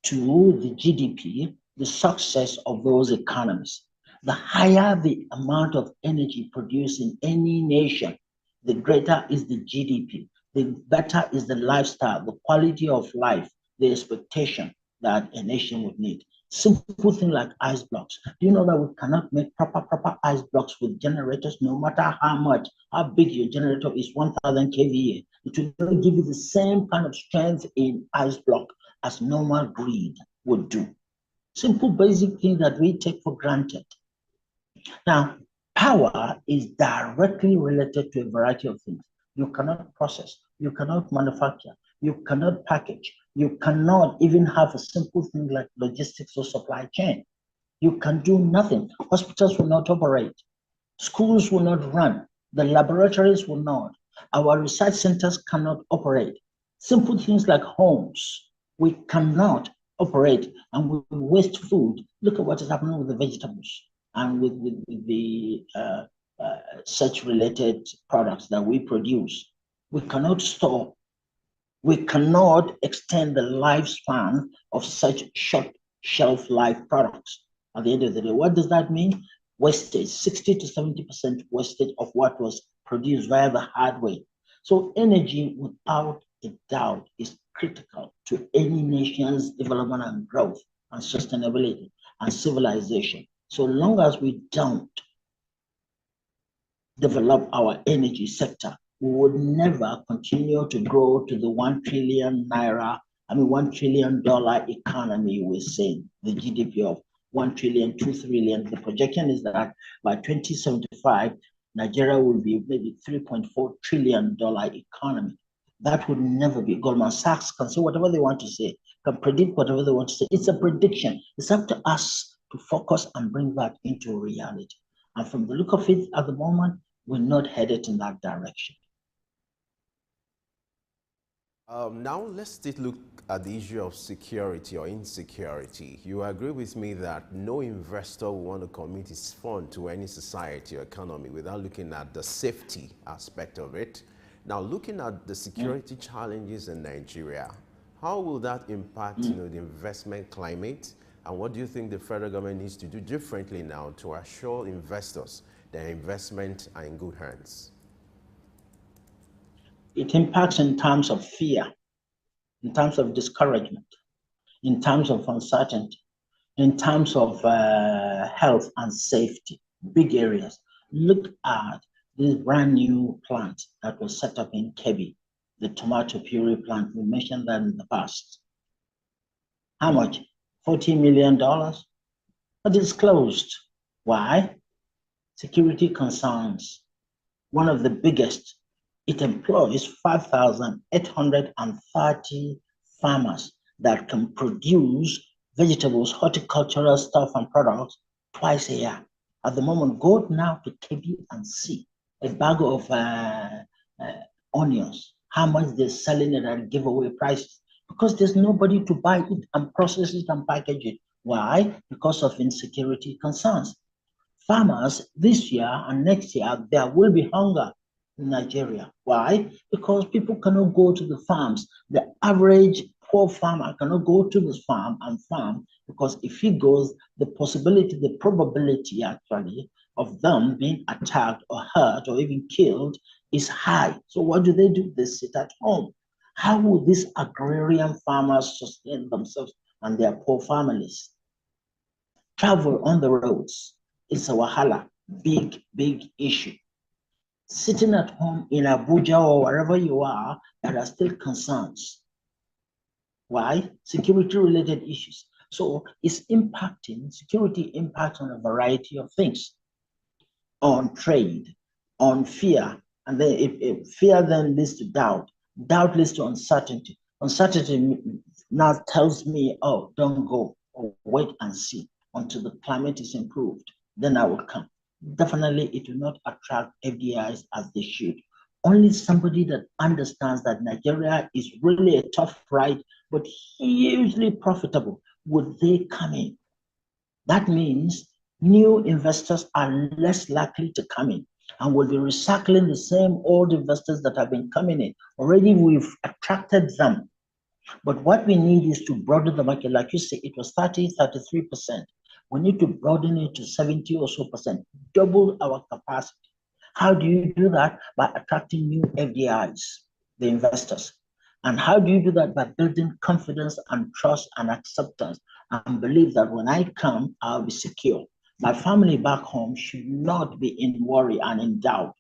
H: to the GDP, the success of those economies. The higher the amount of energy produced in any nation, the greater is the GDP, the better is the lifestyle, the quality of life, the expectation that a nation would need. Simple thing like ice blocks. Do you know that we cannot make proper ice blocks with generators, no matter how big your generator is, 1000 kVA? It will give you the same kind of strength in ice block as normal grid would do. Simple basic thing that we take for granted. Now, power is directly related to a variety of things. You cannot process, you cannot manufacture, you cannot package, you cannot even have a simple thing like logistics or supply chain. You can do nothing. Hospitals will not operate. Schools will not run. The laboratories will not. Our research centers cannot operate. Simple things like homes, we cannot operate, and we waste food. Look at what is happening with the vegetables and with the such related products that we produce. We cannot store. We cannot extend the lifespan of such short shelf life products. At the end of the day, what does that mean? Wastage, 60 to 70% wastage of what was produced via the hard way. So energy, without a doubt, is critical to any nation's development and growth and sustainability and civilization. So long as we don't develop our energy sector, we would never continue to grow to the 1 trillion naira, $1 trillion economy we're seeing, the GDP of 1 trillion, 2 trillion. The projection is that by 2075, Nigeria will be maybe $3.4 trillion economy. That would never be. Goldman Sachs can say whatever they want to say, can predict whatever they want to say. It's a prediction. It's up to us to focus and bring that into reality. And from the look of it at the moment, we're not headed in that direction.
D: Now let's take a look at the issue of security or insecurity. You agree with me that no investor will want to commit his fund to any society or economy without looking at the safety aspect of it. Now, looking at the security challenges in Nigeria, how will that impact the investment climate? And what do you think the federal government needs to do differently now to assure investors their investment are in good hands?
H: It impacts in terms of fear, in terms of discouragement, in terms of uncertainty, in terms of health and safety, big areas. Look at this brand new plant that was set up in Kebbi. the tomato puree plant. We mentioned that in the past. How much? $40 million. But it's closed. Why? Security concerns. One of the biggest. It employs 5,830 farmers that can produce vegetables, horticultural stuff and products twice a year. At the moment, go now to KB and see a bag of onions, how much they're selling it at giveaway prices, because there's nobody to buy it and process it and package it. Why? Because of insecurity concerns. Farmers this year and next year, there will be hunger in Nigeria. Why? Because people cannot go to the farms. The average poor farmer cannot go to the farm and farm, because if he goes, the possibility, the probability actually of them being attacked or hurt or even killed is high. So what do? They sit at home. How will these agrarian farmers sustain themselves and their poor families? Travel on the roads is a wahala, big issue. Sitting at home in Abuja or wherever you are, there are still concerns. Why? Security-related issues. So it's impacting, security impacts on a variety of things, on trade, on fear, and then if fear then leads to doubt, doubt leads to uncertainty. Uncertainty now tells me, oh, don't go, or wait and see until the climate is improved, then I will come. Definitely it will not attract FDIs as they should. Only somebody that understands that Nigeria is really a tough ride, but hugely profitable, would they come in. That means new investors are less likely to come in and will be recycling the same old investors that have been coming in. Already we've attracted them. But what we need is to broaden the market. Like you say, it was 33%. We need to broaden it to 70 or so percent, double our capacity. How do you do that? By attracting new FDIs, the investors. And how do you do that? By building confidence and trust and acceptance and believe that when I come, I'll be secure. My family back home should not be in worry and in doubt.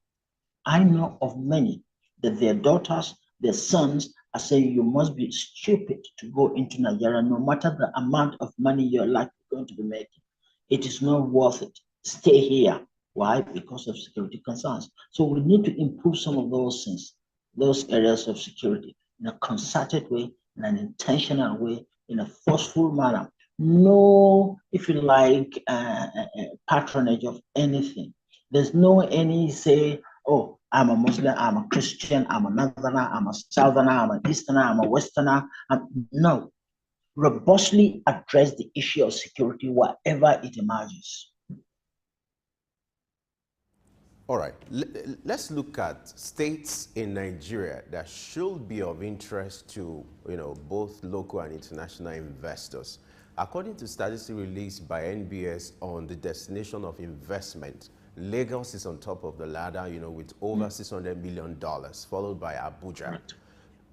H: I know of many that their daughters, their sons are saying you must be stupid to go into Nigeria, no matter the amount of money you're likely going to be making. It is not worth it. Stay here. Why? Because of security concerns. So we need to improve some of those things, those areas of security, in a concerted way, in an intentional way, in a forceful manner. No, if you like, patronage of anything. There's no any say, oh, I'm a Muslim, I'm a Christian, I'm a Northerner, I'm a Southerner, I'm an Easterner, I'm a Westerner. No. Robustly address the issue of security wherever it emerges.
D: All right, let's look at states in Nigeria that should be of interest to both local and international investors. According to statistics released by NBS on the destination of investment, Lagos is on top of the ladder, with over $600 million, followed by Abuja. Right.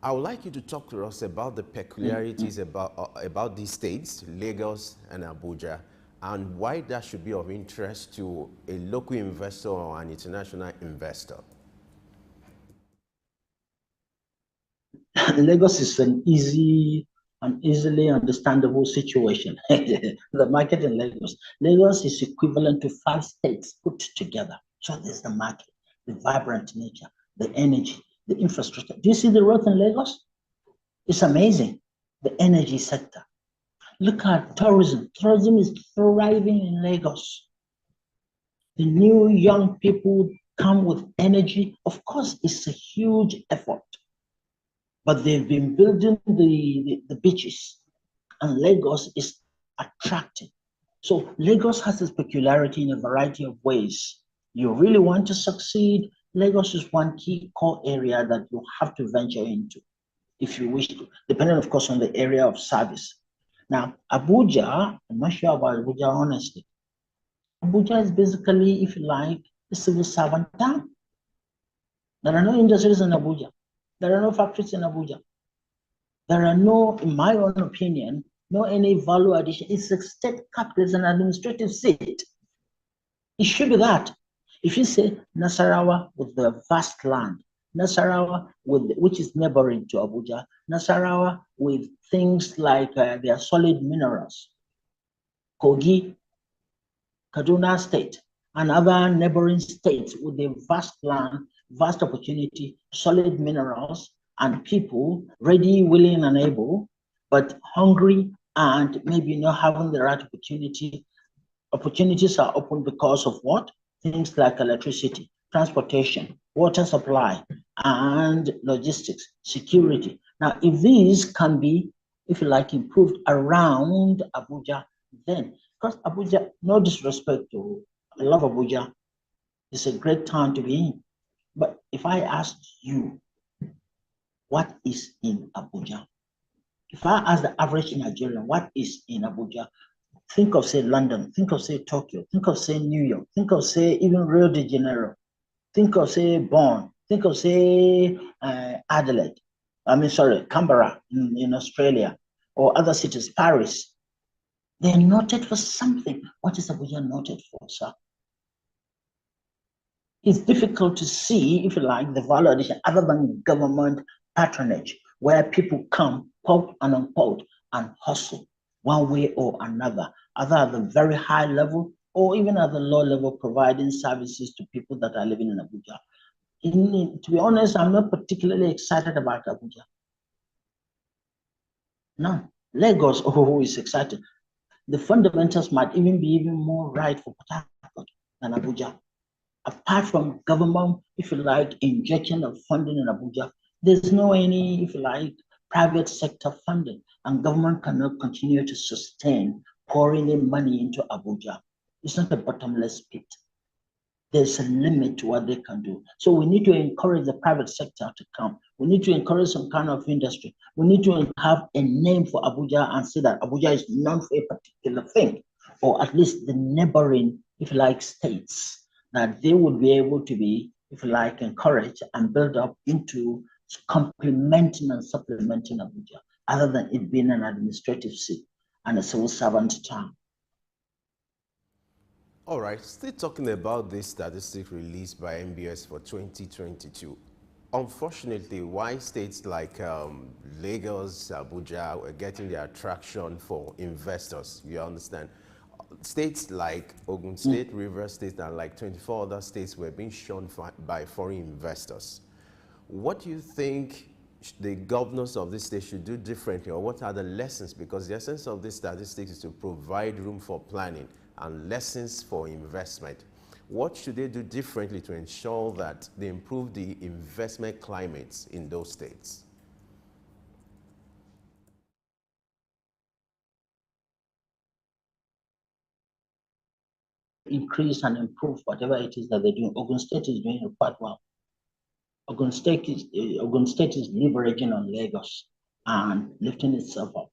D: I would like you to talk to us about the peculiarities about these states, Lagos and Abuja, and why that should be of interest to a local investor or an international investor.
H: Lagos is an easily understandable situation. The market in Lagos is equivalent to 5 states put together. So there's the market, the vibrant nature, the energy, the infrastructure. Do you see the growth in Lagos? It's amazing. The energy sector. Look at tourism. Tourism is thriving in Lagos. The new young people come with energy. Of course, it's a huge effort, but they've been building the beaches, and Lagos is attractive. So Lagos has this peculiarity in a variety of ways. You really want to succeed, Lagos is one key core area that you have to venture into if you wish to, depending, of course, on the area of service. Now, Abuja, I'm not sure about Abuja, honestly. Abuja is basically, if you like, a civil servant town. There are no industries in Abuja. There are no factories in Abuja. There are no, in my own opinion, no any value addition. It's a state capital, it's an administrative seat. It should be that. If you say Nasarawa with the vast land, Nasarawa, which is neighboring to Abuja, Nasarawa with things like their solid minerals, Kogi, Kaduna State, and other neighboring states with a vast land, vast opportunity, solid minerals, and people ready, willing, and able, but hungry and maybe not having the right opportunity. Opportunities are open because of what? Things like electricity, transportation, water supply, and logistics, security. Now, if these can be, if you like, improved around Abuja, then, because Abuja, no disrespect to, I love Abuja, it's a great town to be in. But if I ask you, what is in Abuja? If I ask the average Nigerian, what is in Abuja? Think of, say, London, think of, say, Tokyo, think of, say, New York, think of, say, even Rio de Janeiro, think of, say, Bonn, think of, say, Adelaide, Canberra in Australia, or other cities, Paris. They're noted for something. What is Abuja noted for, sir? It's difficult to see, if you like, the value addition other than government patronage, where people come, quote and unquote, and hustle one way or another, either at the very high level or even at the low level, providing services to people that are living in Abuja. To be honest, I'm not particularly excited about Abuja. No, Lagos, who is excited. The fundamentals might even be more right for Port Harcourt than Abuja. Apart from government, if you like, injection of funding in Abuja, there's no any, if you like, private sector funding, and government cannot continue to sustain pouring in money into Abuja. It's not a bottomless pit. There's a limit to what they can do. So we need to encourage the private sector to come. We need to encourage some kind of industry. We need to have a name for Abuja and say that Abuja is known for a particular thing, or at least the neighboring, if you like, states, that they would be able to be, if you like, encouraged and build up into complementing and supplementing Abuja, other than it being an administrative seat and a civil servant town.
D: All right, still talking about this statistic released by NBS for 2022. Unfortunately, why states like Lagos, Abuja are getting the attraction for investors, you understand? States like Ogun State, Rivers State, and like 24 other states were being shunned by foreign investors. What do you think the governors of this state should do differently, or what are the lessons? Because the essence of this statistics is to provide room for planning and lessons for investment. What should they do differently to ensure that they improve the investment climates in those states?
H: Increase and improve whatever it is that they're doing. Ogun State is doing it quite well. Ogun State is leveraging on Lagos and lifting itself up.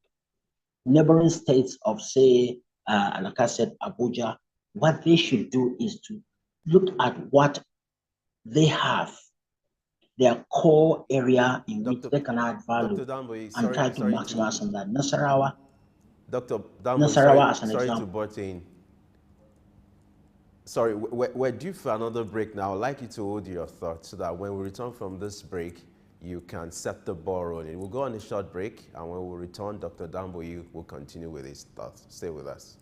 H: Neighboring states of, say, like I said, Abuja, what they should do is to look at what they have, their core area in which they can add value, and try to maximize on that. Nasarawa,
D: Dr.
H: Nasarawa as an
D: sorry
H: example.
D: To butt in. Sorry, we're due for another break now. I'd like you to hold your thoughts so that when we return from this break, you can set the ball rolling. We'll go on a short break, and when we return, Dr. Damboyi will continue with his thoughts. Stay with us.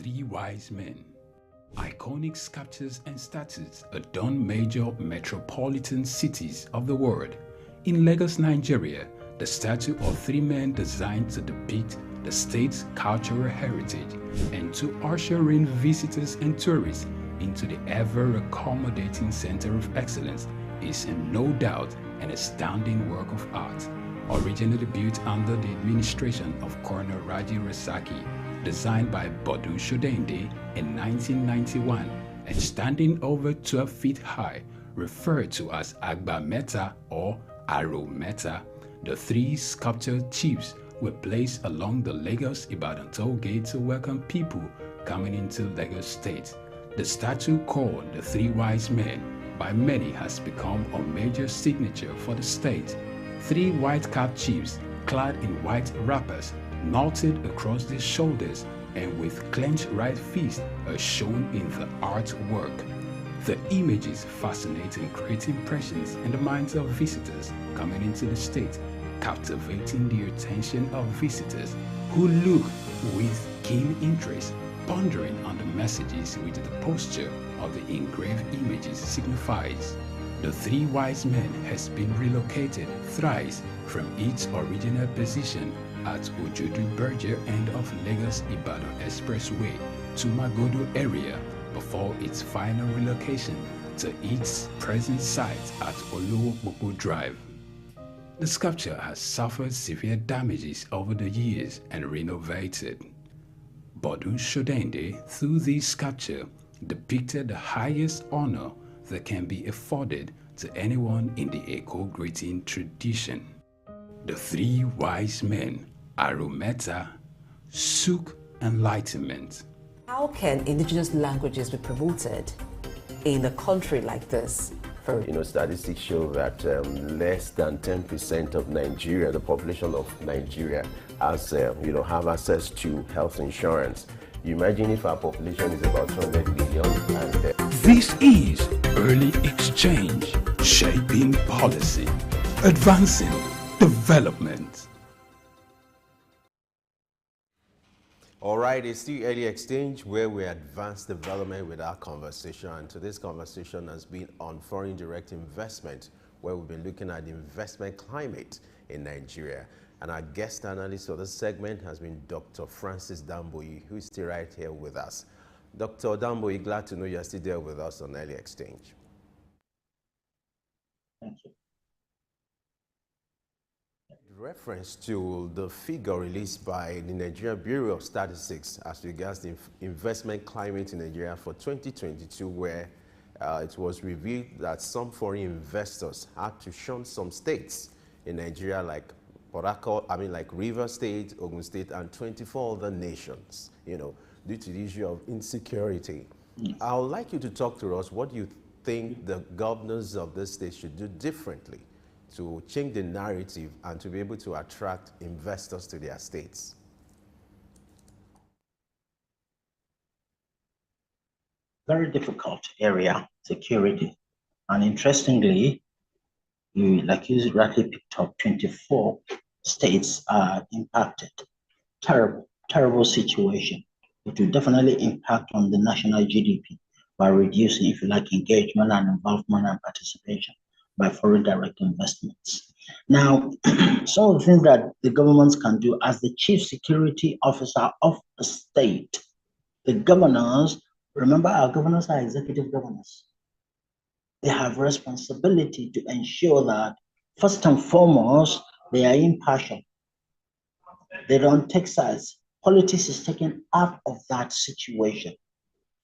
A: Three Wise Men. Iconic sculptures and statues adorn major metropolitan cities of the world. In Lagos, Nigeria, the statue of three men designed to depict the state's cultural heritage and to usher in visitors and tourists into the ever-accommodating center of excellence is no doubt an astounding work of art. Originally built under the administration of Colonel Raji Rasaki, designed by Bodu Shodende in 1991 and standing over 12 feet high, referred to as Agba Meta or Aro Meta, the three sculptured chiefs were placed along the Lagos-Ibadan toll gate to welcome people coming into Lagos State. The statue called the Three Wise Men by many has become a major signature for the state. Three white-capped chiefs clad in white wrappers, knotted across their shoulders and with clenched right fists are shown in the artwork. The images fascinate and create impressions in the minds of visitors coming into the state, captivating the attention of visitors who look with keen interest, pondering on the messages which the posture of the engraved images signifies. The Three Wise Men has been relocated thrice from its original position at Ojodu Berger end of Lagos-Ibadan Expressway to Magodo area before its final relocation to its present site at Olowopopo Drive. The sculpture has suffered severe damages over the years and renovated. Bodu Shodende, through this sculpture, depicted the highest honor that can be afforded to anyone in the Eko greeting tradition. The Three Wise Men, Arometa, Suk Enlightenment.
E: How can indigenous languages be promoted in a country like this?
D: Statistics show that less than 10% of Nigeria, the population of Nigeria, has, have access to health insurance. You imagine if our population is about 200 million and...
A: This is Early Exchange, shaping policy, advancing development.
D: All right, it's the Early Exchange where we advance development with our conversation. And today's conversation has been on foreign direct investment, where we've been looking at the investment climate in Nigeria. And our guest analyst for this segment has been Dr. Francis Damboyi, who is still right here with us. Dr. Damboyi, glad to know you're still there with us on Early Exchange.
H: Thank you.
D: Reference to the figure released by the Nigeria Bureau of Statistics as regards the investment climate in Nigeria for 2022, where it was revealed that some foreign investors had to shun some states in Nigeria like Rivers State, Ogun State, and 24 other nations, due to the issue of insecurity. I would like you to talk to us. What do you think the governors of this state should do differently to change the narrative and to be able to attract investors to their states?
H: Very difficult area, security. And interestingly, like you rightly picked up, 24 states are impacted. Terrible, terrible situation. It will definitely impact on the national GDP by reducing, if you like, engagement and involvement and participation by foreign direct investments. Now, some of the things that the governments can do as the chief security officer of the state, the governors, remember our governors are executive governors. They have responsibility to ensure that, first and foremost, they are impartial. They don't take sides. Politics is taken out of that situation.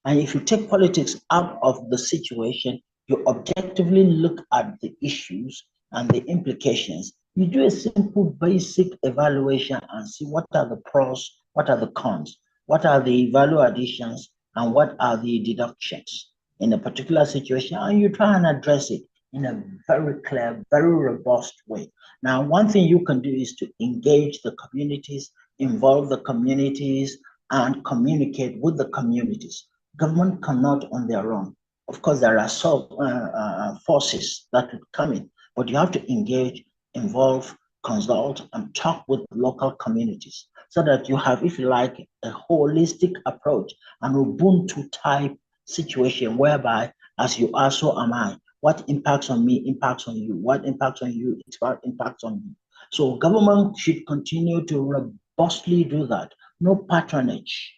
H: And if you take politics out of the situation, you objectively look at the issues and the implications. You do a simple basic evaluation and see what are the pros, what are the cons, what are the value additions, and what are the deductions in a particular situation, and you try and address it in a very clear, very robust way. Now, one thing you can do is to engage the communities, involve the communities, and communicate with the communities. Government cannot on their own. Of course, there are forces that would come in, but you have to engage, involve, consult and talk with local communities so that you have, if you like, a holistic approach, an Ubuntu type situation whereby as you are, so am I. What impacts on me impacts on you. What impacts on you impacts on me. So government should continue to robustly do that. No patronage.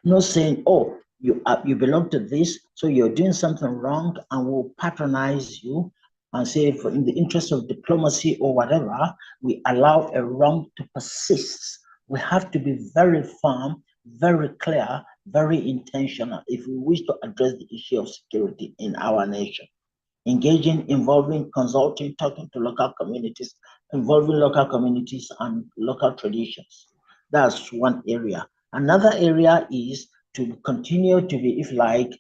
H: No saying, oh, you belong to this, so you're doing something wrong, and we'll patronize you and say, in the interest of diplomacy or whatever, we allow a wrong to persist. We have to be very firm, very clear, very intentional if we wish to address the issue of security in our nation. Engaging, involving, consulting, talking to local communities, involving local communities and local traditions. That's one area. Another area is to continue to be, if like,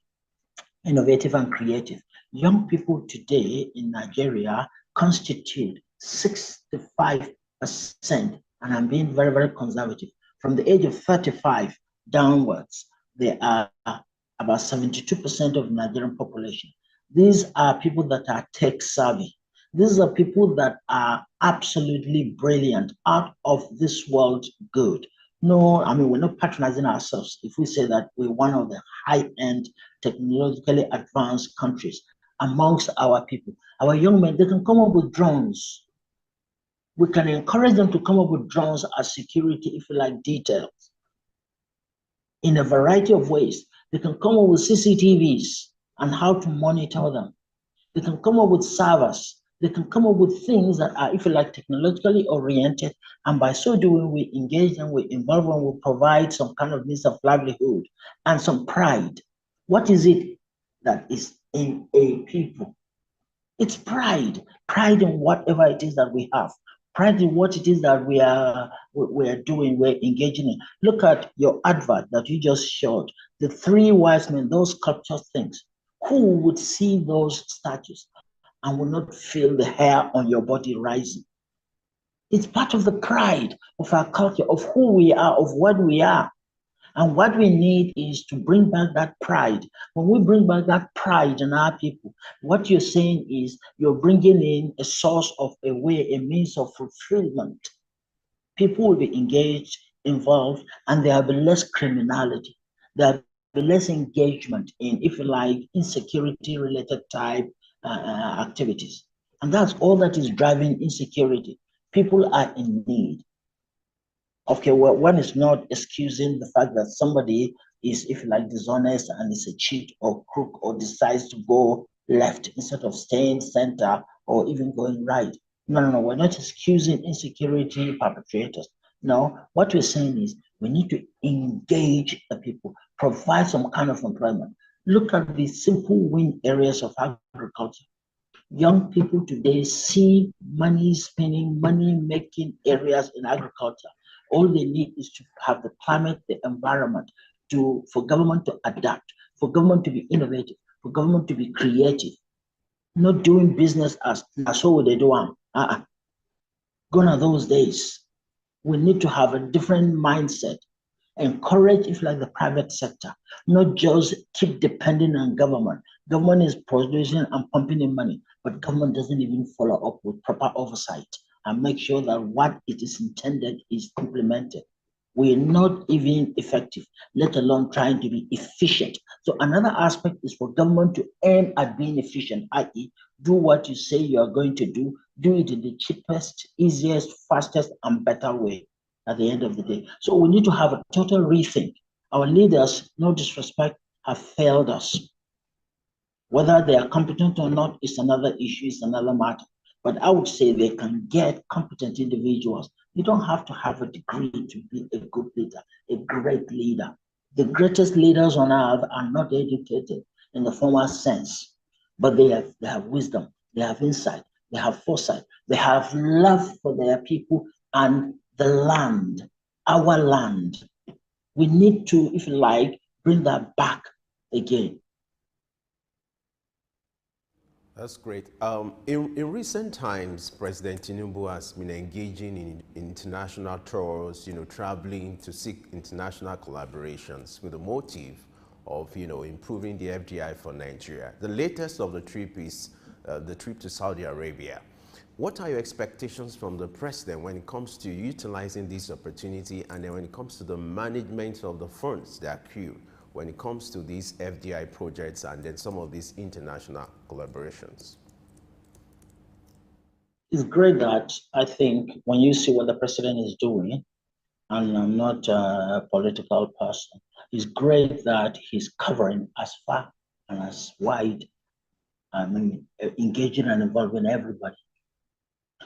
H: innovative and creative. Young people today in Nigeria constitute 65%, and I'm being very, very conservative. From the age of 35 downwards, they are about 72% of the Nigerian population. These are people that are tech savvy. These are people that are absolutely brilliant, out of this world good. No, I mean, we're not patronizing ourselves if we say that we're one of the high-end, technologically advanced countries amongst our people. Our young men, they can come up with drones. We can encourage them to come up with drones as security, if you like, details. In a variety of ways. They can come up with CCTVs and how to monitor them. They can come up with servers. They can come up with things that are, if you like, technologically oriented, and by so doing, we engage them, we involve them, we provide some kind of means of livelihood and some pride. What is it that is in a people? It's pride. Pride in whatever it is that we have. Pride in what it is that we are doing, we're engaging in. Look at your advert that you just showed. The three wise men, those sculptured things. Who would see those statues and will not feel the hair on your body rising? It's part of the pride of our culture, of who we are, of what we are. And what we need is to bring back that pride. When we bring back that pride in our people, what you're saying is you're bringing in a source of a way, a means of fulfillment. People will be engaged, involved, and there will be less criminality. There will be less engagement in, if you like, insecurity-related type activities. And that's all that is driving insecurity. People are in need. Okay, well, one is not excusing the fact that somebody is, if you like, dishonest and is a cheat or crook or decides to go left instead of staying center or even going right. No, we're not excusing insecurity perpetrators. No, what we're saying is we need to engage the people, provide some kind of employment. Look at the simple win areas of agriculture. Young people today see money spending, money making areas in agriculture. All they need is to have the climate, the environment, for government to adapt, for government to be innovative, for government to be creative. Not doing business as so they do. Gone are those days. We need to have a different mindset. Encourage, if like, the private sector, not just keep depending on government. Government is producing and pumping in money, but government doesn't even follow up with proper oversight and make sure that what it is intended is implemented. We are not even effective, let alone trying to be efficient. So another aspect is for government to aim at being efficient, i.e., do what you say you are going to do it in the cheapest, easiest, fastest, and better way at the end of the day. So we need to have a total rethink. Our leaders, no disrespect, have failed us. Whether they are competent or not is another issue, is another matter. But I would say they can get competent individuals. You don't have to have a degree to be a good leader, a great leader. The greatest leaders on earth are not educated in the formal sense, but they have wisdom, they have insight, they have foresight, they have love for their people and the land, our land. We need to, if you like, bring that back again.
D: That's great. In recent times, President Tinubu has been engaging in international tours, traveling to seek international collaborations with the motive of, improving the FDI for Nigeria. The latest of the trip is the trip to Saudi Arabia. What are your expectations from the president when it comes to utilizing this opportunity, and then when it comes to the management of the funds that accrue when it comes to these FDI projects and then some of these international collaborations?
H: It's great that I think when you see what the president is doing, and I'm not a political person, it's great that he's covering as far and as wide, engaging and involving everybody.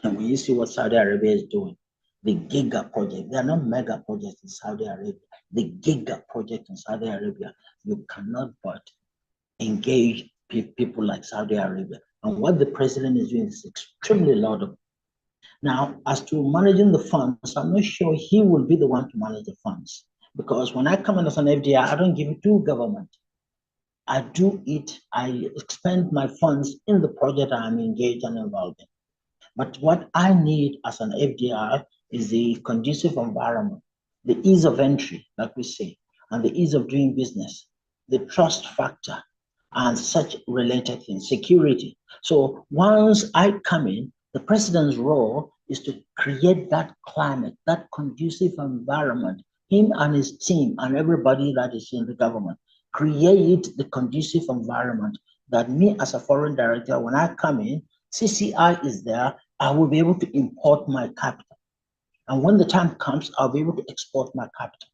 H: And when you see what Saudi Arabia is doing, the giga project, they are not mega projects in Saudi Arabia, the giga project in Saudi Arabia, you cannot but engage people like Saudi Arabia. And what the president is doing is extremely laudable. Now, as to managing the funds, I'm not sure he will be the one to manage the funds, because when I come in as an FDI, I don't give it to government. I do it, I expend my funds in the project I'm engaged and involved in. But what I need as an FDI is the conducive environment, the ease of entry, like we say, and the ease of doing business, the trust factor, and such related things, security. So once I come in, the president's role is to create that climate, that conducive environment, him and his team and everybody that is in the government, create the conducive environment that me as a foreign director, when I come in, CCI is there, I will be able to import my capital. And when the time comes, I'll be able to export my capital.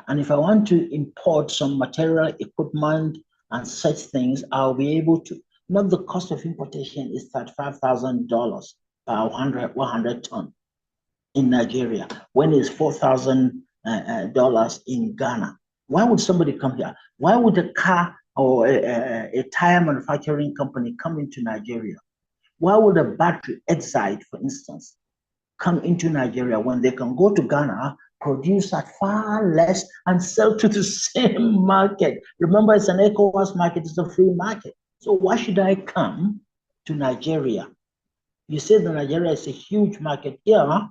H: And if I want to import some material, equipment, and such things, I'll be able to. Not the cost of importation is $35,000 per 100 ton in Nigeria, when it's $4,000 in Ghana. Why would somebody come here? Why would a car or a tire manufacturing company come into Nigeria? Why would a battery Exide, for instance, come into Nigeria when they can go to Ghana, produce at far less, and sell to the same market? Remember, it's an ECOWAS market, it's a free market. So why should I come to Nigeria? You say that Nigeria is a huge market, yeah,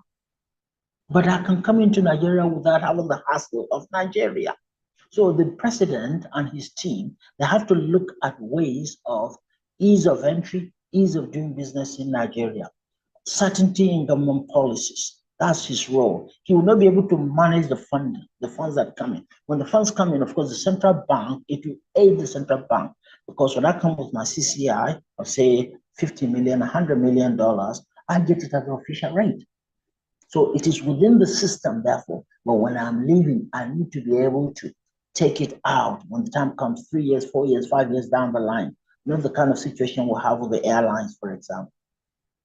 H: but I can come into Nigeria without having the hassle of Nigeria. So the president and his team, they have to look at ways of ease of entry, ease of doing business in Nigeria, certainty in government policies. That's his role. He will not be able to manage the funding, the funds that come in. When the funds come in, of course, the central bank, it will aid the central bank, because when I come with my CCI of say $50 million, $100 million, I get it at the official rate. So it is within the system, therefore, but when I'm leaving, I need to be able to take it out when the time comes 3 years, 4 years, 5 years down the line. Not the kind of situation we have with the airlines, for example.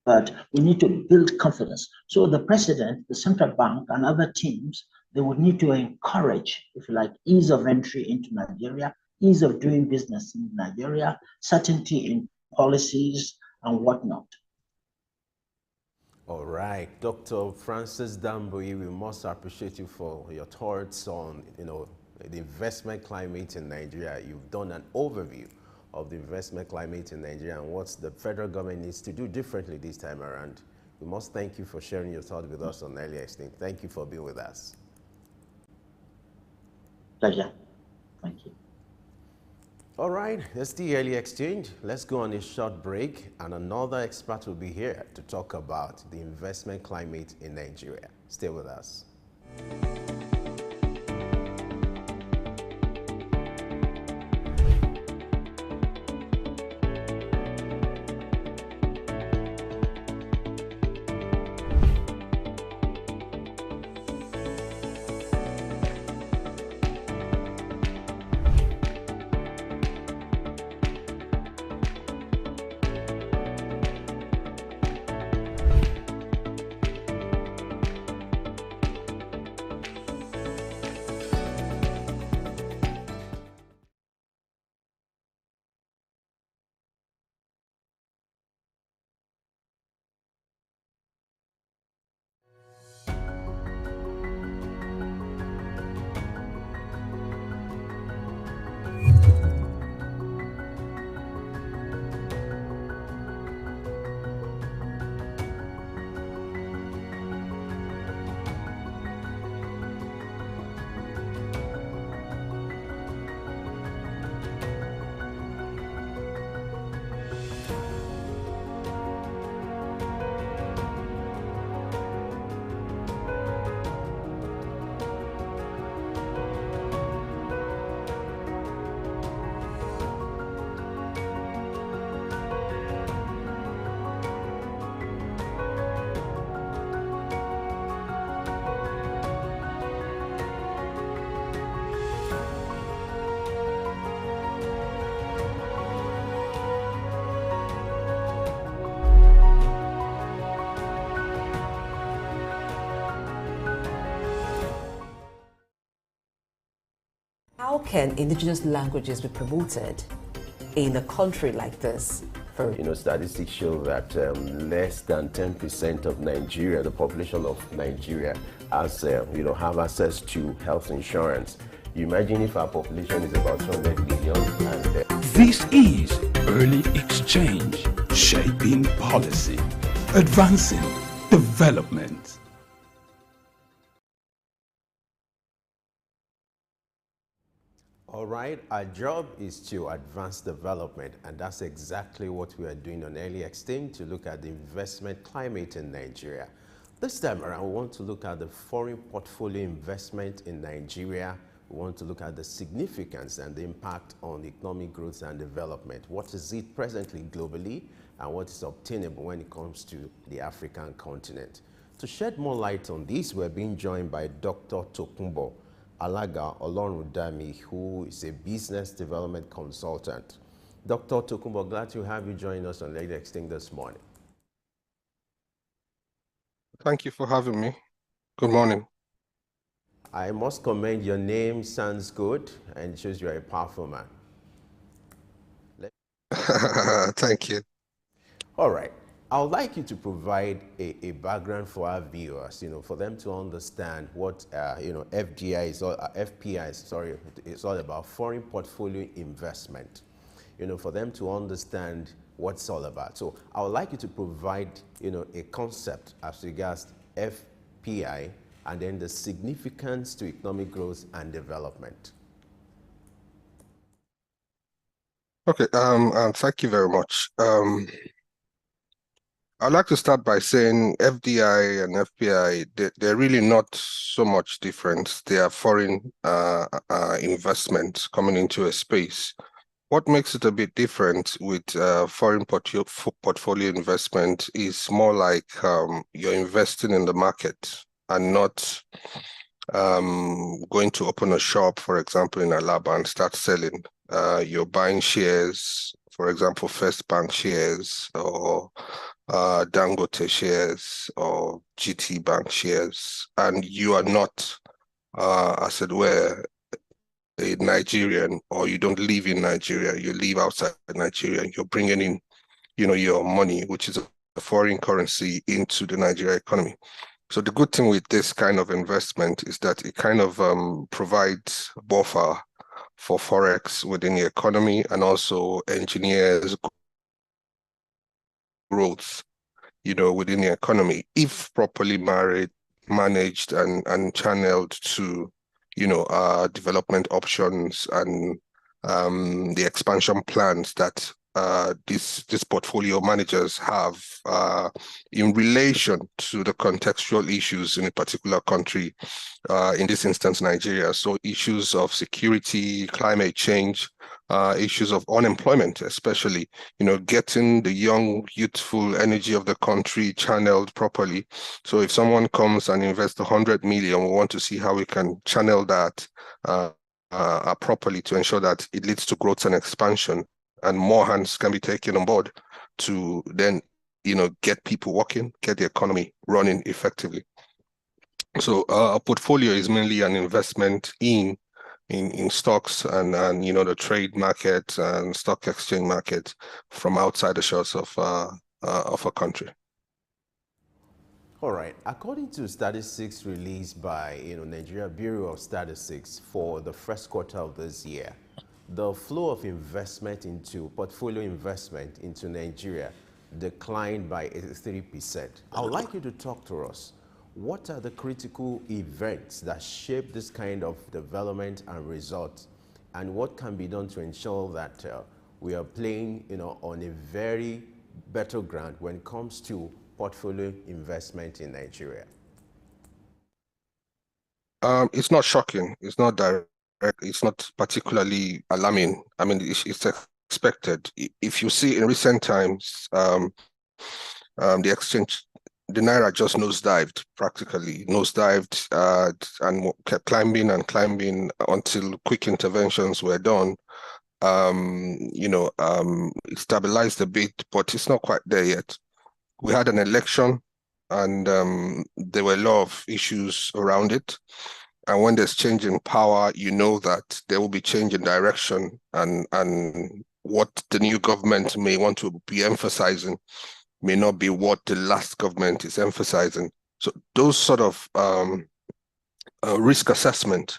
H: But we need to build confidence. So the president, the central bank, and other teams, they would need to encourage, if you like, ease of entry into Nigeria, ease of doing business in Nigeria, certainty in policies and whatnot.
D: All right, Dr. Francis Damboyi, we must appreciate you for your thoughts on, the investment climate in Nigeria. You've done an overview of the investment climate in Nigeria and what the federal government needs to do differently this time around. We must thank you for sharing your thoughts with us on Early Exchange. Thank you for being with us.
H: Pleasure. Thank you.
D: All right, that's the Early Exchange. Let's go on a short break, and another expert will be here to talk about the investment climate in Nigeria. Stay with us.
E: can indigenous languages be promoted in a country like this?
D: Statistics show that less than 10% of Nigeria, the population of Nigeria, has, have access to health insurance. You imagine if our population is about 200 million. And,
A: This is Early Exchange, shaping policy, advancing development.
D: All right, our job is to advance development, and that's exactly what we are doing on Early Exchange, to look at the investment climate in Nigeria. This time around, we want to look at the foreign portfolio investment in Nigeria. We want to look at the significance and the impact on economic growth and development. What is it presently globally, and what is obtainable when it comes to the African continent? To shed more light on this, we're being joined by Dr. Tokunbo Alaga Olorundami, who is a business development consultant. Dr. Tokunbo, glad to have you join us on Early Exchange this morning.
I: Thank you for having me. Good morning.
D: I must commend your name, sounds good, and shows you're a powerful man.
I: Thank you.
D: All right. I would like you to provide a background for our viewers, for them to understand what, FPI is all about, foreign portfolio investment, for them to understand what it's all about. So I would like you to provide, a concept as regards FPI and then the significance to economic growth and development.
I: Okay, thank you very much. I'd like to start by saying FDI and FPI, they're really not so much different. They are foreign investments coming into a space. What makes it a bit different with foreign portfolio investment is more like you're investing in the market and not going to open a shop, for example, in Alaba and start selling. You're buying shares, for example, First Bank shares or Dangote shares or GT Bank shares, and you are not, as it were, a Nigerian, or you don't live in Nigeria, you live outside Nigeria, and you're bringing in, your money, which is a foreign currency, into the Nigeria economy. So the good thing with this kind of investment is that it kind of provides a buffer for Forex within the economy and also engineers growth, within the economy, if properly managed and channeled to, development options and the expansion plans that these portfolio managers have in relation to the contextual issues in a particular country, in this instance, Nigeria. So issues of security, climate change, issues of unemployment, especially, getting the young, youthful energy of the country channeled properly. So if someone comes and invests 100 million, we want to see how we can channel that properly to ensure that it leads to growth and expansion, and more hands can be taken on board to then, get people working, get the economy running effectively. So a portfolio is mainly an investment in stocks and the trade market and stock exchange market from outside the shores of a country.
D: All right. According to statistics released by Nigeria Bureau of Statistics for the first quarter of this year, the flow of portfolio investment into Nigeria declined by 83%. I would like you to talk to us. What are the critical events that shape this kind of development and results, and what can be done to ensure that we are playing, on a very better ground when it comes to portfolio investment in Nigeria?
I: It's not shocking. It's not direct. It's not particularly alarming. I mean, it's expected. If you see in recent times, the exchange, the Naira just practically nosedived, and kept climbing and climbing until quick interventions were done. It stabilized a bit, but it's not quite there yet. We had an election, and there were a lot of issues around it. And when there's change in power, you know that there will be change in direction, and what the new government may want to be emphasizing may not be what the last government is emphasizing. So those sort of risk assessment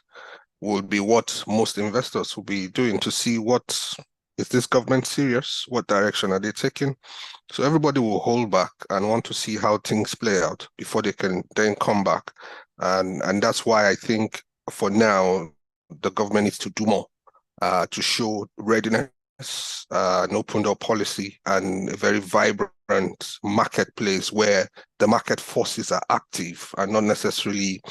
I: will be what most investors will be doing to see is this government serious? What direction are they taking? So everybody will hold back and want to see how things play out before they can then come back. And that's why I think for now, the government needs to do more to show readiness, an open door policy, and a very vibrant marketplace where the market forces are active and not necessarily,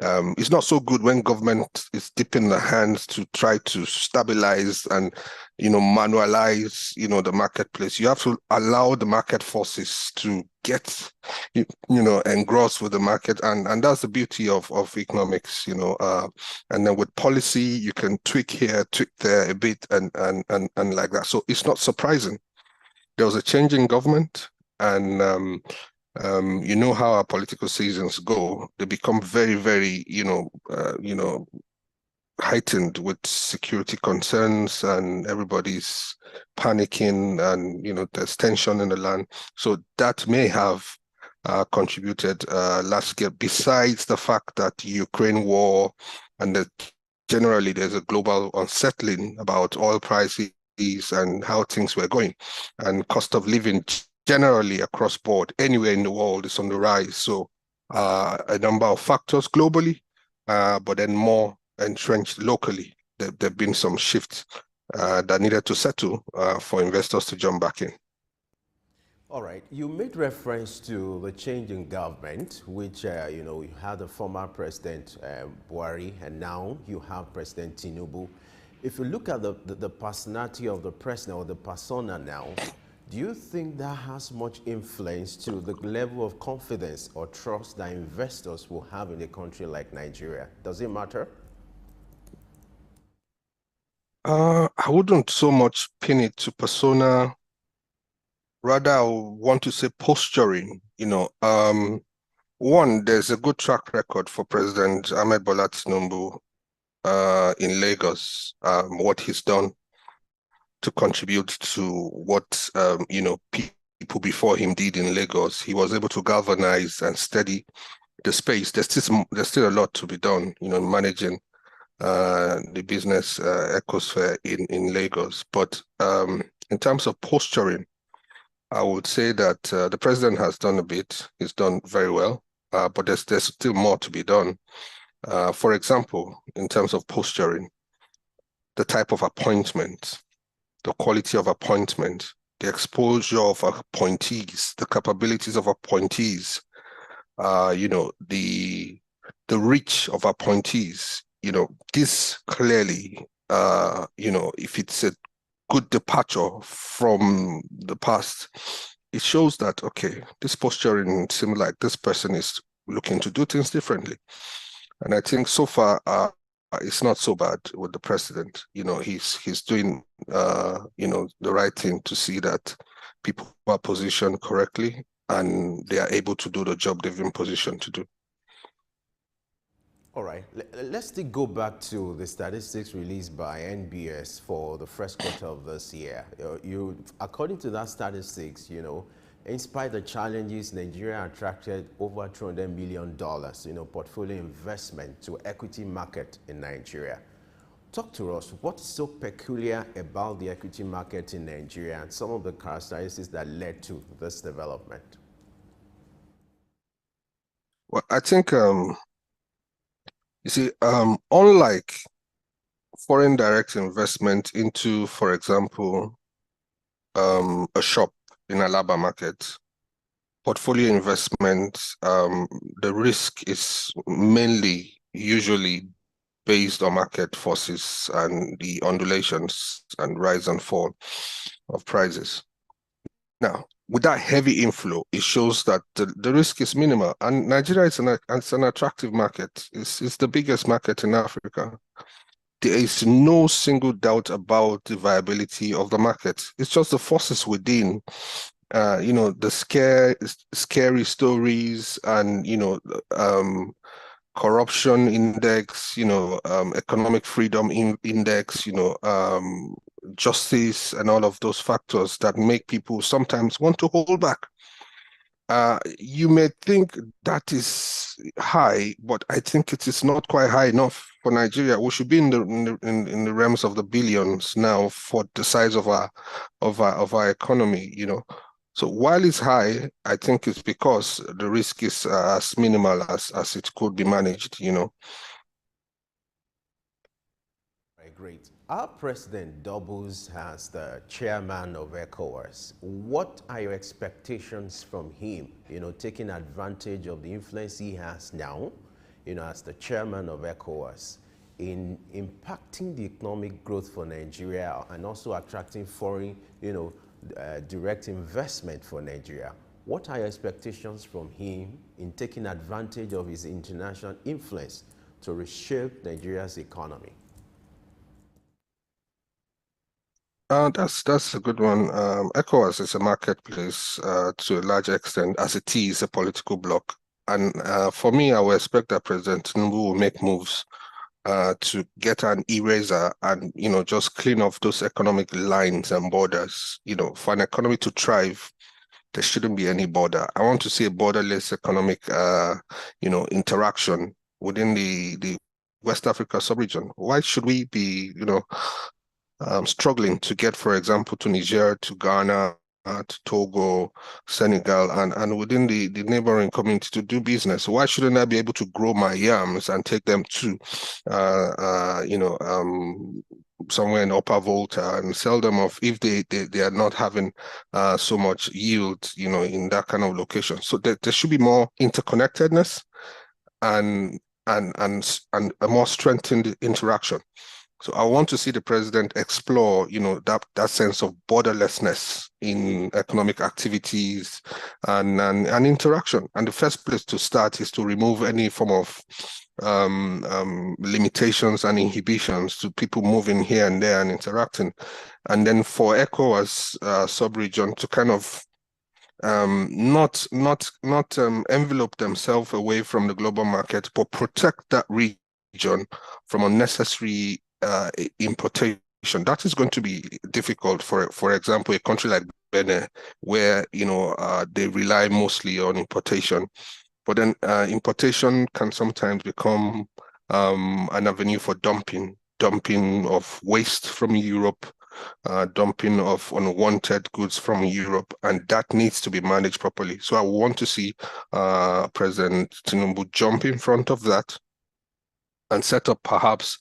I: it's not so good when government is dipping their hands to try to stabilize and, manualize, the marketplace. You have to allow the market forces to get, engrossed with the market. And that's the beauty of economics, and then with policy, you can tweak here, tweak there a bit and like that. So it's not surprising. There was a change in government, and you know how our political seasons go. They become very, very, heightened with security concerns, and everybody's panicking, and there's tension in the land. So that may have contributed last year. Besides the fact that the Ukraine war and that generally there's a global unsettling about oil prices and how things were going, and cost of living generally across board anywhere in the world is on the rise. So a number of factors globally, but then more entrenched locally. There've been some shifts that needed to settle for investors to jump back in.
D: All right, you made reference to the change in government, which, you had the former President Buhari, and now you have President Tinubu. If you look at the personality of the president, or the persona now, do you think that has much influence to the level of confidence or trust that investors will have in a country like Nigeria? Does it matter?
I: I wouldn't so much pin it to persona. Rather, I want to say posturing. One, there's a good track record for President Ahmed Bola Tinubu in Lagos, what he's done to contribute to what people before him did in Lagos. He was able to galvanize and steady the space. There's still a lot to be done, managing the business ecosphere in Lagos. But in terms of posturing, I would say that the president has done a bit. He's done very well, but there's still more to be done. For example, in terms of posturing, the type of appointment, the quality of appointment, the exposure of appointees, the capabilities of appointees, the reach of appointees, this clearly, if it's a good departure from the past, it shows that, okay, this posturing seems like this person is looking to do things differently. And I think so far, it's not so bad with the president. He's doing, the right thing to see that people are positioned correctly and they are able to do the job they've been positioned to do.
D: All right, let's go back to the statistics released by NBS for the first quarter of this year. According to that statistics, in spite of the challenges, Nigeria attracted over $200 million, portfolio investment to equity market in Nigeria. Talk to us, what's so peculiar about the equity market in Nigeria and some of the characteristics that led to this development?
I: Well, I think, you see, unlike foreign direct investment into, for example, a shop in Alaba market, portfolio investment, the risk is mainly usually based on market forces and the undulations and rise and fall of prices. Now, with that heavy inflow, it shows that the risk is minimal. And Nigeria is an attractive market. It's the biggest market in Africa. There is no single doubt about the viability of the market. It's just the forces within, the scary stories and, corruption index, economic freedom index, justice, and all of those factors that make people sometimes want to hold back. You may think that is high, but I think it is not quite high enough for Nigeria. We should be in the realms of the billions now for the size of our economy. So while it's high, I think it's because the risk is as minimal as it could be managed.
D: Right, great. Our president doubles as the chairman of ECOWAS. What are your expectations from him, taking advantage of the influence he has now, as the chairman of ECOWAS, in impacting the economic growth for Nigeria and also attracting foreign, direct investment for Nigeria? What are your expectations from him in taking advantage of his international influence to reshape Nigeria's economy?
I: That's a good one. ECOWAS is a marketplace to a large extent, as it is a political bloc. And for me, I would expect that President Tinubu will make moves to get an eraser and, just clean off those economic lines and borders. For an economy to thrive, there shouldn't be any border. I want to see a borderless economic, interaction within the West Africa sub-region. Why should we be, struggling to get, for example, to Niger, to Ghana, to Togo, Senegal, and within the neighboring community to do business? Why shouldn't I be able to grow my yams and take them to, somewhere in Upper Volta and sell them off if they are not having so much yield, in that kind of location? So there should be more interconnectedness and a more strengthened interaction. So I want to see the president explore, that sense of borderlessness in economic activities and interaction. And the first place to start is to remove any form of limitations and inhibitions to people moving here and there and interacting. And then for ECOWAS sub-region to kind of not envelope themselves away from the global market, but protect that region from unnecessary importation. That is going to be difficult for example, a country like Benin, where they rely mostly on importation. But then importation can sometimes become an avenue for dumping of waste from Europe, dumping of unwanted goods from Europe, and that needs to be managed properly. So I want to see President Tinubu jump in front of that and set up perhaps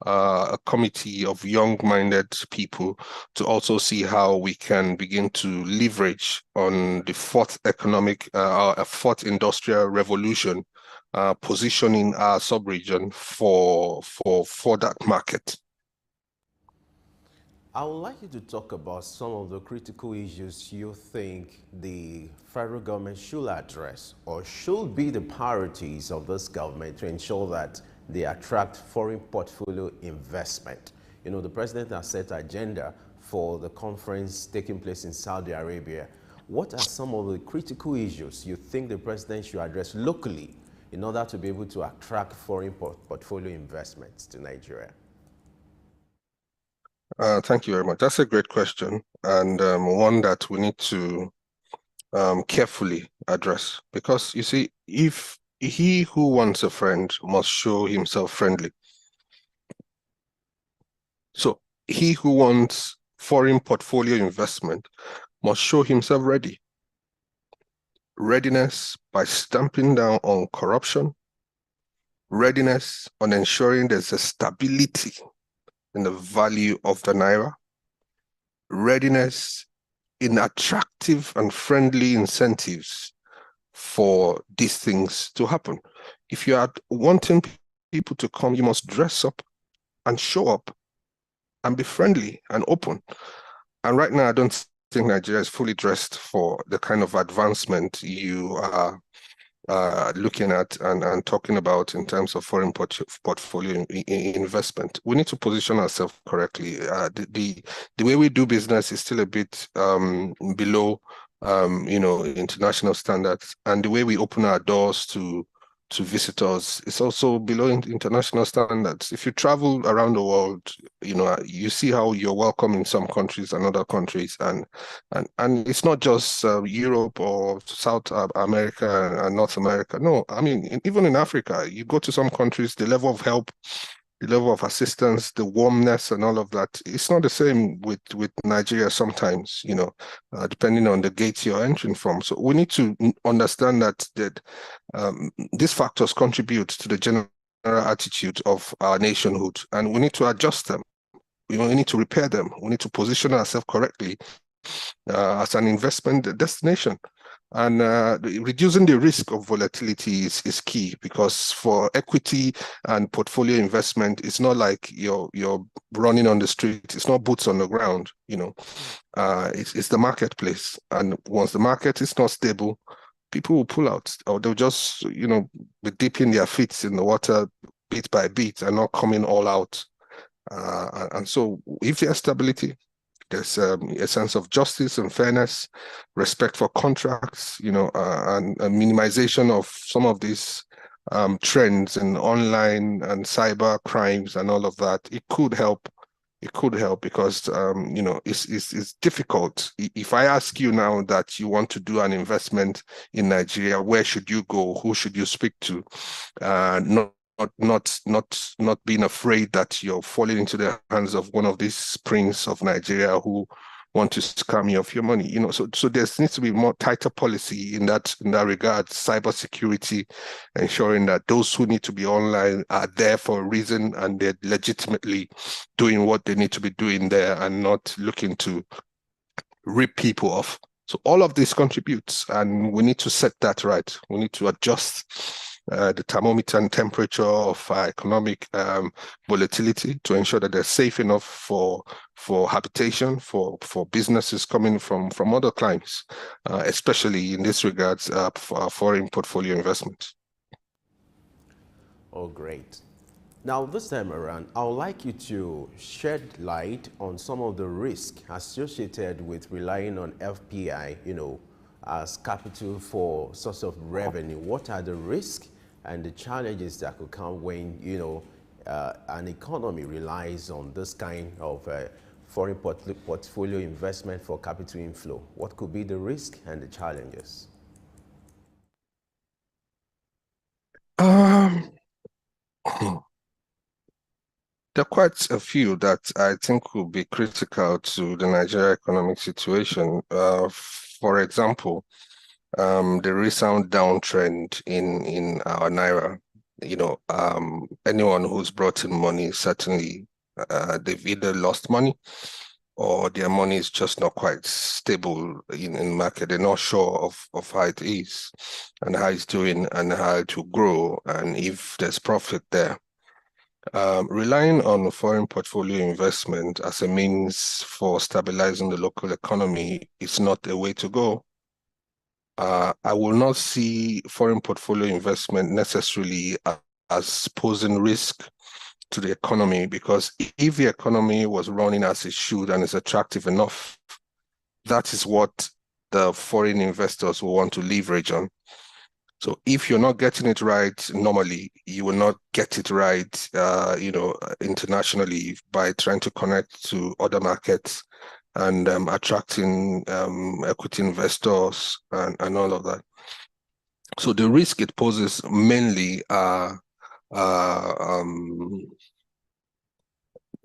I: a committee of young-minded people to also see how we can begin to leverage on the fourth industrial revolution, positioning our sub-region for that market.
D: I would like you to talk about some of the critical issues you think the federal government should address or should be the priorities of this government to ensure that they attract foreign portfolio investment. The president has set an agenda for the conference taking place in Saudi Arabia. What are some of the critical issues you think the president should address locally in order to be able to attract foreign portfolio investments to Nigeria?
I: Thank you very much. That's a great question, and one that we need to carefully address, because you see, if he who wants a friend must show himself friendly. So he who wants foreign portfolio investment must show himself ready. Readiness by stamping down on corruption, readiness on ensuring there's a stability in the value of the Naira, readiness in attractive and friendly incentives for these things to happen. If you are wanting people to come, you must dress up and show up and be friendly and open. And right now, I don't think Nigeria is fully dressed for the kind of advancement you are looking at and talking about in terms of foreign portfolio investment. We need to position ourselves correctly. The way we do business is still a bit below international standards, and the way we open our doors to to visitors is also below international standards. If you travel around the world, you see how you're welcome in some countries and other countries, and it's not just Europe or South America and North America. No, I mean, even in Africa, you go to some countries, the level of help, the level of assistance, the warmness and all of that, it's not the same with Nigeria sometimes, depending on the gate you're entering from. So we need to understand that these factors contribute to the general attitude of our nationhood, and we need to adjust them. We need to repair them. We need to position ourselves correctly as an investment destination. And reducing the risk of volatility is key, because for equity and portfolio investment, it's not like you're running on the street. It's not boots on the ground. It's the marketplace. And once the market is not stable, people will pull out, or they'll just be dipping their feet in the water bit by bit and not coming all out. And so, if there's stability, there's a sense of justice and fairness, respect for contracts, and a minimization of some of these trends in online and cyber crimes and all of that. It could help. It could help, because it's difficult. If I ask you now that you want to do an investment in Nigeria, where should you go? Who should you speak to? Not being afraid that you're falling into the hands of one of these prince of Nigeria who want to scam you of your money. So there needs to be more tighter policy in that regard. Cybersecurity, ensuring that those who need to be online are there for a reason and they're legitimately doing what they need to be doing there and not looking to rip people off. So all of this contributes, and we need to set that right. We need to adjust the thermometer and temperature of economic volatility to ensure that they're safe enough for habitation, for businesses coming from other climes, especially in this regards for foreign portfolio investment.
D: Oh, great. Now, this time around, I would like you to shed light on some of the risks associated with relying on FPI, as capital for source of revenue. What are the risks and the challenges that could come when, an economy relies on this kind of foreign portfolio investment for capital inflow? What could be the risk and the challenges?
I: There are quite a few that I think will be critical to the Nigeria economic situation. For example, the recent downtrend in our naira. Anyone who's brought in money, certainly they've either lost money or their money is just not quite stable in the market. They're not sure of how it is and how it's doing and how it will grow and if there's profit there. Relying on foreign portfolio investment as a means for stabilizing the local economy is not a way to go. I will not see foreign portfolio investment necessarily as posing risk to the economy, because if the economy was running as it should and is attractive enough, that is what the foreign investors will want to leverage on. So if you're not getting it right normally, you will not get it right, internationally by trying to connect to other markets and attracting equity investors and all of that. So the risk it poses mainly are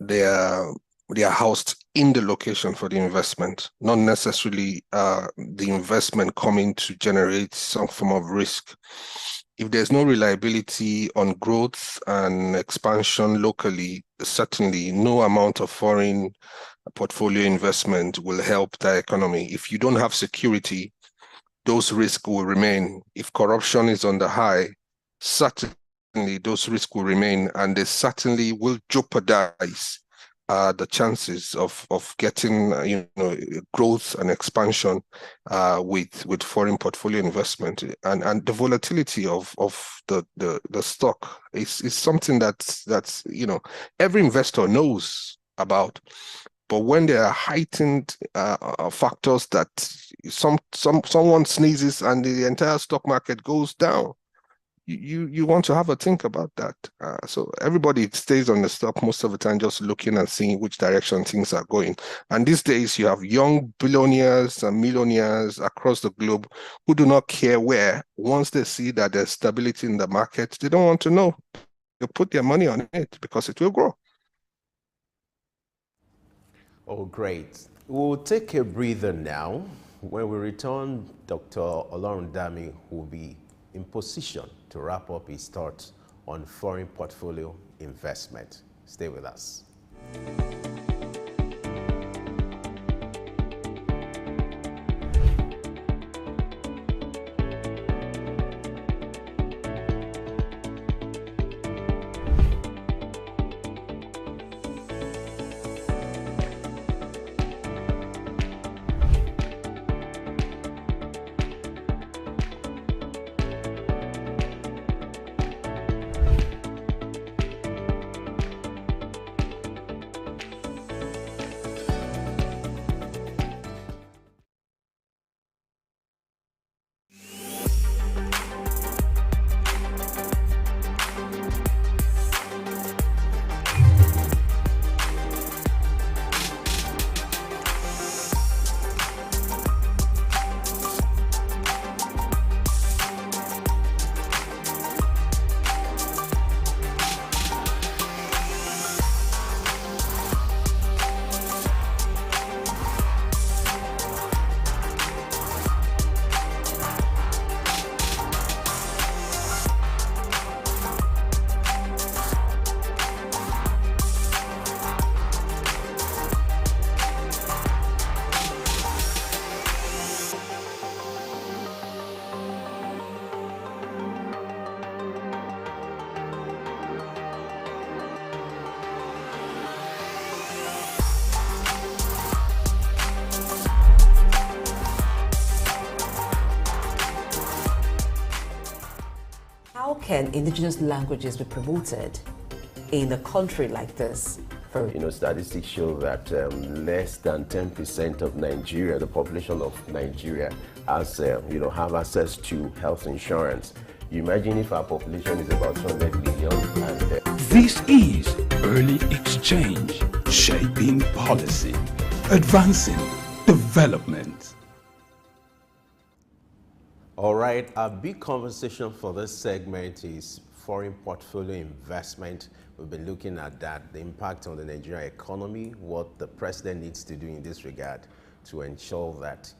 I: they are housed in the location for the investment, not necessarily the investment coming to generate some form of risk. If there's no reliability on growth and expansion locally, certainly no amount of foreign portfolio investment will help the economy. If you don't have security, those risks will remain. If corruption is on the high, certainly those risks will remain, and they certainly will jeopardize the chances of getting growth and expansion with foreign portfolio investment, and the volatility of the stock is something that's every investor knows about. But when there are heightened factors that someone sneezes and the entire stock market goes down, you want to have a think about that. So everybody stays on the stop most of the time, just looking and seeing which direction things are going. And these days you have young billionaires and millionaires across the globe who do not care where. Once they see that there's stability in the market, they don't want to know. They put their money on it because it will grow.
D: Oh, great. We'll take a breather now. When we return, Dr. Olorundami will be in position to wrap up his thoughts on foreign portfolio investment. Stay with us.
E: How can indigenous languages be promoted in a country like this?
D: Statistics show that less than 10% of Nigeria, the population of Nigeria, has, have access to health insurance. You imagine if our population is about 200 million.
A: This is Early Exchange, shaping policy, advancing development.
D: All right, our big conversation for this segment is foreign portfolio investment. We've been looking at that, the impact on the Nigerian economy, what the president needs to do in this regard to ensure that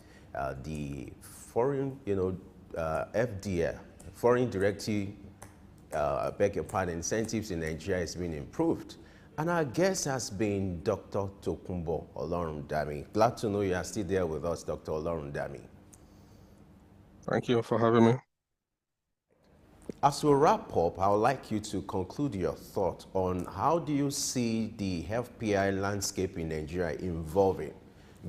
D: the foreign, FDI, foreign directive, beg your pardon, incentives in Nigeria is being improved. And our guest has been Dr. Tokunbo Olorundami. Glad to know you are still there with us, Dr. Olorundami.
I: Thank you for having me.
D: As we wrap up, I would like you to conclude your thought on how do you see the FPI landscape in Nigeria evolving,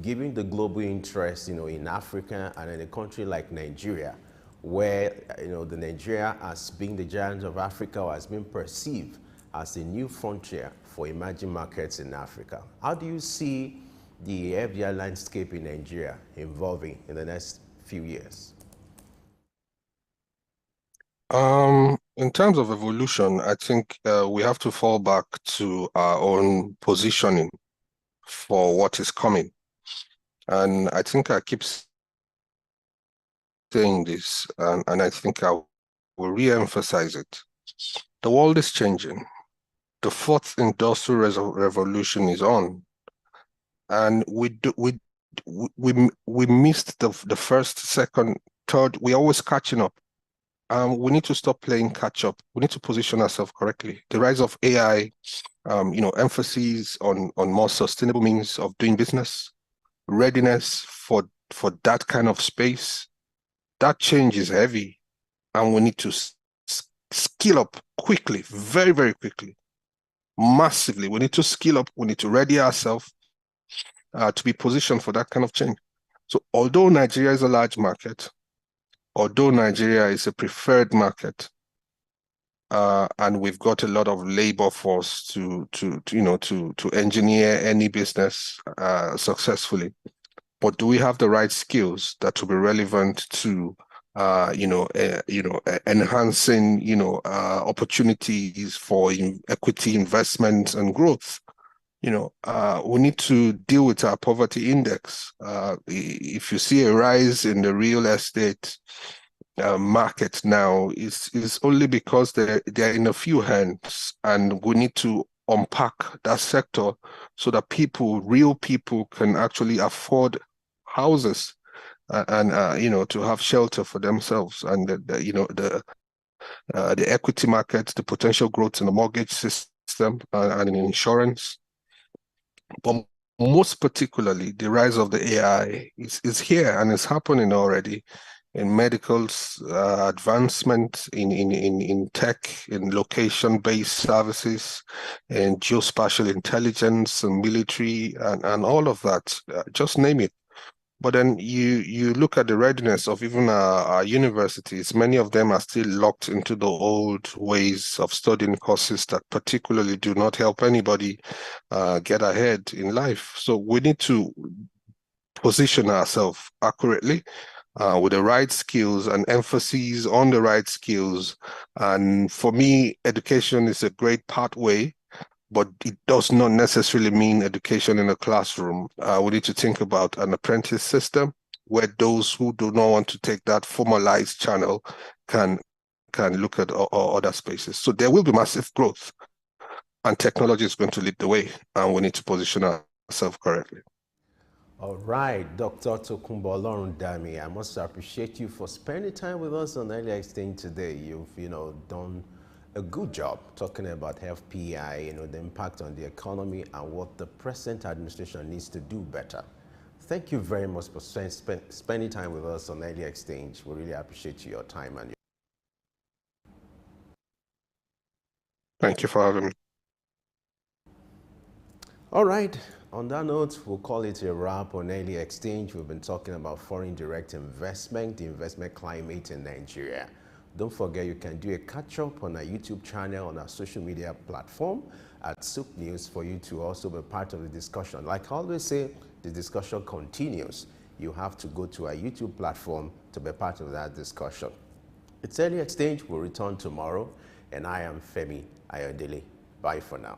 D: given the global interest, in Africa and in a country like Nigeria, where, the Nigeria as being the giant of Africa or has been perceived as a new frontier for emerging markets in Africa. How do you see the FDI landscape in Nigeria evolving in the next few years?
I: In terms of evolution, I think we have to fall back to our own positioning for what is coming. And I think I keep saying this, and I think I will re-emphasize it. The world is changing. The fourth industrial revolution is on. And we missed the first, second, third. We're always catching up. We need to stop playing catch up. We need to position ourselves correctly. The rise of AI, emphasis on more sustainable means of doing business, readiness for that kind of space. That change is heavy, and we need to skill up quickly, very, very quickly, massively. We need to skill up. We need to ready ourselves to be positioned for that kind of change. So although Nigeria is a large market, although Nigeria is a preferred market, and we've got a lot of labor force to engineer any business successfully, but do we have the right skills that will be relevant to enhancing, opportunities for equity investment and growth. We need to deal with our poverty index. If you see a rise in the real estate market now, is only because they're in a few hands, and we need to unpack that sector so that real people can actually afford houses and to have shelter for themselves. And the equity market, the potential growth in the mortgage system and in insurance. But most particularly, the rise of the AI is here and is happening already in medical advancement, in tech, in location-based services, in geospatial intelligence and military and all of that. Just name it. But then you look at the readiness of even our universities. Many of them are still locked into the old ways of studying courses that particularly do not help anybody get ahead in life. So we need to position ourselves accurately with the right skills and emphasis on the right skills. And for me, education is a great pathway, but it does not necessarily mean education in a classroom. We need to think about an apprentice system where those who do not want to take that formalized channel can look at other spaces. So there will be massive growth, and technology is going to lead the way, and we need to position ourselves correctly.
D: All right, Dr. Tokunbo Olorundami, I must appreciate you for spending time with us on Early Exchange today. You've, done a good job talking about FPI, the impact on the economy and what the present administration needs to do better. Thank you very much for spending time with us on Early Exchange. We really appreciate your time and your.
I: Thank you for having me.
D: All right. On that note, we'll call it a wrap on Early Exchange. We've been talking about foreign direct investment, the investment climate in Nigeria. Don't forget you can do a catch-up on our YouTube channel, on our social media platform at Soup News for you to also be part of the discussion. Like I always say, the discussion continues. You have to go to our YouTube platform to be part of that discussion. It's Early Exchange. We'll return tomorrow, and I am Femi Ayodele. Bye for now.